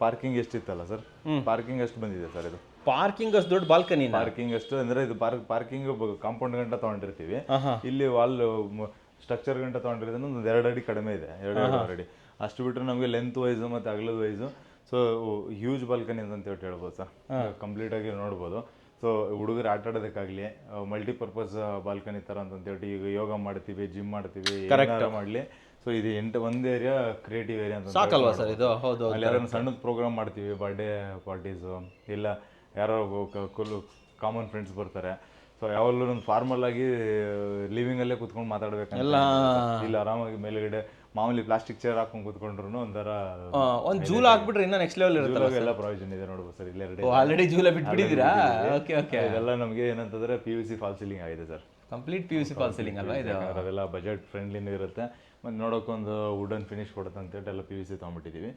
ಪಾರ್ಕಿಂಗ್ ಎಷ್ಟಿತ್ತಲ್ಲ ಸರ್, ಪಾರ್ಕಿಂಗ್ ಅಷ್ಟು ಬಂದಿದೆ ಸರ್. ಇದು ಪಾರ್ಕಿಂಗ್ ಅಷ್ಟು ದೊಡ್ಡ ಬಾಲ್ಕನಿ? ಪಾರ್ಕಿಂಗ್ ಅಷ್ಟು ಅಂದ್ರೆ ಇದು ಪಾರ್ಕಿಂಗ್ ಕಾಂಪೌಂಡ್ ಗಂಟ ತಗೊಂಡಿರ್ತೀವಿ. ಇಲ್ಲಿ ವಾಲ್ ಸ್ಟ್ರಕ್ಚರ್ ಗಂಟ ತಗೊಂಡಿರೋದ್ರಿಂದ ಒಂದು 2 ಅಡಿ ಕಡಿಮೆ ಇದೆ, 2 ಅಡಿ ಅಷ್ಟು ಬಿಟ್ಟರೆ ನಮಗೆ ಲೆಂತ್ ವೈಸು ಮತ್ತು ಅಗಲದ ವೈಸು. ಸೊ ಹ್ಯೂಜ್ ಬಾಲ್ಕನಿ ಅಂತ ಹೇಳ್ಬೋದು ಸರ್. ಕಂಪ್ಲೀಟ್ ಆಗಿ ನೋಡ್ಬೋದು. ಸೊ ಹುಡುಗರು ಆಟ ಆಡೋದಕ್ಕಾಗಲಿ ಮಲ್ಟಿಪರ್ಪಸ್ ಬಾಲ್ಕನಿ ಥರ ಅಂತೇಳಿ ಈಗ ಯೋಗ ಮಾಡ್ತೀವಿ, ಜಿಮ್ ಮಾಡ್ತೀವಿ, ಏನಾರ ಮಾಡಲಿ. ಸೊ ಇದು ಒಂದು ಏರಿಯಾ ಕ್ರಿಯೇಟಿವ್ ಏರಿಯಾ ಅಂತ ಸಾಕಲ್ವಾ ಸರ್ ಇದು? ಹೌದು. ಅಲ್ಲಿ ಯಾರು ಸಣ್ಣದು ಪ್ರೋಗ್ರಾಮ್ ಮಾಡ್ತೀವಿ, ಬರ್ಡೇ ಪಾರ್ಟೀಸು, ಇಲ್ಲ ಯಾರೋ ಕಾಮನ್ ಫ್ರೆಂಡ್ಸ್ ಬರ್ತಾರೆ. ಸೊ ಯಾವಾಗಲೂ ಒಂದು ಫಾರ್ಮಲ್ ಆಗಿ ಲಿವಿಂಗಲ್ಲೇ ಕುತ್ಕೊಂಡು ಮಾತಾಡ್ಬೇಕಂತ ಇಲ್ಲ, ಆರಾಮಾಗಿ ಮೇಲ್ಗಡೆ ಮಾಮೂಲಿ ಪ್ಲಾಸ್ಟಿಕ್ ಚೇರ್ ಹಾಕೊಂಡು ಕುತ್ಕೊಂಡ್ರು ಒಂಥರ ಒಂದು ಜೂಲ ಹಾಕ್ಬಿಟ್ರೆ ಇನ್ನೂ ನೆಕ್ಸ್ಟ್ ಲೆವೆಲ್ ಇರುತ್ತೆ. ಎಲ್ಲ ಪ್ರಾವಿಷನ್ ಇದೆ ನೋಡ್ಬೋದು ಸರ್. ಇಲ್ಲೆರಡು ಆಲ್ರೆಡಿ ಜೂಲ ಬಿಟ್ಬಿಟ್ಟಿದ್ದೀರಾ? Okay okay. ಇದೆಲ್ಲ ನಮಗೆ ಏನಂತಂದ್ರೆ PVC ಫಾಲ್ ಸೀಲಿಂಗ್ ಆಗಿದೆ sir. Complete PVC fall ceiling ಅಲ್ವಾ ಇದು? ಅದೆಲ್ಲ ಬಜೆಟ್ ಫ್ರೆಂಡ್ಲಿನೂ ಇರುತ್ತೆ, ಮತ್ತು ನೋಡೋಕೊಂದು ವುಡನ್ ಫಿನಿಶ್ ಕೊಡುತ್ತೆ ಅಂತೇಳಿ ಎಲ್ಲ PVC ತೊಗೊಂಡ್ಬಿಟ್ಟಿದ್ದೀವಿ.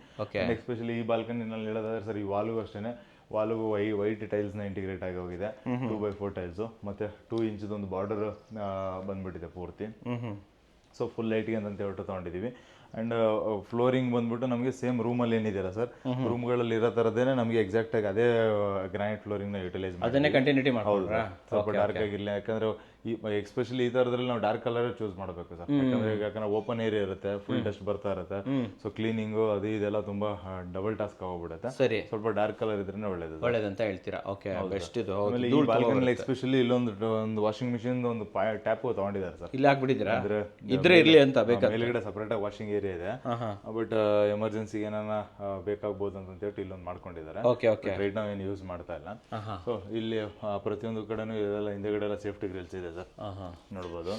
ಎಸ್ಪೆಷಲಿ ಈ ಬಾಲ್ಕನಿನಲ್ಲಿ ಹೇಳೋದಾದ್ರೆ ಸರ್, ಈ ವಾಲ್ಗೂ ಅಷ್ಟೇ, ವಾಲ್ಗೂ ವೈಟ್ ಟೈಲ್ಸ್ನ ಇಂಟಿಗ್ರೇಟ್ ಆಗಿ ಹೋಗಿದೆ. 2x4 ಟೈಲ್ಸು, ಮತ್ತು 2 ಇಂಚದ ಒಂದು ಬಾರ್ಡರ್ ಬಂದ್ಬಿಟ್ಟಿದೆ ಪೂರ್ತಿ. ಸೊ ಫುಲ್ ಲೈಟ್ಗೆ ಅಂತ ಹೇಳ್ಬಿಟ್ಟು ತೊಗೊಂಡಿದ್ದೀವಿ. ಆ್ಯಂಡ್ ಫ್ಲೋರಿಂಗ್ ಬಂದ್ಬಿಟ್ಟು ನಮಗೆ ಸೇಮ್ ರೂಮಲ್ಲಿ ಏನಿದೆಯಲ್ಲ ಸರ್, ರೂಮ್ಗಳಲ್ಲಿ ಇರೋ ಥರದ್ದೇನೆ ನಮಗೆ ಎಕ್ಸಾಕ್ಟಾಗಿ ಅದೇ ಗ್ರಾನೈಟ್ ಫ್ಲೋರಿಂಗ್ನ ಯುಟಿಲೈಸ್ ಮಾಡಿ ಅದನ್ನೇ ಕಂಟಿನ್ಯೂಟಿ ಮಾಡೋದು. ಸ್ವಲ್ಪ ಡಾರ್ಕ್ ಆಗಿಲ್ಲ, ಯಾಕಂದರೆ ಈ ಎಸ್ಪೆಷಲಿ ಈ ಥರದ್ರಲ್ಲಿ ನಾವು ಡಾರ್ಕ್ ಕಲರ್ ಚೂಸ್ ಮಾಡಬೇಕು ಸರ್. ಯಾಕಂದ್ರೆ ಓಪನ್ ಏರಿಯಾ ಇರುತ್ತೆ, ಫುಲ್ ಡಸ್ಟ್ ಬರ್ತಾ ಇರುತ್ತೆ. ಸೊ ಕ್ಲೀನಿಂಗು ಅದು ಇದೆಲ್ಲ ತುಂಬಾ ಡಬಲ್ ಟಾಸ್ಕ್ ಆಗೋಗ್ಬಿಡುತ್ತೆ. ಸರಿ, ಸ್ವಲ್ಪ ಡಾರ್ಕ್ ಕಲರ್ ಇದ್ರೆ ಒಳ್ಳೇದಂತ ಹೇಳ್ತೀರಾ? ಓಕೆ, ಬೆಸ್ಟ್ ಇದು. ಆಮೇಲೆ ಈ ಬಾಲ್ಕನಿಲಿ ಎಸ್ಪೆಷಲಿ ಇಲ್ಲೊಂದು ವಾಷಿಂಗ್ ಮಿಷಿನ್ ಒಂದು ಟ್ಯಾಪ್ ತಗೊಂಡಿದ್ದಾರೆ ಸರ್. ಇಲ್ಲಿ ಹಾಕ್ಬಿಟ್ಟಿದ್ದೀರಾ? ಇದ್ರೆ ಇರ್ಲಿ ಅಂತ ಬೇಕಾದ್ರೆ ಮೇಲ್ಗಡೆ ಸಪರೇಟ್ ಆಗಿ ವಾಷಿಂಗ್ ಏರಿಯಾ ಇದೆ, ಬಟ್ ಎಮರ್ಜೆನ್ಸಿಗೆ ಏನಾನ ಬೇಕಾಗ್ಬೋದು ಅಂತ ಹೇಳ್ಬಿಟ್ಟು ಇಲ್ಲೊಂದು ಮಾಡ್ಕೊಂಡಿದ್ದಾರೆ. ರೈಟ್ ನಾವು ಏನು ಯೂಸ್ ಮಾಡ್ತಾ ಇಲ್ಲ. ಸೊ ಇಲ್ಲಿ ಪ್ರತಿಯೊಂದು ಕಡೆನೂ ಇದೆಲ್ಲ ಹಿಂದೆಗಡೆ ಎಲ್ಲ ಸೇಫ್ಟಿ ಗ್ರಿಲ್ಸ್ ಇದೆ ಸರ್, ನೋಡ್ಬೋದು.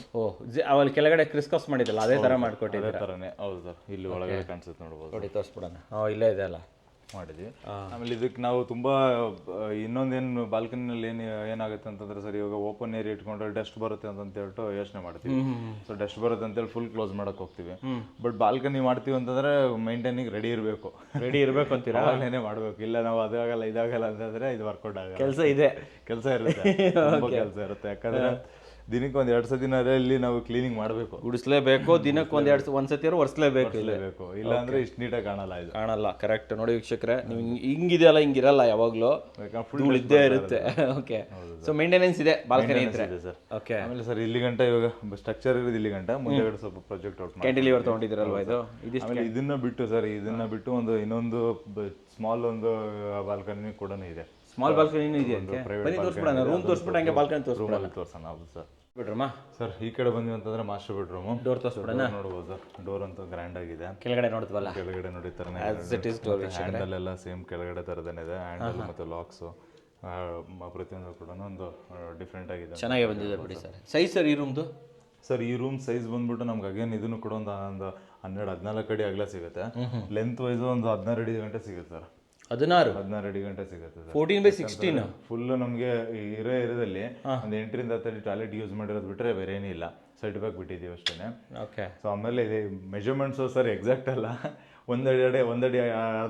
ಅವಲ್ಲಿ ಕೆಳಗಡೆ ಕ್ರಿಸ್ಕಸ್ ಮಾಡಿದಲ್ಲ ಅದೇ ತರ ಮಾಡ್ಕೊಟ್ಟಿದ್ದಾರೆ. ಅದೇ ತರನೇ, ಹೌದು ಸರ್. ಇಲ್ಲಿ ಒಳಗಡೆ ಕಾಣಿಸುತ್ತೆ, ನೋಡ್ಬೋದು. ನೋಡಿ ತೋರಿಸ್ಬಿಡೋಣ. ಇಲ್ಲೇ ಇದೆ ಅಲ್ಲ, ಮಾಡಿದ್ವಿ. ಆಮೇಲೆ ಇದಕ್ಕೆ ನಾವು ತುಂಬಾ ಇನ್ನೊಂದೇನು ಬಾಲ್ಕನಿನಲ್ಲಿ ಏನಾಗುತ್ತೆ ಅಂತಂದ್ರೆ ಸರ್, ಇವಾಗ ಓಪನ್ ಏರಿಯಾ ಇಟ್ಕೊಂಡ್ರೆ ಡಸ್ಟ್ ಬರುತ್ತೆ ಅಂತ ಹೇಳ್ಬಿಟ್ಟು ಯೋಚನೆ ಮಾಡ್ತೀವಿ. ಸೊ ಡಸ್ಟ್ ಬರುತ್ತೆ ಅಂತೇಳಿ ಫುಲ್ ಕ್ಲೋಸ್ ಮಾಡಕ್ ಹೋಗ್ತೀವಿ. ಬಟ್ ಬಾಲ್ಕನಿ ಮಾಡ್ತೀವಿ ಅಂತಂದ್ರೆ ಮೈಂಟೈನಿಂಗ್ ರೆಡಿ ಇರಬೇಕು ಅಂತೀರಾ? ಅವಾಗಲೇ ಮಾಡ್ಬೇಕು. ಇಲ್ಲ ನಾವು ಇದಾಗಲ್ಲ ಅಂತಂದ್ರೆ ಇದು ವರ್ಕೌಟ್ ಆಗಲ್ಲ. ಕೆಲಸ ಇರುತ್ತೆ, ತುಂಬಾ ಕೆಲಸ ಇರುತ್ತೆ. ಯಾಕಂದ್ರೆ ದಿನಕ್ಕೆ ಒಂದು 2 ಸತಿನಲ್ಲಿ ನಾವು ಕ್ಲೀನಿಂಗ್ ಮಾಡಬೇಕು, ಗುಡಿಸ್ಲೇಬೇಕು. ದಿನಕ್ಕೆ ಒಂದ್ಸತಿ ಒರೆಸ್ಲೇಬೇಕು, ಇಲ್ಲ ಅಂದ್ರೆ ಇಷ್ಟು ನೀಟಾಗಿ ಕಾಣಲ್ಲ. ಕರೆಕ್ಟ್. ನೋಡಿ ವೀಕ್ಷಕರೇ, ನೀವು ಹಿಂಗಿದೆಯಲ್ಲ, ಹಿಂಗಿರಲ್ಲ, ಯಾವಾಗ್ಲೂ ಧೂಳು ಇದ್ದೇ ಇರುತ್ತೆ. ಓಕೆ, ಸೊ ಮೇಂಟೆನೆನ್ಸ್ ಇದೆ ಬಾಲ್ಕನಿ ಇದ್ರೆ ಸರ್. ಓಕೆ, ಆಮೇಲೆ ಸರ್ ಇಲ್ಲಿ ಗಂಟ ಇವಾಗ ಸ್ಟ್ರಕ್ಚರ್ ಇರೋದು ಇಲ್ಲಿ ಗಂಟ, ಮುಂದೆಗಡೆ ಸ್ವಲ್ಪ ಪ್ರಾಜೆಕ್ಟ್ ಔಟ್ ಕ್ಯಾಂಟಿಲಿವರ್ ತಗೊಂಡಿದ್ದೀರಲ್ವಾ ಇದು? ಆಮೇಲೆ ಇದನ್ನ ಬಿಟ್ಟು ಒಂದು ಇನ್ನೊಂದು ಸ್ಮಾಲ್ ಒಂದು ಬಾಲ್ಕನಿ ಕೂಡ ಇದೆ. ಸ್ಮಾಲ್ ಬಾಲ್ಕನಿ ಇದೆ. ತೋರಿಸ್ಬಿಡೋಣ, ರೂಮ್ ತೋರಿಸ್ಬಿಟ್ಟು ಹಂಗೆ ಬಾಲ್ಕನಿ ತೋರಿಸ್ಬಿಡೋಣ. ಹೌದು ಸರ್. ಬಿಡ್ರಮ್ಮ ಸರ್, ಈ ಕಡೆ ಬಂದ್ವಿ ಅಂತಂದ್ರೆ ಮಾಸ್ಟರ್ ಬೆಡ್ರೂಮ್. ಡೋರ್ ತೋರಿಸ್ಬಿಡೋಣ, ನೋಡ್ಬೋದು. ಡೋರ್ ಅಂತೂ ಗ್ರ್ಯಾಂಡ್ ಆಗಿದೆ. ಕೆಳಗಡೆ ನೋಡ್ತೀವಲ್ಲ, ಕೆಳಗಡೆ ನೋಡಿ ತರನೇ ಹ್ಯಾಂಡಲ್ ಎಲ್ಲ ಸೇಮ್ ಕೆಳಗಡೆ ತರದೇನೆ ಇದೆ. ಹ್ಯಾಂಡಲ್ ಮತ್ತೆ ಲಾಕ್ಸ್ ಪ್ರತಿಯೊಂದು ಕೂಡ ಒಂದು ಡಿಫ್ರೆಂಟ್ ಆಗಿದೆ, ಚೆನ್ನಾಗಿ ಬಂದಿದೆ ಬಿಡಿ ಸರ್. ಸೈಜ್ ಸರ್ ಈ ರೂಮ್ದು? ಸರ್ ಈ ರೂಮ್ ಸೈಜ್ ಬಂದ್ಬಿಟ್ಟು ನಮ್ಗೆ ಅಗೇನ್ ಇದನ್ನು ಕೂಡ ಒಂದು 12-14 ಅಡಿ ಅಗಲ ಸಿಗುತ್ತೆ. ಲೆಂತ್ ವೈಸ್ ಒಂದು 16 ಅಡಿ ಗಂಟೆ ಸಿಗುತ್ತೆ ಸರ್. 16 ಅಡಿ ಗಂಟೆ ಸಿಗುತ್ತೆ ಸರ್. 14/16 ಫುಲ್ ನಮಗೆ ಇರೋ ಏರಿಯಾದಲ್ಲಿ ಒಂದು 8ರಿಂದ 10 ಅಡಿ ಟಾಯ್ಲೆಟ್ ಯೂಸ್ ಮಾಡಿರೋದು ಬಿಟ್ರೆ ಬೇರೆ ಏನಿಲ್ಲ, ಸರ್ಟಿಫಿಕೇಟ್ ಬಿಟ್ಟಿದ್ದೀವಿ ಅಷ್ಟೇ. ಓಕೆ. ಸೊ ಆಮೇಲೆ ಇದೆ ಮೆಜರ್ಮೆಂಟ್ಸು ಸರ್ ಎಕ್ಸಾಕ್ಟ್ ಅಲ್ಲ, ಒಂದಡಿ ಅರ್ಧ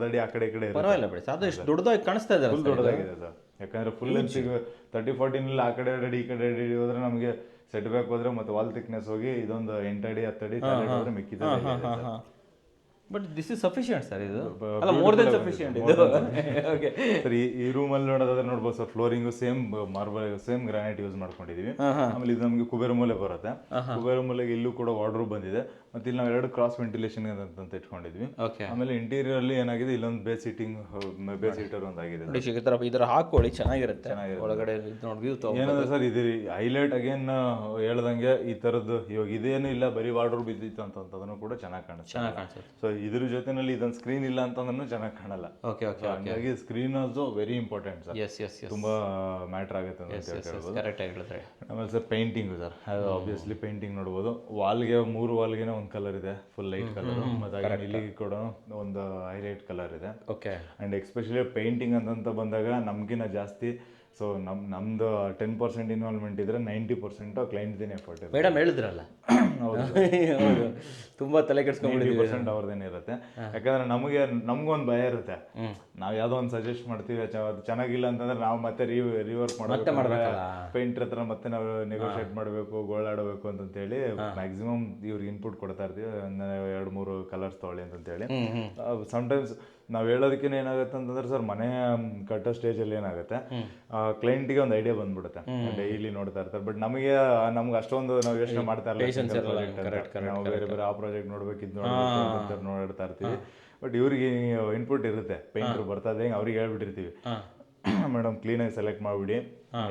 ಅಡಿ ಆ ಕಡೆ ಈ ಕಡೆ ಇರುತ್ತೆ. ಪರವಾಗಿಲ್ಲ ಬಿಡಿ ಸರ್, ಅದು ಎಷ್ಟು ದೊಡ್ಡದಾಗಿ ಕಾಣಿಸ್ತಾ ಇದೆ. ಫುಲ್ ದೊಡ್ಡದಾಗಿದೆ ಸರ್, ಯಾಕಂದ್ರೆ ಫುಲ್ ಲೆನ್ಸಿಗೆ 30-14 ಆ ಕಡೆ 2 ಅಡಿ ಈ ಕಡೆ 2 ಅಡಿ ಹೋದ್ರೆ ನಮಗೆ ಸೆಟ್ಬ್ಯಾಕ್ ಹೋದ್ರೆ ಮತ್ತೆ ವಾಲ್ ಥಿಕ್ನೆಸ್ ಹೋಗಿ ಇದೊಂದು 8 ಅಡಿ 10 ಅಡಿ ಟಾಯ್ಲೆಟ್ ಹೋದ್ರೆ ಮಿಕ್ಕಿದೆ. But this is sufficient sir, ಇದು ಅಲ್ಲ ಮೋರ್ ದೆನ್ ಸಫಿಷಿಯಂಟ್ ಇದು. ಓಕೆ ಸರ್, ಈ ರೂಮಲ್ಲಿ ನೋಡೋದಾದ್ರೆ ನೋಡ್ಬೋದು sir, flooring same marble same granite use ಮಾಡ್ಕೊಂಡಿದೀವಿ. ಆಮೇಲೆ ಇದು ನಮಗೆ ಕುಬೇರ ಮೂಲೆ ಬರುತ್ತೆ, ಕುಬೇರ ಮೂಲೆಗೆ ಇಲ್ಲೂ ಕೂಡ ವಾರ್ಡ್ರೋಬ್ ಬಂದಿದೆ. ಮತ್ತೆ ಇಲ್ಲಿ ನಾವು 2 ಕ್ರಾಸ್ ವೆಂಟಿಲೇಷನ್ ಅಂತ ಇಟ್ಕೊಂಡಿದ್ವಿ. ಆಮೇಲೆ ಇಂಟೀರಿಯರ್ ಅಲ್ಲಿ ಏನಾಗಿದೆ, ಇಲ್ಲೊಂದು ಬೇಸ್ ಹೀಟರ್ ಒಂದಾಗಿದೆ. ಇದರ ಹಾಕೊಳ್ಳಿ, ಚೆನ್ನಾಗಿರುತ್ತೆ ಒಳಗಡೆ ವ್ಯೂ. ಏನಂದ್ರೆ ಸರ್ ಇದು ಹೈಲೈಟ್ ಅಗೇನ್ ಹೇಳ್ದಂಗೆ ಈ ತರದ್ದು ಇವಾಗ ಇದೇನು ಇಲ್ಲ, ಬರೀ ವಾರ್ಡ್ರೋಬ್ ಇದ್ದಿತ್ತು ಅಂತದನ್ನು ಕೂಡ ಚೆನ್ನಾಗಿ ಕಾಣುತ್ತೆ. ಸೊ ಇದ್ರ ಜೊತೆನಲ್ಲಿ ಇದೊಂದು ಸ್ಕ್ರೀನ್ ಇಲ್ಲ ಅಂತಂದ್ರೂ ಚೆನ್ನಾಗಿ ಕಾಣಲ್ಲ. ಹಾಗಾಗಿ screen also very important sir, ತುಂಬಾ ಮ್ಯಾಟರ್ ಆಗುತ್ತೆ ಅಂತ ಹೇಳ್ಬೋದು. ಆಮೇಲೆ sir painting sir, obviously painting ನೋಡ್ಬೋದು. ವಾಲ್ಗೆ 3 ವಾಲ್ಗೆನೇ ಒಂದು ಕಲರ್ ಇದೆ, ಫುಲ್ ಲೈಟ್ ಕಲರ್. ಮತ್ತೆ ಇಲ್ಲಿ ಕೂಡ ಒಂದು ಹೈಲೈಟ್ ಕಲರ್ ಇದೆ. ಅಂಡ್ ಎಸ್ಪೆಷಲಿ ಪೇಂಟಿಂಗ್ ಅಂತ ಬಂದಾಗ ನಮ್ಗಿನ ಜಾಸ್ತಿ ಸೊ ನಮ್ದು 10% ಇನ್ವಾಲ್ವ್ಮೆಂಟ್ ಇದ್ರೆ 90% ಕ್ಲೈಂಟ್ದೇನೆ ಎಫರ್ಟ್ ಇದೆ. ಮೇಡಮ್ ಹೇಳಿದ್ರಲ್ಲ, ತುಂಬಾ ತಲೆ ಕೆಡಿಸ್ಕೊಂಡ್ಬಿಟ್ಟು 90% ಅವ್ರದ್ದೇನೆ ಇರುತ್ತೆ. ಯಾಕಂದ್ರೆ ನಮ್ಗೊಂದು ಭಯ ಇರುತ್ತೆ, ನಾವ್ ಯಾವ್ದೋ ಒಂದು ಸಜೆಸ್ಟ್ ಮಾಡ್ತೀವಿ, ಅದು ಚೆನ್ನಾಗಿಲ್ಲ ಅಂತಂದ್ರೆ ನಾವು ಮತ್ತೆ ರಿವರ್ಕ್ ಮಾಡಬೇಕು, ಪೇಂಟರ್ ಹತ್ರ ಮತ್ತೆ ನಾವು ನೆಗೋಷಿಯೇಟ್ ಮಾಡಬೇಕು, ಗೋಳಾಡಬೇಕು ಅಂತೇಳಿ ಮ್ಯಾಕ್ಸಿಮಮ್ ಇವ್ರಿಗೆ ಇನ್ಪುಟ್ ಕೊಡ್ತಾ ಇರ್ತೀವಿ. 2-3 ಕಲರ್ಸ್ ತೊಗೊಳ್ಳಿ ಅಂತೇಳಿ. ಸಮ್ಟೈಮ್ಸ್ ನಾವು ಹೇಳೋದಕ್ಕೇನೆ ಏನಾಗುತ್ತೆ ಅಂತಂದ್ರೆ ಸರ್, ಮನೆ ಕಟ್ಟೋ ಸ್ಟೇಜಲ್ಲಿ ಏನಾಗುತ್ತೆ, ಕ್ಲೈಂಟಿಗೆ ಒಂದು ಐಡಿಯಾ ಬಂದ್ಬಿಡುತ್ತೆ, ಡೈಲಿ ನೋಡ್ತಾ ಇರ್ತಾರೆ. ಬಟ್ ನಮ್ಗೆ ಅಷ್ಟೊಂದು ನಾವು ಯೋಚನೆ ಮಾಡ್ತಾ ಇರಲ್ಲ, ನಾವು ಬೇರೆ ಆ ಪ್ರಾಜೆಕ್ಟ್ ನೋಡ್ಬೇಕು, ಇದು ನೋಡ್ಬೇಕು ನೋಡ್ತಾ ಇರ್ತೀವಿ. ಬಟ್ ಇವ್ರಿಗೆ ಇನ್ಪುಟ್ ಇರುತ್ತೆ, ಪೇಂಟರ್ ಬರ್ತಾ ಇದ್ದಂಗೆ ಅವ್ರಿಗೆ ಹೇಳ್ಬಿಟ್ಟಿರ್ತೀವಿ, ಮೇಡಮ್ ಕ್ಲೀನಾಗಿ ಸೆಲೆಕ್ಟ್ ಮಾಡಿಬಿಡಿ,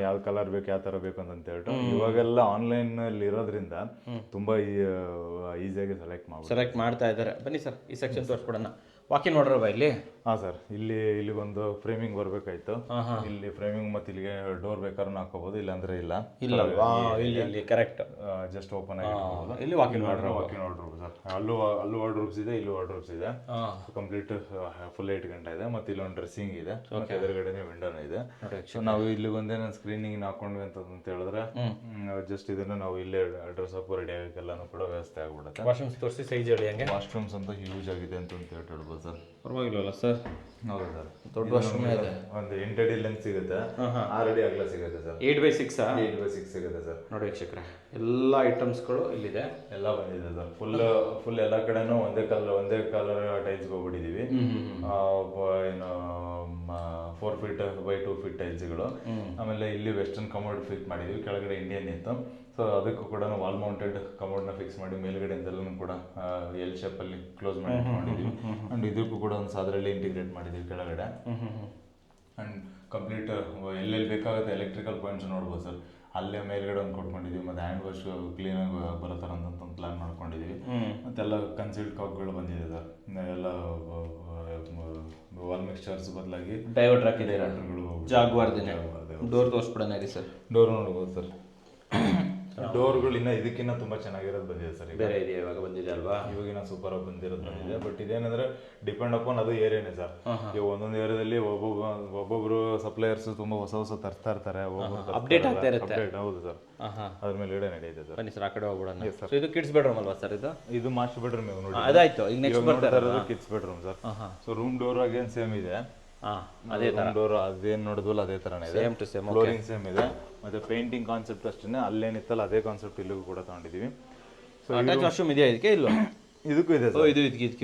ಯಾವ ಕಲರ್ ಬೇಕು, ಯಾವ ಥರ ಬೇಕು ಅಂತ ಹೇಳ್ಬಿಟ್ಟು. ಇವಾಗೆಲ್ಲ ಆನ್ಲೈನಲ್ಲಿ ಇರೋದ್ರಿಂದ ತುಂಬಾ ಈಸಿಯಾಗಿ ಸೆಲೆಕ್ಟ್ ಮಾಡ್ತಾ ಇದ್ದಾರೆ. ಬನ್ನಿ ಸರ್, ಈ ಸೆಕ್ಷನ್ ತೋರಿಸ್ಕೊಡೋಣ. ವಾಕಿಂಗ್ ನೋಡ್ರವ ಇಲ್ಲಿ. ಹಾಂ ಸರ್, ಇಲ್ಲಿ ಒಂದು ಫ್ರೇಮಿಂಗ್ ಬರಬೇಕಾಯ್ತು. ಇಲ್ಲಿ ಫ್ರೇಮಿಂಗ್ ಮತ್ತೆ ಇಲ್ಲಿಗೆ ಡೋರ್ ಬೇಕಾದ್ರೂ ಹಾಕೋಬಹುದು, ಇಲ್ಲಾಂದ್ರೆ ಇಲ್ಲ. ಇಲ್ಲಿ ಕರೆಕ್ಟ್ ಜಸ್ಟ್ ಓಪನ್ ಆಗಿರ್ಬೋದು. ಇಲ್ಲಿ ವಾಕಿಂಗ್ ವಾರ್ಡ್ರೋಬ್ ಸರ್, ಅಲ್ಲೂ ವಾರ್ಡ್ರೋಬ್ಸ್ ಇದೆ, ಇಲ್ಲೂ ವಾರ್ಡ್ರೋಬ್ಸ್ ಇದೆ. ಕಂಪ್ಲೀಟ್ ಫುಲ್ 8 ಗಂಟೆ ಇದೆ. ಮತ್ತೆ ಇಲ್ಲೊಂದು ಡ್ರೆಸ್ಸಿಂಗ್ ಇದೆ, ಎದುರುಗಡೆ ವಿಂಡೋನ ಇದೆ. ಸೊ ನಾವು ಇಲ್ಲಿ ಒಂದೇ ಸ್ಕ್ರೀನಿಂಗ್ ಹಾಕೊಂಡ್ವಿ ಅಂತ ಹೇಳಿದ್ರೆ ಜಸ್ಟ್ ಇದನ್ನ ನಾವು ಇಲ್ಲೇ ಡ್ರೆಸ್ ಅಪ್ ರೆಡಿ ಆಗೋಕ್ಕೆಲ್ಲಾನು ಕೂಡ ವ್ಯವಸ್ಥೆ ಆಗ್ಬಿಡುತ್ತೆ. ವಾಶ್ರೂಮ್ಸ್ ತೋರಿಸಿ ಸೈಜ್ ಹೇಳಿ. ಹಂಗೆ ವಾಶ್ರೂಮ್ಸ್ ಅಂತ ಯೂಸ್ ಆಗಿದೆ ಅಂತ ಹೇಳ್ಬೋದು ಸರ್. ಪರವಾಗಿಲ್ಲ ಸರ್. ಹೌದು ಸರ್, ದೊಡ್ಡ ವಾಶ್ರೂಮ್ ಇದೆ. ಒಂದು 8 ಅಡಿ ಲೆಂತ್ ಸಿಗುತ್ತೆ, 6 ಅಡಿ ಅಗಲ ಸಿಗುತ್ತೆ ಸರ್. 8x6 ಸಿಗುತ್ತೆ ಸರ್. ನೋಡಿ ವೀಕ್ಷಕರೇ, ಎಲ್ಲ ಐಟಮ್ಸ್ಗಳು ಇಲ್ಲಿದೆ, ಎಲ್ಲ ಬಂದಿದೆ ಸರ್. ಫುಲ್ ಎಲ್ಲ ಕಡೆನೂ ಒಂದೇ ಕಲರ್ ಟೈಲ್ಸ್ಗೆ ಹೋಗ್ಬಿಟ್ಟಿದೀವಿ. ಏನು 4 feet by 2 feet ಟೈಲ್ಸ್ಗಳು. ಆಮೇಲೆ ಇಲ್ಲಿ ವೆಸ್ಟರ್ನ್ ಕಮೋಡ್ ಫಿಕ್ಸ್ ಮಾಡಿದೀವಿ, ಕೆಳಗಡೆ ಇಂಡಿಯನ್ ಇತ್ತು. ಸೊ ಅದಕ್ಕೂ ಕೂಡ ವಾಲ್ ಮೌಂಟೆಡ್ ಕಮೋಡ್ನ ಫಿಕ್ಸ್ ಮಾಡಿ ಮೇಲ್ಗಡೆಯಿಂದೆಲ್ಲೂ ಕೂಡ ಎಲ್ ಶೇಪಲ್ಲಿ ಕ್ಲೋಸ್ ಮಾಡಿ ಇಟ್ಕೊಂಡಿದ್ದೀವಿ. ಆ್ಯಂಡ್ ಇದಕ್ಕೂ ಕೂಡ ಒಂದು ಅದರಲ್ಲಿ ಇಂಟಿಗ್ರೇಟ್ ಮಾಡಿದ್ದೀವಿ ಕೆಳಗಡೆ. ಆ್ಯಂಡ್ ಕಂಪ್ಲೀಟ್ ಎಲ್ಲೆಲ್ಲಿ ಬೇಕಾಗುತ್ತೆ ಎಲೆಕ್ಟ್ರಿಕಲ್ ಪಾಯಿಂಟ್ಸ್ ನೋಡ್ಬೋದು ಸರ್. ಅಲ್ಲೇ ಮೇಲ್ಗಡೆ ಒಂದು ಕೊಟ್ಕೊಂಡಿದ್ದೀವಿ. ಮತ್ತು ಹ್ಯಾಂಡ್ ವಾಶ್ ಕ್ಲೀನಾಗಿ ಬರೋ ಥರ ಅಂತ ಒಂದು ಪ್ಲಾನ್ ಮಾಡ್ಕೊಂಡಿದ್ದೀವಿ. ಮತ್ತೆಲ್ಲ ಕನ್ಸೀಲ್ಡ್ ಕಾಕ್ಗಳು ಬಂದಿದೆ ಸರ್. ಎಲ್ಲ ವಾಲ್ ಮಿಕ್ಸ್ಚರ್ಸ್ ಬದಲಾಗಿ ಡೈವರ್ಟ್ ಹಾಕಿದ್ದೀರಾ. ಜಾಗ್ವಾರ್ದಿನ ಡೋರ್ ತೋರಿಸ್ಬಿಡೋಣ ಸರ್. ಡೋರ್ ನೋಡ್ಬೋದು ಸರ್. ಡೋರ್ಗಳು ಇದಕ್ಕಿಂತ ತುಂಬಾ ಚೆನ್ನಾಗಿರೋದು ಬಂದಿದೆ ಸರ್. ಬೇರೆ ಇದೆಯಾ ಇವಾಗ ಬಂದಿದೆ ಅಲ್ವಾ? ಇವಾಗಿನ ಸೂಪರ್ ಆಗಿ ಬಂದಿರೋದು ಬಂದಿದೆ. ಬಟ್ ಇದೇನಂದ್ರೆ ಡಿಪೆಂಡ್ ಅಪಾನ್ ಅದು ಏರಿಯಾನೇ ಸರ್. ಈಗ ಒಂದೊಂದು ಏರಿಯಾದಲ್ಲಿ ಒಬ್ಬೊಬ್ರು ಸಪ್ಲೈಯರ್ಸ್ ತುಂಬಾ ಹೊಸ ತರ್ತಾ ಇರ್ತಾರೆ, ಅಪ್ಡೇಟ್ ಆಗ್ತಾ ಇರುತ್ತೆ. ಹೌದು ಸರ್, ಅದ್ರ ಮೇಲೆ ನಡೆಯುತ್ತೆ ಸರ್. ಬನ್ನಿ ಸರ್, ಆ ಕಡೆ ಹೋಗ್ಬಿಡೋಣ. ಇದು ಕಿಡ್ಸ್ ಬೆಡ್ರೂಮ್ ಅಲ್ವಾ ಸರ್? ಇದು ಮಾಸ್ಟರ್ ಬೆಡ್ರೂಮ್ ನೋಡಿ. ಅದಾಯ್ತು, ಈಗ ನೆಕ್ಸ್ಟ್ ಬರ್ತಾ ಇರೋದು kids bedroom sir. So room door again same ಇದೆ. ಅದೇ ಡೋರ್ ಅದೇನ್ ನೋಡಿದ್ವಲ್ಲ ಅದೇ ತರನೇ ಇದೆ. ಫ್ಲೋರಿಂಗ್ ಸೇಮ್ ಇದೆ. ಮತ್ತೆ ಪೇಂಟಿಂಗ್ ಕಾನ್ಸೆಪ್ಟ್ ಅಷ್ಟೇ, ಅಲ್ಲೇನಿತ್ತಲ್ಲ ಅದೇ ಕಾನ್ಸೆಪ್ಟ್ ಇಲ್ಲಿಗೂ ಕೂಡ ತಗೊಂಡಿದೀವಿ. ಸೊ ಅಟ್ಯಾಚ್ ವಾಶ್ರೂಮ್ ಇದೆಯಾ ಇದಕ್ಕೆ? ಇಲ್ಲ, ಇದಕ್ಕೂ ಇದೆ ಸರ್.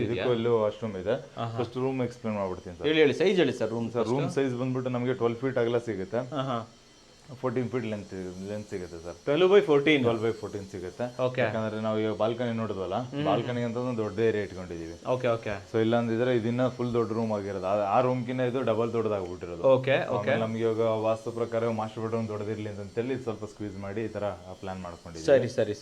ಇದಕ್ಕೂ ಇಲ್ಲೂ ವಾಶ್ರೂಮ್ ಇದೆ. ಫಸ್ಟ್ ರೂಮ್ ಎಕ್ಸ್ಪ್ಲೇನ್ ಮಾಡ್ಬಿಡ್ತೀನಿ ಸರ್. ಹೇಳಿ ಸೈಜ್ ಹೇಳಿ ಸರ್. ರೂಮ್ ಸೈಜ್ ಬಂದ್ಬಿಟ್ಟು ನಮಗೆ 12 feet ಅಗಲ ಸಿಗುತ್ತೆ, 14 feet ಲೆಂತ್ ಸಿಗುತ್ತೆ ಸರ್. 12/14 ಸಿಗುತ್ತೆ. ಯಾಕಂದ್ರೆ ನಾವು ಈಗ ಬಾಲ್ಕನಿ ನೋಡಿದ್ವಲ್ಲ, ಬಾಲ್ಕನಿ ಅಂತ ಒಂದು ದೊಡ್ಡ ಏರಿಯಾ ಇಟ್ಕೊಂಡಿದೀವಿ. ಸೊ ಇಲ್ಲ ಅಂದಿದ್ರೆ ಇದನ್ನ ಫುಲ್ ದೊಡ್ಡ ರೂಮ್ ಆಗಿರೋದು. ಆ ರೂಮ್ಕಿನ್ನ ಇದು ಡಬಲ್ ದೊಡ್ಡದಾಗ್ಬಿಟ್ಟಿರೋದು. ನಮ್ಗೆ ಇವಾಗ ವಾಸ್ತು ಪ್ರಕಾರ ಮಾಸ್ಟರ್ ಬೆಡ್ರೂಮ್ ದೊಡ್ಡದಿರ್ಲಿ ಅಂತೇಳಿ ಸ್ವಲ್ಪ ಸ್ಕ್ವೀಸ್ ಮಾಡಿ ಈ ತರ ಪ್ಲಾನ್ ಮಾಡ್ಕೊಂಡಿದ್ದೀವಿ. ಸರಿ.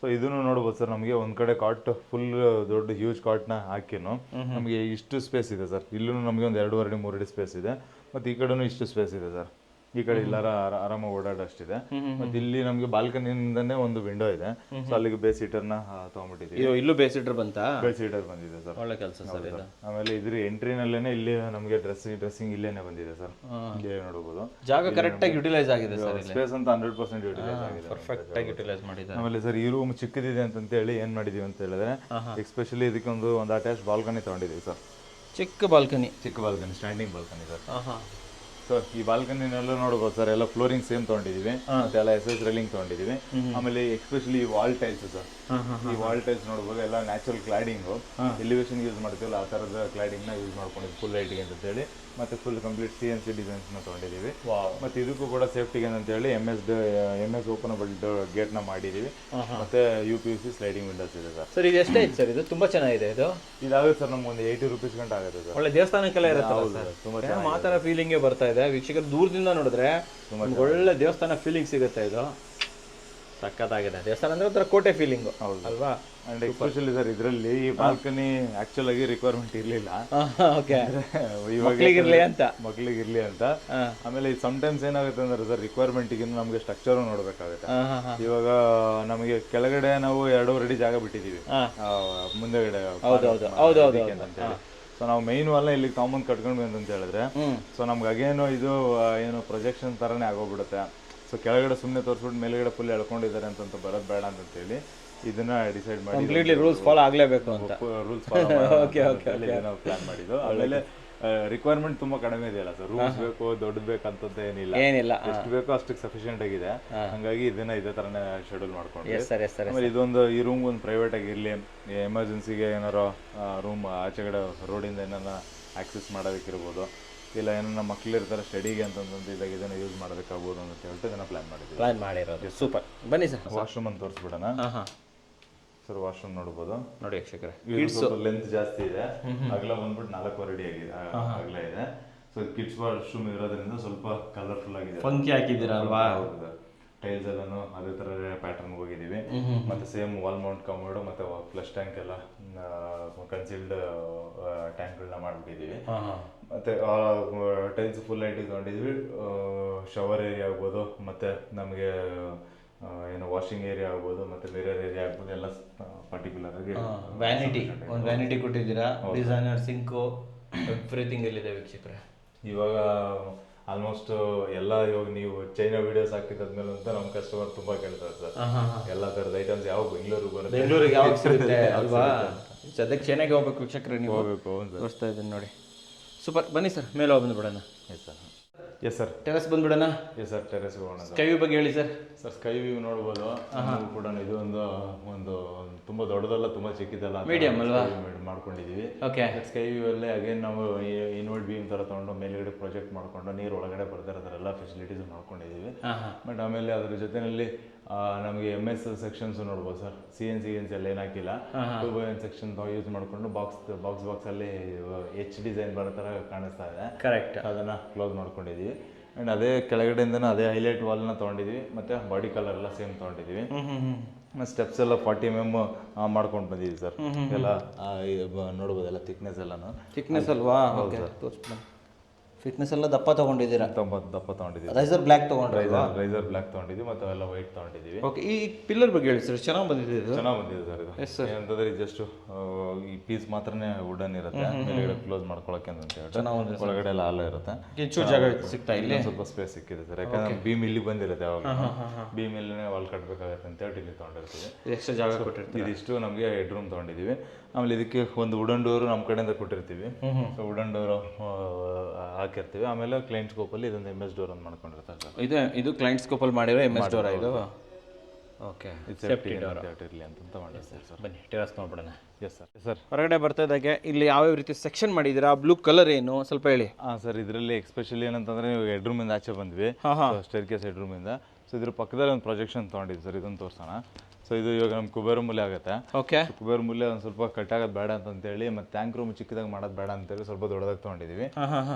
ಸೊ ಇದನ್ನು ನೋಡ್ಬೋದು ಸರ್. ನಮಗೆ ಒಂದ್ ಕಡೆ ಕಾಟ್ ಫುಲ್ ದೊಡ್ಡ ಹ್ಯೂಜ್ ಕಾಟ್ ನ ಹಾಕಿನು ನಮಗೆ ಇಷ್ಟು ಸ್ಪೇಸ್ ಇದೆ ಸರ್. ಇಲ್ಲೂ ನಮಗೆ ಒಂದು 2.5 ಅಡಿ 3 ಅಡಿ ಸ್ಪೇಸ್ ಇದೆ. ಮತ್ತೆ ಈ ಕಡೆನೂ ಇಷ್ಟು ಸ್ಪೇಸ್ ಇದೆ ಸರ್. ಈ ಕಡೆ ಎಲ್ಲಾರ ಆರಾಮಾಗಿ ಓಡಾಡೋಷ್ಟಿದೆ. ಮತ್ತೆ ಇಲ್ಲಿ ನಮಗೆ ಬಾಲ್ಕನಿಯಿಂದನೇ ಒಂದು ವಿಂಡೋ ಇದೆ, ಸೊ ಅಲ್ಲಿಗೆ ಬೇಸ್ ಹೀಟರ್ನ ತಗೊಂಡ್ಬಿಟ್ಟಿದ್ದೀವಿ. ಇಲ್ಲೂ ಬೇಸ್ ಹೀಟರ್ ಬಂತಾ? ಬೇಸ್ ಹೀಟರ್ ಬಂದಿದೆ ಸರ್, ಒಳ್ಳೆ ಕೆಲಸ ಸರ್ ಇದು. ಆಮೇಲೆ ಇದ್ರ ಎಂಟ್ರಿನಲ್ಲೇನೆ ಇಲ್ಲಿ ನಮಗೆ ಡ್ರೆಸ್ಸಿಂಗ್ ಇಲ್ಲೇನೆ ಬಂದಿದೆ ಸರ್, ಇಲ್ಲೇ ನೋಡಬಹುದು. ಜಾಗ ಕರೆಕ್ಟ್ ಆಗಿ ಯುಟಿಲೈಸ್ ಆಗಿದೆ ಸರ್, ಸ್ಪೇಸ್ ಅಂತ 100% ಯುಟಿಲೈಸ್ ಆಗಿದೆ, ಪರ್ಫೆಕ್ಟ್ ಆಗಿ ಯುಟಿಲೈಸ್ ಮಾಡಿದ್ದಾರೆ. ಆಮೇಲೆ ಸರ್ ಈ ರೂಮ್ ಚಿಕ್ಕದಿದೆ ಅಂತ ಹೇಳಿ ಏನ್ ಮಾಡಿದೀವಿ ಅಂತ ಹೇಳಿದ್ರೆ, ಎಸ್ಪೆಷಲಿ ಇದಕ್ಕೆ ಒಂದು ಅಟ್ಯಾಚ್ ಬಾಲ್ಕನಿ ತಗೊಂಡಿದ್ದೀವಿ ಸರ್. ಚಿಕ್ಕ balcony standing balcony sir. So ಈ ಬಾಲ್ಕನಿನೆಲ್ಲ ನೋಡ್ಬೋದು ಸರ್, ಎಲ್ಲ ಫ್ಲೋರಿಂಗ್ ಸೇಮ್ ತಗೊಂಡಿದೀವಿ, ಮತ್ತೆ ಎಲ್ಲ SS ರೈಲಿಂಗ್ ತಗೊಂಡಿದೀವಿ. ಆಮೇಲೆ ಎಸ್ಪೆಷಲಿ ವಾಲ್ ಟೈಲ್ಸ್ ಸರ್, ಈ ವಾಲ್ ಟೈಲ್ಸ್ ನೋಡ್ಬೋದು ಎಲ್ಲ ನ್ಯಾಚುರಲ್ ಕ್ಲಾಡಿಂಗ್, ಎಲಿವೇಶನ್ ಯೂಸ್ ಮಾಡ್ತೀವಲ್ಲ ಆ ತರದ ಕ್ಲಾಡಿಂಗ್ ನ ಯೂಸ್ ಮಾಡ್ಕೊಂಡಿದ್ವಿ ಫುಲ್ ಲೈಟಿಗೆ ಅಂತ ಹೇಳಿ. ಮತ್ತೆ ಫುಲ್ ಕಂಪ್ಲೀಟ್ CNC ಡಿಸೈನ್ಸ್ ನ ತಗೊಂಡಿದೀವಿ. ಮತ್ತೆ ಇದಕ್ಕೂ ಕೂಡ ಸೇಫ್ಟಿಗೆ ಅಂತ ಹೇಳಿ MS ಓಪನಬಲ್ ಗೇಟ್ ನ ಮಾಡಿದೀವಿ. ಮತ್ತೆ UPVC ಸ್ಲೈಡಿಂಗ್ ವಿಂಡೋಸ್ ಇದೆ ಸರ್. ಸರ್ ಇದು ಎಷ್ಟೇ ಐತೆ ಸರ್? ಇದು ತುಂಬಾ ಚೆನ್ನಾಗಿದೆ. ಇದಾಗುತ್ತೆ ಸರ್ ನಮ್ಗೆ ಒಂದು 80 ರೂಪೀಸ್ ಗಂಟೆ ಆಗುತ್ತೆ ಸರ್. ಒಳ್ಳೆ ದೇವಸ್ಥಾನಕ್ಕೆಲ್ಲ ಇರುತ್ತೆ ತುಂಬಾ ಮಾತರ ಫೀಲಿಂಗೇ ಬರ್ತಾ ಇದೆ. ವೀಕ್ಷಕರು ದೂರದಿಂದ ನೋಡಿದ್ರೆ ಒಳ್ಳೆ ದೇವಸ್ಥಾನ ಫೀಲಿಂಗ್ ಸಿಗುತ್ತೆ. ಇದು ಸಖತ್ತಾಗಿದೆ. ದೇವಸ್ಥಾನ ಅಂದ್ರೆ ಒಂಥರ ಕೋಟೆ ಫೀಲಿಂಗ್ ಅಲ್ವಾ? ಅಂಡ್ ಎಸ್ಪೆಷಲಿ ಸರ್ ಇದರಲ್ಲಿ ಈ ಬಾಲ್ಕನಿ ಆಕ್ಚುಲ್ ಆಗಿ ರಿಕ್ವೈರ್ಮೆಂಟ್ ಇರ್ಲಿಲ್ಲ, ಮಕ್ಳಿಗಿರ್ಲಿ ಅಂತ. ಆಮೇಲೆ ಸಮ್ಟೈಮ್ಸ್ ಏನಾಗುತ್ತೆ ಅಂದ್ರೆ ಸರ್, ರಿಕ್ವೈರ್ಮೆಂಟ್ ಗಿಂತ ನಮಗೆ ಸ್ಟ್ರಕ್ಚರ್ ನೋಡ್ಬೇಕಾಗುತ್ತೆ. ಇವಾಗ ನಮಗೆ ಕೆಳಗಡೆ ನಾವು 2 ಅಡಿ ಜಾಗ ಬಿಟ್ಟಿದೀವಿ ಮುಂದೆಗಡೆ ಅಂತ. ಸೊ ನಾವು ಮೇನ್ ವಾಲ್ನ ಇಲ್ಲಿ ಕಾಮನ್ ಕಟ್ಕೊಂಡ್ವಿ ಅಂತ ಹೇಳಿದ್ರೆ, ಸೊ ನಮ್ಗೆ ಅಗೇನು ಇದು ಏನು ಪ್ರೊಜೆಕ್ಷನ್ ತರನೇ ಆಗೋಗ್ಬಿಡುತ್ತೆ. ಸೊ ಕೆಳಗಡೆ ಸುಮ್ಮನೆ ತೋರಿಸ್ಬಿಟ್ಟು ಮೇಲ್ಗಡೆ ಫುಲ್ ಎಳ್ಕೊಂಡಿದ್ದಾರೆ ಅಂತ ಬರೋದು ಬೇಡ ಅಂತ ಹೇಳಿ ಇದನ್ನ ಡಿಸೈಡ್ ಮಾಡಿ ಕಂಪ್ಲೀಟ್ಲಿ ರೂಲ್ಸ್ ಫಾಲೋ ಆಗಲೇಬೇಕು ಅಂತ ರೂಲ್ಸ್ ನಾವು ಪ್ಲಾನ್ ಮಾಡಿದ್ದು. ಆಮೇಲೆ ರಿಕ್ವೈರ್ಮೆಂಟ್ ತುಂಬಾ ಕಡಿಮೆ ಇದೆಯಲ್ಲ ಸರ್, ರೂಮ್ಸ್ ಬೇಕು ದೊಡ್ಡದು ಬೇಕಂತ ಏನಿಲ್ಲ, ಎಷ್ಟು ಬೇಕೋ ಅಷ್ಟಕ್ಕೆ ಸಫಿಶಿಯಂಟ್ ಆಗಿದೆ. ಹಂಗಾಗಿ ಇದನ್ನ ಇದೇ ತರನೇ ಶೆಡ್ಯೂಲ್ ಮಾಡ್ಕೊಂಡು, ಆಮೇಲೆ ಇದೊಂದು ಈ ರೂಮ್ ಒಂದು ಪ್ರೈವೇಟ್ ಆಗಿರ್ಲಿ, ಎಮರ್ಜೆನ್ಸಿಗೆ ಏನಾರೋ ರೂಮ್ ಆಚೆಗಡೆ ರೋಡಿಂದ ಏನಾರ ಆಕ್ಸೆಸ್ ಮಾಡೋದಕ್ಕಿರ್ಬೋದು, ಇಲ್ಲ ಏನೋ ಮಕ್ಳು ಇರ್ತಾರೆ ಸ್ಟಡಿಗೆ ಅಂತಂದು ಇದಾಗ ಇದನ್ನ ಯೂಸ್ ಮಾಡೋದಕ್ಕಾಗ್ಬೋದು ಅಂತ ಹೇಳ್ಬಿಟ್ಟು ಇದನ್ನ ಪ್ಲಾನ್ ಮಾಡಿರೋದು. ಸೂಪರ್. ಬನ್ನಿ ಸರ್ ವಾಶ್ರೂಮ್ ಅಂತ ತೋರಿಸ್ಬಿಡೋಣ ಸರ್. ವಾಶ್ರೂಮ್ ನೋಡ್ಬೋದು ನೋಡಿ ವೀಕ್ಷಕರೇ, ಲೆಂತ್ ಜಾಸ್ತಿ ಇದೆ, ಅಗಲ ಬಂದ್ಬಿಟ್ಟು 4.5 ಅಡಿ ಆಗಿದೆ, ಅಗಲ ಇದೆ. ಸೊ ಕಿಡ್ಸ್ ವಾಶ್ರೂಮ್ ಇರೋದ್ರಿಂದ ಸ್ವಲ್ಪ ಕಲರ್ಫುಲ್ ಆಗಿದೆ, ಫಂಕಿ ಹಾಕಿದ್ದೀರಾ ಅಲ್ವಾ? ಟೈಲ್ಸ್ ಎಲ್ಲಾನು ಅದೇ ತರ ಪ್ಯಾಟರ್ನ್ ಹೋಗಿದೀವಿ. ಮತ್ತೆ ಸೇಮ್ ವಾಲ್ ಮೌಂಟ್ ಕಮೋಡ್ ಮತ್ತೆ ಫ್ಲಶ್ ಟ್ಯಾಂಕ್ ಎಲ್ಲ ಕನ್ಸೀಲ್ಡ್ ಟ್ಯಾಂಕ್ಗಳನ್ನ ಮಾಡ್ಬಿಟ್ಟಿದೀವಿ. ಮತ್ತೆ ಟೈಲ್ಸ್ ಫುಲ್ ಲೈಟ್ ತಗೊಂಡಿದ್ವಿ. ಶವರ್ ಏರಿಯಾ ಆಗ್ಬೋದು, ಮತ್ತೆ ನಮಗೆ ಏನು ವಾಷಿಂಗ್ ಏರಿಯಾ ಆಗ್ಬೋದು, ಮತ್ತೆ ಮಿರರ್ ಏರಿಯಾ ಆಗ್ಬೋದು, ಎಲ್ಲ ಪರ್ಟಿಕ್ಯುಲರ್ ಆಗಿ ವ್ಯಾನಿಟಿ ಕೊಟ್ಟಿದ್ದೀರಾ. ಡಿಸೈನರ್ ಸಿಂಕು ಎವ್ರಿಥಿಂಗ್ ಇಲ್ಲಿದೆ ವೀಕ್ಷಕರೇ. ಇವಾಗ ಆಲ್ಮೋಸ್ಟ್ ಎಲ್ಲ ಇವಾಗ ನೀವು ಚೈನಾ ವಿಡಿಯೋಸ್ ಹಾಕಿದ್ಮೇಲೆ ಅಂತ ನಮ್ಮ ಕಸ್ಟಮರ್ ತುಂಬಾ ಕೇಳ್ತಾರೆ ಸರ್, ಎಲ್ಲ ತರದ ಐಟಮ್ಸ್ ಯಾವ ಬೆಂಗಳೂರಿಗೆ ಯಾವಾಗ ಸಿಗುತ್ತೆ ಅಲ್ವಾ? ಸದ್ಯಕ್ಕೆ ಚೈನಾಗೆ ಹೋಗ್ಬೇಕು ವೀಕ್ಷಕರೇ, ನೀವು ಹೋಗ್ಬೇಕು ತೋರಿಸ್ತಾ ಇದ್ದೀನಿ ನೋಡಿ. ಸೂಪರ್. ಬನ್ನಿ ಸರ್, ಮೇಲೆ ಹೋಗಿ ಬಂದ್ಬಿಡೋಣ. ಎಸ್ ಸರ್, ಟೆರೆಸ್ ಬಂದ್ಬಿಡೋಣ. ಎಸ್ ಸರ್, ಟೆರೆಸ್ ಹೋಗೋಣ. ಸ್ಕೈ ವ್ಯೂ ಬಗ್ಗೆ ಹೇಳಿ ಸರ್. ಸರ್ ಸ್ಕೈ ವ್ಯೂ ನೋಡ್ಬೋದು ಕೂಡ. ಇದು ಒಂದು ತುಂಬಾ ದೊಡ್ಡದಲ್ಲ, ತುಂಬಾ ಚಿಕ್ಕಿದಲ್ಲ, ಮೀಡಿಯಂ ಅಲ್ವಾ ಮಾಡ್ಕೊಂಡಿದೀವಿ. ಓಕೆ. ಸ್ಕೈ ವ್ಯೂ ಅಲ್ಲೇ ಅಗೇನ್ ನಾವು ಇನ್ವರ್ಡ್ ಬೀಮ್ ತರ ತಗೊಂಡು ಮೇಲ್ಗಡೆ ಪ್ರೊಜೆಕ್ಟ್ ಮಾಡ್ಕೊಂಡು ನೀರು ಒಳಗಡೆ ಬರ್ದಿರೋ ಎಲ್ಲ ಫೆಸಿಲಿಟೀಸ್ ಮಾಡ್ಕೊಂಡಿದೀವಿ. ಬಟ್ ಆಮೇಲೆ ಅದ್ರ ಜೊತೆನಲ್ಲಿ ನಮಗೆ MS ಸೆಕ್ಷನ್ಸ್ ನೋಡ್ಬೋದು ಸರ್. CNC ಎಲ್ಲ ಏನಾಕಿಲ್ಲ, 2x1 ಸೆಕ್ಷನ್ ಯೂಸ್ ಮಾಡ್ಕೊಂಡು ಬಾಕ್ಸ್ ಅಲ್ಲಿ H ಡಿಸೈನ್ ಬರೋ ತರ ಕಾಣಿಸ್ತಾ ಇದೆ. ಕರೆಕ್ಟ್. ಅದನ್ನ ಕ್ಲೋಸ್ ಮಾಡ್ಕೊಂಡಿದೀವಿ. ಅಂಡ್ ಅದೇ ಕೆಳಗಡೆಯಿಂದನೂ ಅದೇ ಹೈಲೈಟ್ ವಾಲ್ನ ತೊಗೊಂಡಿದ್ದೀವಿ, ಮತ್ತೆ ಬಾಡಿ ಕಲರ್ ಎಲ್ಲ ಸೇಮ್ ತೊಗೊಂಡಿದ್ದೀವಿ. ಸ್ಟೆಪ್ಸ್ ಎಲ್ಲ 40 mm ಮಾಡ್ಕೊಂಡು ಬಂದಿದ್ದೀವಿ ಸರ್. ಎಲ್ಲ ನೋಡ್ಬೋದು, ಎಲ್ಲ ಥಿಕ್ನೆಸ್ ಎಲ್ಲಾನು. ಥಿಕ್ನೆಸ್ ಅಲ್ವಾ? ಫಿಟ್ನೆಸ್ ಎಲ್ಲ ದಪ್ಪ ತಗೊಂಡಿದ್ದೀರಾ? ದಪ್ಪ ತಗೊಂಡಿದ್ದೀವಿ. ರೈಸರ್ ಬ್ಲ್ಯಾಕ್ ತಗೊಂಡ್ರೆ ರೈಸರ್ ಬ್ಲ್ಯಾಕ್ ತಗೊಂಡಿದ್ದೀವಿ, ಮತ್ತೆ ಅವೆಲ್ಲ ವೈಟ್ ತಗೊಂಡಿದ್ದೀವಿ. ಓಕೆ. ಈ ಪಿಲ್ಲರ್ ಬಗ್ಗೆ ಹೇಳಿ ಸರ್, ಚೆನ್ನಾಗಿ ಬಂದಿದೆ ಇದು? ಚೆನ್ನಾಗಿ ಬಂದಿದೆ ಸರ್ ಇದು. ಏನಂತಂದ್ರೆ ಜಸ್ಟ್ ಈ ಪೀಸ್ ಮಾತ್ರನೇ ವುಡನ್ ಇರುತ್ತೆ, ಮೇಲ್ಗಡೆ ಕ್ಲೋಸ್ ಮಾಡ್ಕೊಳಕ್ಕೆ ಅಂತ ಹೇಳಿ. ಒಳಗಡೆ ಎಲ್ಲ ಹಾಲ ಇರುತ್ತೆ, ಕಿಚ್ಚು ಜಾಗ ಸಿಗ್ತಾ ಇಲ್ಲಿ ಸ್ವಲ್ಪ ಸ್ಪೇಸ್ ಸಿಕ್ಕಿದೆ ಸರ್. ಯಾಕಂದ್ರೆ ಬೀಮ್ ಇಲ್ಲಿ ಬಂದಿರುತ್ತೆ, ಯಾವಾಗ ಬೀಮ್ ಇಲ್ಲೇ ವಾಲ್ ಕಟ್ಬೇಕಾಗತ್ತೆ ಅಂತ ಹೇಳಿ ಇಲ್ಲಿ ತಗೊಂಡಿರ್ತೀವಿ. ಎಕ್ಸ್ಟ್ರಾ ಜಾಗ ಕೊಟ್ಟಿರ್ತೀವಿ. ಇದಿಷ್ಟು ನಮಗೆ ಹೆಡ್ ರೂಮ್ ತಗೊಂಡಿದ್ದೀವಿ. ಆಮೇಲೆ ಇದಕ್ಕೆ ಒಂದು ವುಡನ್ ಡೋರ್ ನಮ್ಮ ಕಡೆಯಿಂದ ಕೊಟ್ಟಿರ್ತೀವಿ. ಸೊ ವುಡನ್ ಡೋರ್ ಹಾಕಿರ್ತೀವಿ. ಆಮೇಲೆ ಕ್ಲೈಂಟ್ ಸ್ಕೋಪಲ್ಲಿ ಇದೊಂದು MS ಡೋರ್ ಅಂತ ಮಾಡ್ಕೊಂಡಿರ್ತಾರೆ ಸರ್. ಇದು ಕ್ಲೈಂಟ್ ಸ್ಕೋಪಲ್ಲಿ ಮಾಡಿರೋ MS ಡೋರ್ ಇದು. ಓಕೆ. ಸೇಫ್ಟಿ ಡೋರ್ ಇರಲಿ ಅಂತ ಮಾಡಿರ್ತಾರೆ ಸರ್. ಬನ್ನಿ ಟೆರಸ್ ನೋಡ್ಬಿಡೋಣ. Yes sir. ಸರ್ ಹೊರಗಡೆ ಬರ್ತಾ ಇದ್ದಾಗೆ ಇಲ್ಲಿ ಯಾವ್ಯಾವ ರೀತಿ ಸೆಕ್ಷನ್ ಮಾಡಿದ್ದೀರಾ? ಬ್ಲೂ ಕಲರ್ ಏನು ಸ್ವಲ್ಪ ಹೇಳಿ. ಸರ್ ಇದರಲ್ಲಿ ಎಸ್ಪೆಷಲಿ ಏನಂತಂದ್ರೆ ನೀವು ಹೆಡ್ ರೂಮಿಂದ ಆಚೆ ಬಂದ್ವಿ, ಸ್ಟೇರ್ ಕೇಸ್ ಹೆಡ್ ರೂಮಿಂದ. ಸೊ ಇದ್ರ ಪಕ್ಕದಲ್ಲಿ ಒಂದು ಪ್ರೊಜೆಕ್ಷನ್ ತೊಗೊಂಡಿದ್ವಿ ಸರ್, ಇದನ್ನು ತೋರಿಸೋಣ. ಸೊ ಇದು ಇವಾಗ ನಮ್ಮ ಕುಬೇರ ಮೂಲೆ ಆಗುತ್ತೆ. ಓಕೆ. ಕುಬೇರ ಮೂಲೆ ಒಂದು ಸ್ವಲ್ಪ ಕಟ್ಟಾಗೋದು ಬೇಡ ಅಂತೇಳಿ, ಮತ್ತೆ ಟ್ಯಾಂಕ್ ರೂಮ್ ಚಿಕ್ಕದಾಗಿ ಮಾಡೋದು ಬೇಡ ಅಂತೇಳಿ ಸ್ವಲ್ಪ ದೊಡ್ಡದಾಗಿ ತೊಗೊಂಡಿದ್ದೀವಿ.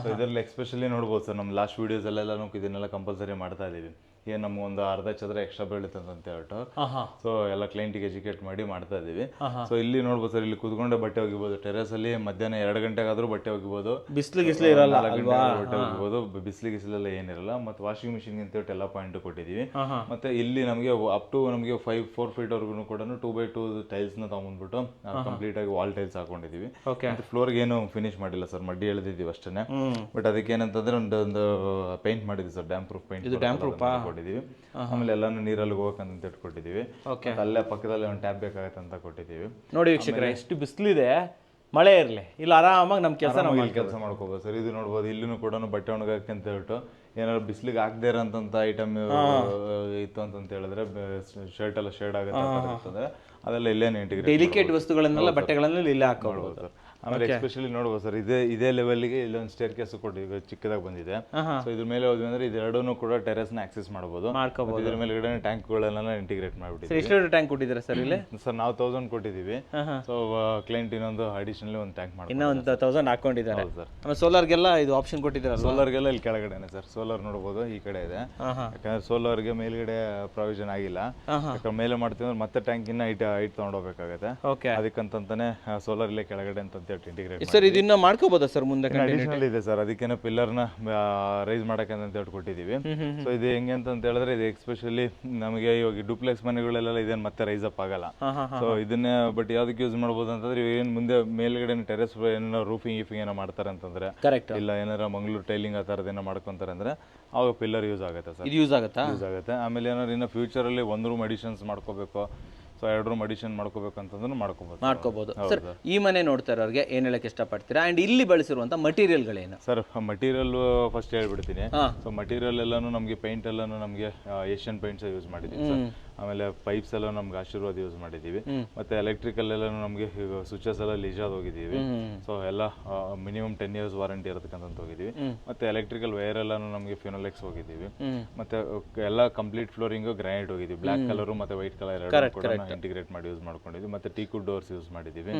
ಸೊ ಇದರಲ್ಲಿ ಎಸ್ಪೆಷಲಿ ನೋಡ್ಬೋದು ಸರ್, ನಮ್ಮ ಲಾಸ್ಟ್ ವೀಡಿಯೋಸ್ ಎಲ್ಲೆಲ್ಲ ಇದನ್ನೆಲ್ಲ ಕಂಪಲ್ಸರಿ ಮಾಡ್ತಾ ಇದೀವಿ. ಏನು ನಮ್ಗೊಂದು ಅರ್ಧ ಚದರ ಎಕ್ಸ್ಟ್ರಾ ಬೀಳುತ್ತೆ ಅಂತ ಹೇಳ್ಬಿಟ್ಟು ಸೊ ಎಲ್ಲ ಕ್ಲೈಂಟಿಗೆ ಎಜುಕೇಟ್ ಮಾಡಿ ಮಾಡ್ತಾ ಇದೀವಿ. ಸೊ ಇಲ್ಲಿ ನೋಡ್ಬೋದು ಸರ್, ಇಲ್ಲಿ ಕುತ್ಕೊಂಡೆ ಬಟ್ಟೆ ಒಗಿಬೋದು. ಟೆರೇಸ್ ಅಲ್ಲಿ ಮಧ್ಯಾಹ್ನ 2 ಗಂಟೆಗಾದ್ರೂ ಬಟ್ಟೆ ಒಗಿಬೋದು, ಬಿಸಿಲು ಇರಲ್ಲ, 4 ಗಂಟೆ ಬಟ್ಟೆ ಒಗಿಬೋದು, ಬಿಸಿಲಿಗೆಲ್ಲ ಏನಿರಲ್ಲ. ಮತ್ತೆ ವಾಷಿಂಗ್ ಮಿಷಿನ್ ಅಂತ ಎಲ್ಲ ಪಾಯಿಂಟ್ ಕೊಟ್ಟಿದೀವಿ. ಮತ್ತೆ ಇಲ್ಲಿ ನಮಗೆ ಅಪ್ ಟು ನಮಗೆ 4 ಫೀಟ್ ವರ್ಗು ಕೂಡ 2x2 ಟೈಲ್ಸ್ ನ ತಗೊಂಡ್ಬಿಟ್ಟು ಕಂಪ್ಲೀಟ್ ಆಗಿ ವಾಲ್ ಟೈಲ್ಸ್ ಹಾಕೊಂಡಿದೀವಿ. ಮತ್ತೆ ಫ್ಲೋರ್ ಏನು ಫಿನಿಶ್ ಮಾಡಿಲ್ಲ ಸರ್, ಮಡ್ಡಿ ಎಳೆದಿದ್ದೀವಿ ಅಷ್ಟೇ. ಬಟ್ ಅದಕ್ಕೆ ಏನಂತಂದ್ರೆ ಒಂದು ಪೇಂಟ್ ಮಾಡಿದ್ವಿ ಸರ್, ಡ್ಯಾಮ್ ಪ್ರೂಫ್ ಪೇಂಟ್ ಕೊಟ್ಟಿದ್ದೀವಿ. ಆಮೇಲೆ ಎಲ್ಲಾನು ನೀರಲ್ಲಿ ಹೋಗಕ್ಕಂತ ಇಟ್ಕೊಟ್ಟಿದ್ದೀವಿ. ಅಲ್ಲೇ ಪಕ್ಕದಲ್ಲಿ ಒಂದು ಟ್ಯಾಪ್ ಬೇಕಾಗತ್ತೆ ಅಂತ ಕೊಟ್ಟಿದ್ದೀವಿ. ನೋಡಿ ವೀಕ್ಷಕರೇ, ಎಷ್ಟು ಬಿಸಿಲಿದೆ, ಮಳೆ ಇರಲಿ, ಇಲ್ಲ ಆರಾಮಾಗಿ ನಮ್ಮ ಕೆಲಸ ಮಾಡ್ಕೋಬೋದು ಸರ್. ಇದು ನೋಡ್ಬೋದು, ಇಲ್ಲೂ ಕೂಡ ಬಟ್ಟೆ ಒಣಗಕ್ಕೆ ಅಂತ ಹೇಳ್ಬಿಟ್ಟು ಏನಾದ್ರು ಬಿಸಿಲಿಗೆ ಆಗದೆ ಇರೋಂಥ ಐಟಮ್ ಇತ್ತು ಅಂತ ಹೇಳಿದ್ರೆ, ಶರ್ಟ್ ಎಲ್ಲ ಶೇಡ್ ಆಗುತ್ತೆ, ಅದೆಲ್ಲ ಇಲ್ಲೇನು ಇಂಟಿಗ್ರೇಟ್ ಡೆಲಿಕೇಟ್ ವಸ್ತುಗಳನ್ನೆಲ್ಲ ಬಟ್ಟೆಗಳನ್ನ ಇಲ್ಲೇ ಹಾಕೋಬಹುದು ಸರ್. ಆಮೇಲೆ ಎಸ್ಪೆಷಲಿ ನೋಡ್ಬೋದು ಸರ್, ಇದೇ ಲೆವೆಲ್ಗೆ ಇಲ್ಲೊಂದು ಸ್ಟೇರ್ ಕೇಸ್ ಕೊಟ್ಟಿದ್ದೀವಿ, ಚಿಕ್ಕದಾಗಿ ಬಂದಿದೆ. ಸೊ ಇದ್ರ ಮೇಲೆ ಹೋದ್ವಿ ಅಂದ್ರೆ ಇದೆರಡೂ ಕೂಡ ಟೆರೆಸ್ ನ ಆಕ್ಸೆಸ್ ಮಾಡಬಹುದು. ಇದ್ರ ಮೇಲ್ಗಡೆ ಟ್ಯಾಂಕ್ಗಳನ್ನೆಲ್ಲ ಇಂಟಿಗ್ರೇಟ್ ಮಾಡಿಬಿಟ್ಟಿದ್ದೀವಿ. ಎಷ್ಟು ಟ್ಯಾಂಕ್ ಕೊಟ್ಟಿದ್ದೀರಾ ಸರ್ ಇಲ್ಲಿ? ಸರ್ ನಾವು 1000 ಕೊಟ್ಟಿದ್ದೀವಿ. ಸೊ ಕ್ಲೈಂಟ್ ಇನ್ನೊಂದು ಅಡಿಷನಲಿ ಒಂದು ಟ್ಯಾಂಕ್ ಮಾಡಿ ಇನ್ನೂ ಒಂದು 1000 ಹಾಕೊಂಡಿದ್ದಾರೆ ಸರ್. ಆಮೇಲೆ ಸೋಲಾರ್ಗೆಲ್ಲ ಇದು ಆಪ್ಷನ್ ಕೊಟ್ಟಿದ್ದೀರಾ? ಸೋಲಾರ್ಗೆಲ್ಲ ಇಲ್ಲಿ ಕೆಳಗಡೆನೆ ಸರ್, ಸೋಲಾರ್ ನೋಡ್ಬೋದು ಈ ಕಡೆ ಇದೆ. ಯಾಕಂದ್ರೆ ಸೋಲಾರ್ಗೆ ಮೇಲ್ಗಡೆ ಪ್ರಾವಿಷನ್ ಆಗಿಲ್ಲ, ಯಾಕಂದ್ರೆ ಮೇಲೆ ಮಾಡ್ತೀವಿ ಅಂದ್ರೆ ಮತ್ತೆ ಟ್ಯಾಂಕ್ ಇನ್ನ ಹೈಟ್ ತಗೊಂಡೋಗ್ಬೇಕಾಗತ್ತೆ. ಅದಕ್ಕಂತಾನೆ ಸೋಲಾರ್ ಇಲ್ಲೇ ಕೆಳಗಡೆ ಅಂತ ಇಂಟಿಗ್ರೇಟ್ ಸರ್. ಇದನ್ನ ಮಾಡ್ಕೋಬಹುದಾ ಸರ್ ಮುಂದೆ? ಅಡಿಷನಲ್ ಇದೆ ಸರ್, ಅದಕ್ಕೇನೆ ಪಿಲ್ಲರ್ ನ ರೈಸ್ ಮಾಡಕ್ಕೆ ಅಂತ ಕೊಟ್ಟಿದ್ದೀವಿ. ಸೊ ಇದು ಹೆಂಗೆ ಅಂತ ಹೇಳಿದ್ರೆ, ಇದು ಎಕ್ಸ್ಪೆಷಲಿ ನಮಗೆ ಇವಾಗ ಡೂಪ್ಲೆಕ್ಸ್ ಮನೆಗಳೆಲ್ಲ ಇದೇನು ಮತ್ತೆ ರೈಸ್ ಅಪ್ ಆಗಲ್ಲ. ಸೊ ಇದನ್ನ ಬಟ್ ಯಾವ್ದಕ್ಕೆ ಯೂಸ್ ಮಾಡಬಹುದು ಅಂತಂದ್ರೆ, ಏನ್ ಮುಂದೆ ಮೇಲ್ಗಡೆ ಟೆರೆಸ್ ಏನೋ ರೂಫಿಂಗ್ ಏನೋ ಮಾಡ್ತಾರೆ ಅಂತಂದ್ರೆ, ಇಲ್ಲ ಏನಾರ ಮಂಗಳೂರು ಟೈಲಿಂಗ್ ಆ ತರದ್ ಏನೋ ಮಾಡ್ಕೊಂತಾರೆ ಅಂದ್ರೆ ಅವಾಗ ಪಿಲ್ಲರ್ ಯೂಸ್ ಆಗುತ್ತೆ ಸರ್. ಇದು ಯೂಸ್ ಆಗುತ್ತೆ. ಆಮೇಲೆ ಏನಾದ್ರು ಇನ್ನು ಫ್ಯೂಚರ್ ಅಲ್ಲಿ 1 ರೂಮ್ ಅಡಿಷನ್ಸ್ ಮಾಡ್ಕೋಬೇಕು, ಸೊ 2 ರೂಮ್ ಅಡಿಷನ್ ಮಾಡ್ಕೋಬೇಕಂತಂದ್ರೆ ಮಾಡ್ಕೋಬಹುದು ಸರ್. ಈ ಮನೆ ನೋಡ್ತಾ ಇರೋರಿಗೆ ಏನ್ ಹೇಳಕ್ ಇಷ್ಟಪಡ್ತೀರಾ? ಅಂಡ್ ಇಲ್ಲಿ ಬಳಸಿರುವಂತ ಮಟೀರಿಯಲ್ಗಳೇನು ಸರ್? ಮಟೀರಿಯಲ್ ಫಸ್ಟ್ ಹೇಳ್ಬಿಡ್ತೀನಿ. ಸೊ ಮಟೀರಿಯಲ್ ಎಲ್ಲಾನು ನಮಗೆ ಪೇಂಟ್ ಎಲ್ಲಾನು ನಮಗೆ ಏಷ್ಯನ್ ಪೇಂಟ್ಸ್ ಯೂಸ್ ಮಾಡಿದ್ದೀವಿ ಸರ್. ಆಮೇಲೆ ಪೈಪ್ಸ್ ಎಲ್ಲ ನಮ್ಗೆ ಆಶೀರ್ವಾದ ಯೂಸ್ ಮಾಡಿದ್ದೀವಿ. ಮತ್ತೆ ಎಲೆಕ್ಟ್ರಿಕಲ್ ಎಲ್ಲ ನಮಗೆ ಸ್ವಿಚಸ್ ಎಲ್ಲ ಲಿಜಾದ್ ಹೋಗಿದ್ದೀವಿ. ಸೊ ಎಲ್ಲ ಮಿನಿಮಮ್ 10 years ವಾರಂಟಿ ಇರತಕ್ಕಂತ ಹೋಗಿದ್ದೀವಿ. ಮತ್ತೆ ಎಲೆಕ್ಟ್ರಿಕಲ್ ವೈರ್ ಎಲ್ಲಾನು ನಮಗೆ ಫಿನೋಲೆಕ್ಸ್ ಹೋಗಿದ್ದೀವಿ. ಮತ್ತೆ ಎಲ್ಲ ಕಂಪ್ಲೀಟ್ ಫ್ಲೋರಿಂಗ್ ಗ್ರಾನೈಟ್ ಹೋಗಿದ್ದೀವಿ. ಬ್ಲಾಕ್ ಕಲರ್ ಮತ್ತೆ ವೈಟ್ ಕಲರ್ ಕೂಡ ಇಂಟಿಗ್ರೇಟ್ ಮಾಡಿ ಯೂಸ್ ಮಾಡ್ಕೊಂಡಿದ್ವಿ. ಮತ್ತೆ ಟೀಕುಡ್ ಡೋರ್ಸ್ ಯೂಸ್ ಮಾಡಿದ್ದೀವಿ.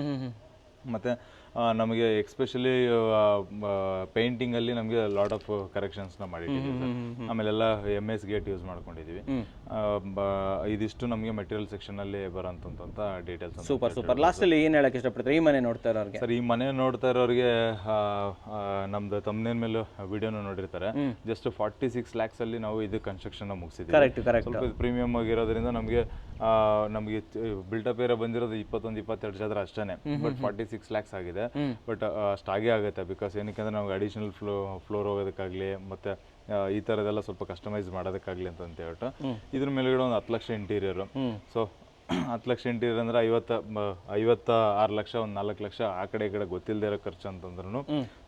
ಮತ್ತೆ ನಮಗೆ ಎಕ್ಸ್ಪೆಷಲಿ ಪೇಂಟಿಂಗ್ ಅಲ್ಲಿ ನಮಗೆ ಲಾಟ್ ಆಫ್ ಕರೆಕ್ಷನ್ಸ್ ನ ಮಾಡಿದ್ದೀವಿ. ಆಮೇಲೆಲ್ಲ MS ಗೇಟ್ ಯೂಸ್ ಮಾಡ್ಕೊಂಡಿದೀವಿ. ಇದಿಷ್ಟು ನಮಗೆ ಮೆಟೀರಿಯಲ್ ಸೆಕ್ಷನ್ ಅಲ್ಲಿ ಬರೋಂತ ಡೀಟೇಲ್ಸ್. ಸೂಪರ್. ಲಾಸ್ಟ್ ಅಲ್ಲಿ ಏನ್ ಹೇಳಕ್ ಇಷ್ಟಪಡ್ತಾರೆ ಈ ಮನೆ ನೋಡ್ತಾ ಇರೋರಿಗೆ? ಸರ್, ಈ ಮನೆ ನೋಡ್ತಾ ಇರೋರಿಗೆ ನಮ್ದು ತಮ್ಮನೇನ್ ಮೇಲೆ ವಿಡಿಯೋನ ನೋಡಿರ್ತಾರೆ. ಜಸ್ಟ್ 46 lakhs ಅಲ್ಲಿ ನಾವು ಇದು ಕನ್ಸ್ಟ್ರಕ್ಷನ್ ಮುಗಿಸಿದ್ವಿ. ಸ್ವಲ್ಪ ಪ್ರೀಮಿಯಂ ಆಗಿರೋದ್ರಿಂದ ನಮಗೆ ಬಿಲ್ಟಪ್ ಏರಿಯಾ ಬಂದಿರೋದು 21-22 ಚದರ ಅಷ್ಟೇನೆ. ಬಟ್ 46 lakhs ಆಗಿದೆ. ಬಟ್ ಅಷ್ಟಾಗೇ ಆಗುತ್ತೆ. ಬಿಕಾಸ್ ಏನಕ್ಕೆ ಅಂದ್ರೆ ನಾವು ಅಡಿಷನಲ್ ಫ್ಲೋರ್ ಹೋಗೋದಕ್ಕಾಗ್ಲಿ ಮತ್ತೆ ಈ ತರದೆಲ್ಲ ಸ್ವಲ್ಪ ಕಸ್ಟಮೈಸ್ ಮಾಡೋದಕ್ಕಾಗ್ಲಿ ಅಂತ ಹೇಳ್ಬಿಟ್ಟು ಇದ್ರ ಮೇಲ್ಗಡೆ ಒಂದು 10 lakh interior. So 10 lakh interior ಅಂದ್ರೆ 56 ಲಕ್ಷ, ಒಂದು 4 ಲಕ್ಷ ಆ ಕಡೆ ಈ ಕಡೆ ಗೊತ್ತಿಲ್ಲದೆ ಇರೋ ಖರ್ಚು ಅಂತಂದ್ರೂ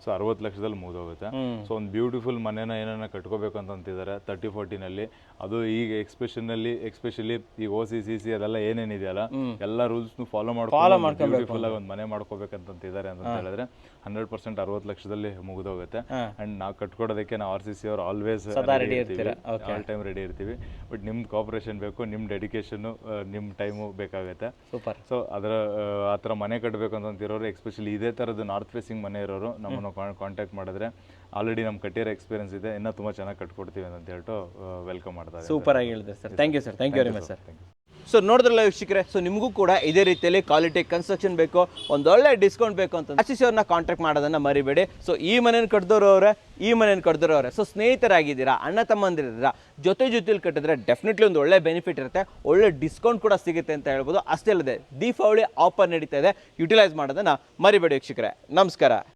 ಸೊ 60 ಲಕ್ಷದಲ್ಲಿ ಮುಗಿದೋಗುತ್ತೆ. ಸೊ ಒಂದು ಬ್ಯೂಟಿಫುಲ್ ಮನೇನ ಏನಾರ ಕಟ್ಕೋಬೇಕು ಅಂತಿದ್ದಾರೆ 30-40 ನಲ್ಲಿ. ಅದು ಈಗ ಎಕ್ಸ್ಪೆಷಲಿ ಈ OC-CC ಅದೆಲ್ಲ ಏನೇನಿದೆಯಲ್ಲ ಎಲ್ಲ ರೂಲ್ಸ್ ಫಾಲೋ ಮಾಡ್ಕೊಂಡು ಬ್ಯೂಟಿಫುಲ್ ಆಗಿ ಒಂದು ಮನೆ ಮಾಡ್ಕೋಬೇಕಂತಿದ್ದಾರೆ ಅಂತ ಹೇಳಿದ್ರೆ 100% 60 ಲಕ್ಷದಲ್ಲಿ ಮುಗಿದೋಗುತ್ತೆ. ಅಂಡ್ ನಾವು ಕಟ್ಕೊಡೋದಕ್ಕೆ ನಾವು RCC ಅವರು ಆಲ್ವೇಸ್ ಆಲ್ ಟೈಮ್ ರೆಡಿ ಇರ್ತೀವಿ. ಬಟ್ ನಿಮ್ದು ಕೋಆಪರೇಷನ್ ಬೇಕು, ನಿಮ್ ಡೆಡಿಕೇಶನ್, ನಿಮ್ ಟೈಮು ಬೇಕಾಗುತ್ತೆ. ಸೊ ಆ ಥರ ಮನೆ ಕಟ್ಟಬೇಕು ಅಂತಿರೋರು, ಎಕ್ಸ್ಪೆಷಲಿ ಇದೇ ಥರದ್ದು ನಾರ್ತ್ ಫೇಸಿಂಗ್ ಮನೆ ಇರೋರು ನಮ್ಮನ್ನು ಕಾಂಟ್ಯಾಕ್ಟ್ ಮಾಡಿದ್ರೆ ಆಲ್ರೆಡಿ ನಮ್ಗೆ ಕಟ್ಟಿರೋ ಎಕ್ಸ್ಪೀರಿಯನ್ಸ್ ಇದೆ, ಇನ್ನೂ ತುಂಬ ಚೆನ್ನಾಗಿ ಕಟ್ಕೊಡ್ತೀವಿ ಅಂತ ಹೇಳ್ಬಿಟ್ಟು ವೆಲ್ಕಮ್ ಮಾಡ್ತಾರೆ. ಸೂಪರ್ ಆಗಿ ಹೇಳಿದೆ sir. Thank you sir. Thank you very much sir. So ನೋಡಿದ್ರಲ್ಲ ವೀಕ್ಷಕರೇ, ಸೊ ನಿಮಗೂ ಕೂಡ ಇದೇ ರೀತಿಯಲ್ಲಿ ಕ್ವಾಲಿಟಿ ಕನ್ಸ್ಟ್ರಕ್ಷನ್ ಬೇಕು, ಒಂದೊಳ್ಳೆ ಡಿಸ್ಕೌಂಟ್ ಬೇಕು ಅಂತ RCC ಅವ್ರನ್ನ ಕಾಂಟ್ಯಾಕ್ಟ್ ಮಾಡೋದನ್ನ ಮರಿಬೇಡಿ. ಸೊ ಈ ಮನೇನ ಕಟ್ಟಿದವ್ರೆ ಸೊ ಸ್ನೇಹಿತರಾಗಿದ್ದೀರಾ, ಅಣ್ಣ ತಮ್ಮಂದಿರಿದ್ದೀರಾ, ಜೊತೆಲಿ ಕಟ್ಟಿದ್ರೆ ಡೆಫಿನೆಟ್ಲಿ ಒಂದು ಒಳ್ಳೆ ಬೆನಿಫಿಟ್ ಇರುತ್ತೆ, ಒಳ್ಳೆ ಡಿಸ್ಕೌಂಟ್ ಕೂಡ ಸಿಗುತ್ತೆ ಅಂತ ಹೇಳ್ಬೋದು. ಅಷ್ಟೇ ಅಲ್ಲದೆ ದೀಪಾವಳಿ ಆಫರ್ ನಡೀತಾ ಇದೆ, ಯುಟಿಲೈಸ್ ಮಾಡೋದನ್ನ ಮರಿಬೇಡಿ ವೀಕ್ಷಕರೇ. ನಮಸ್ಕಾರ.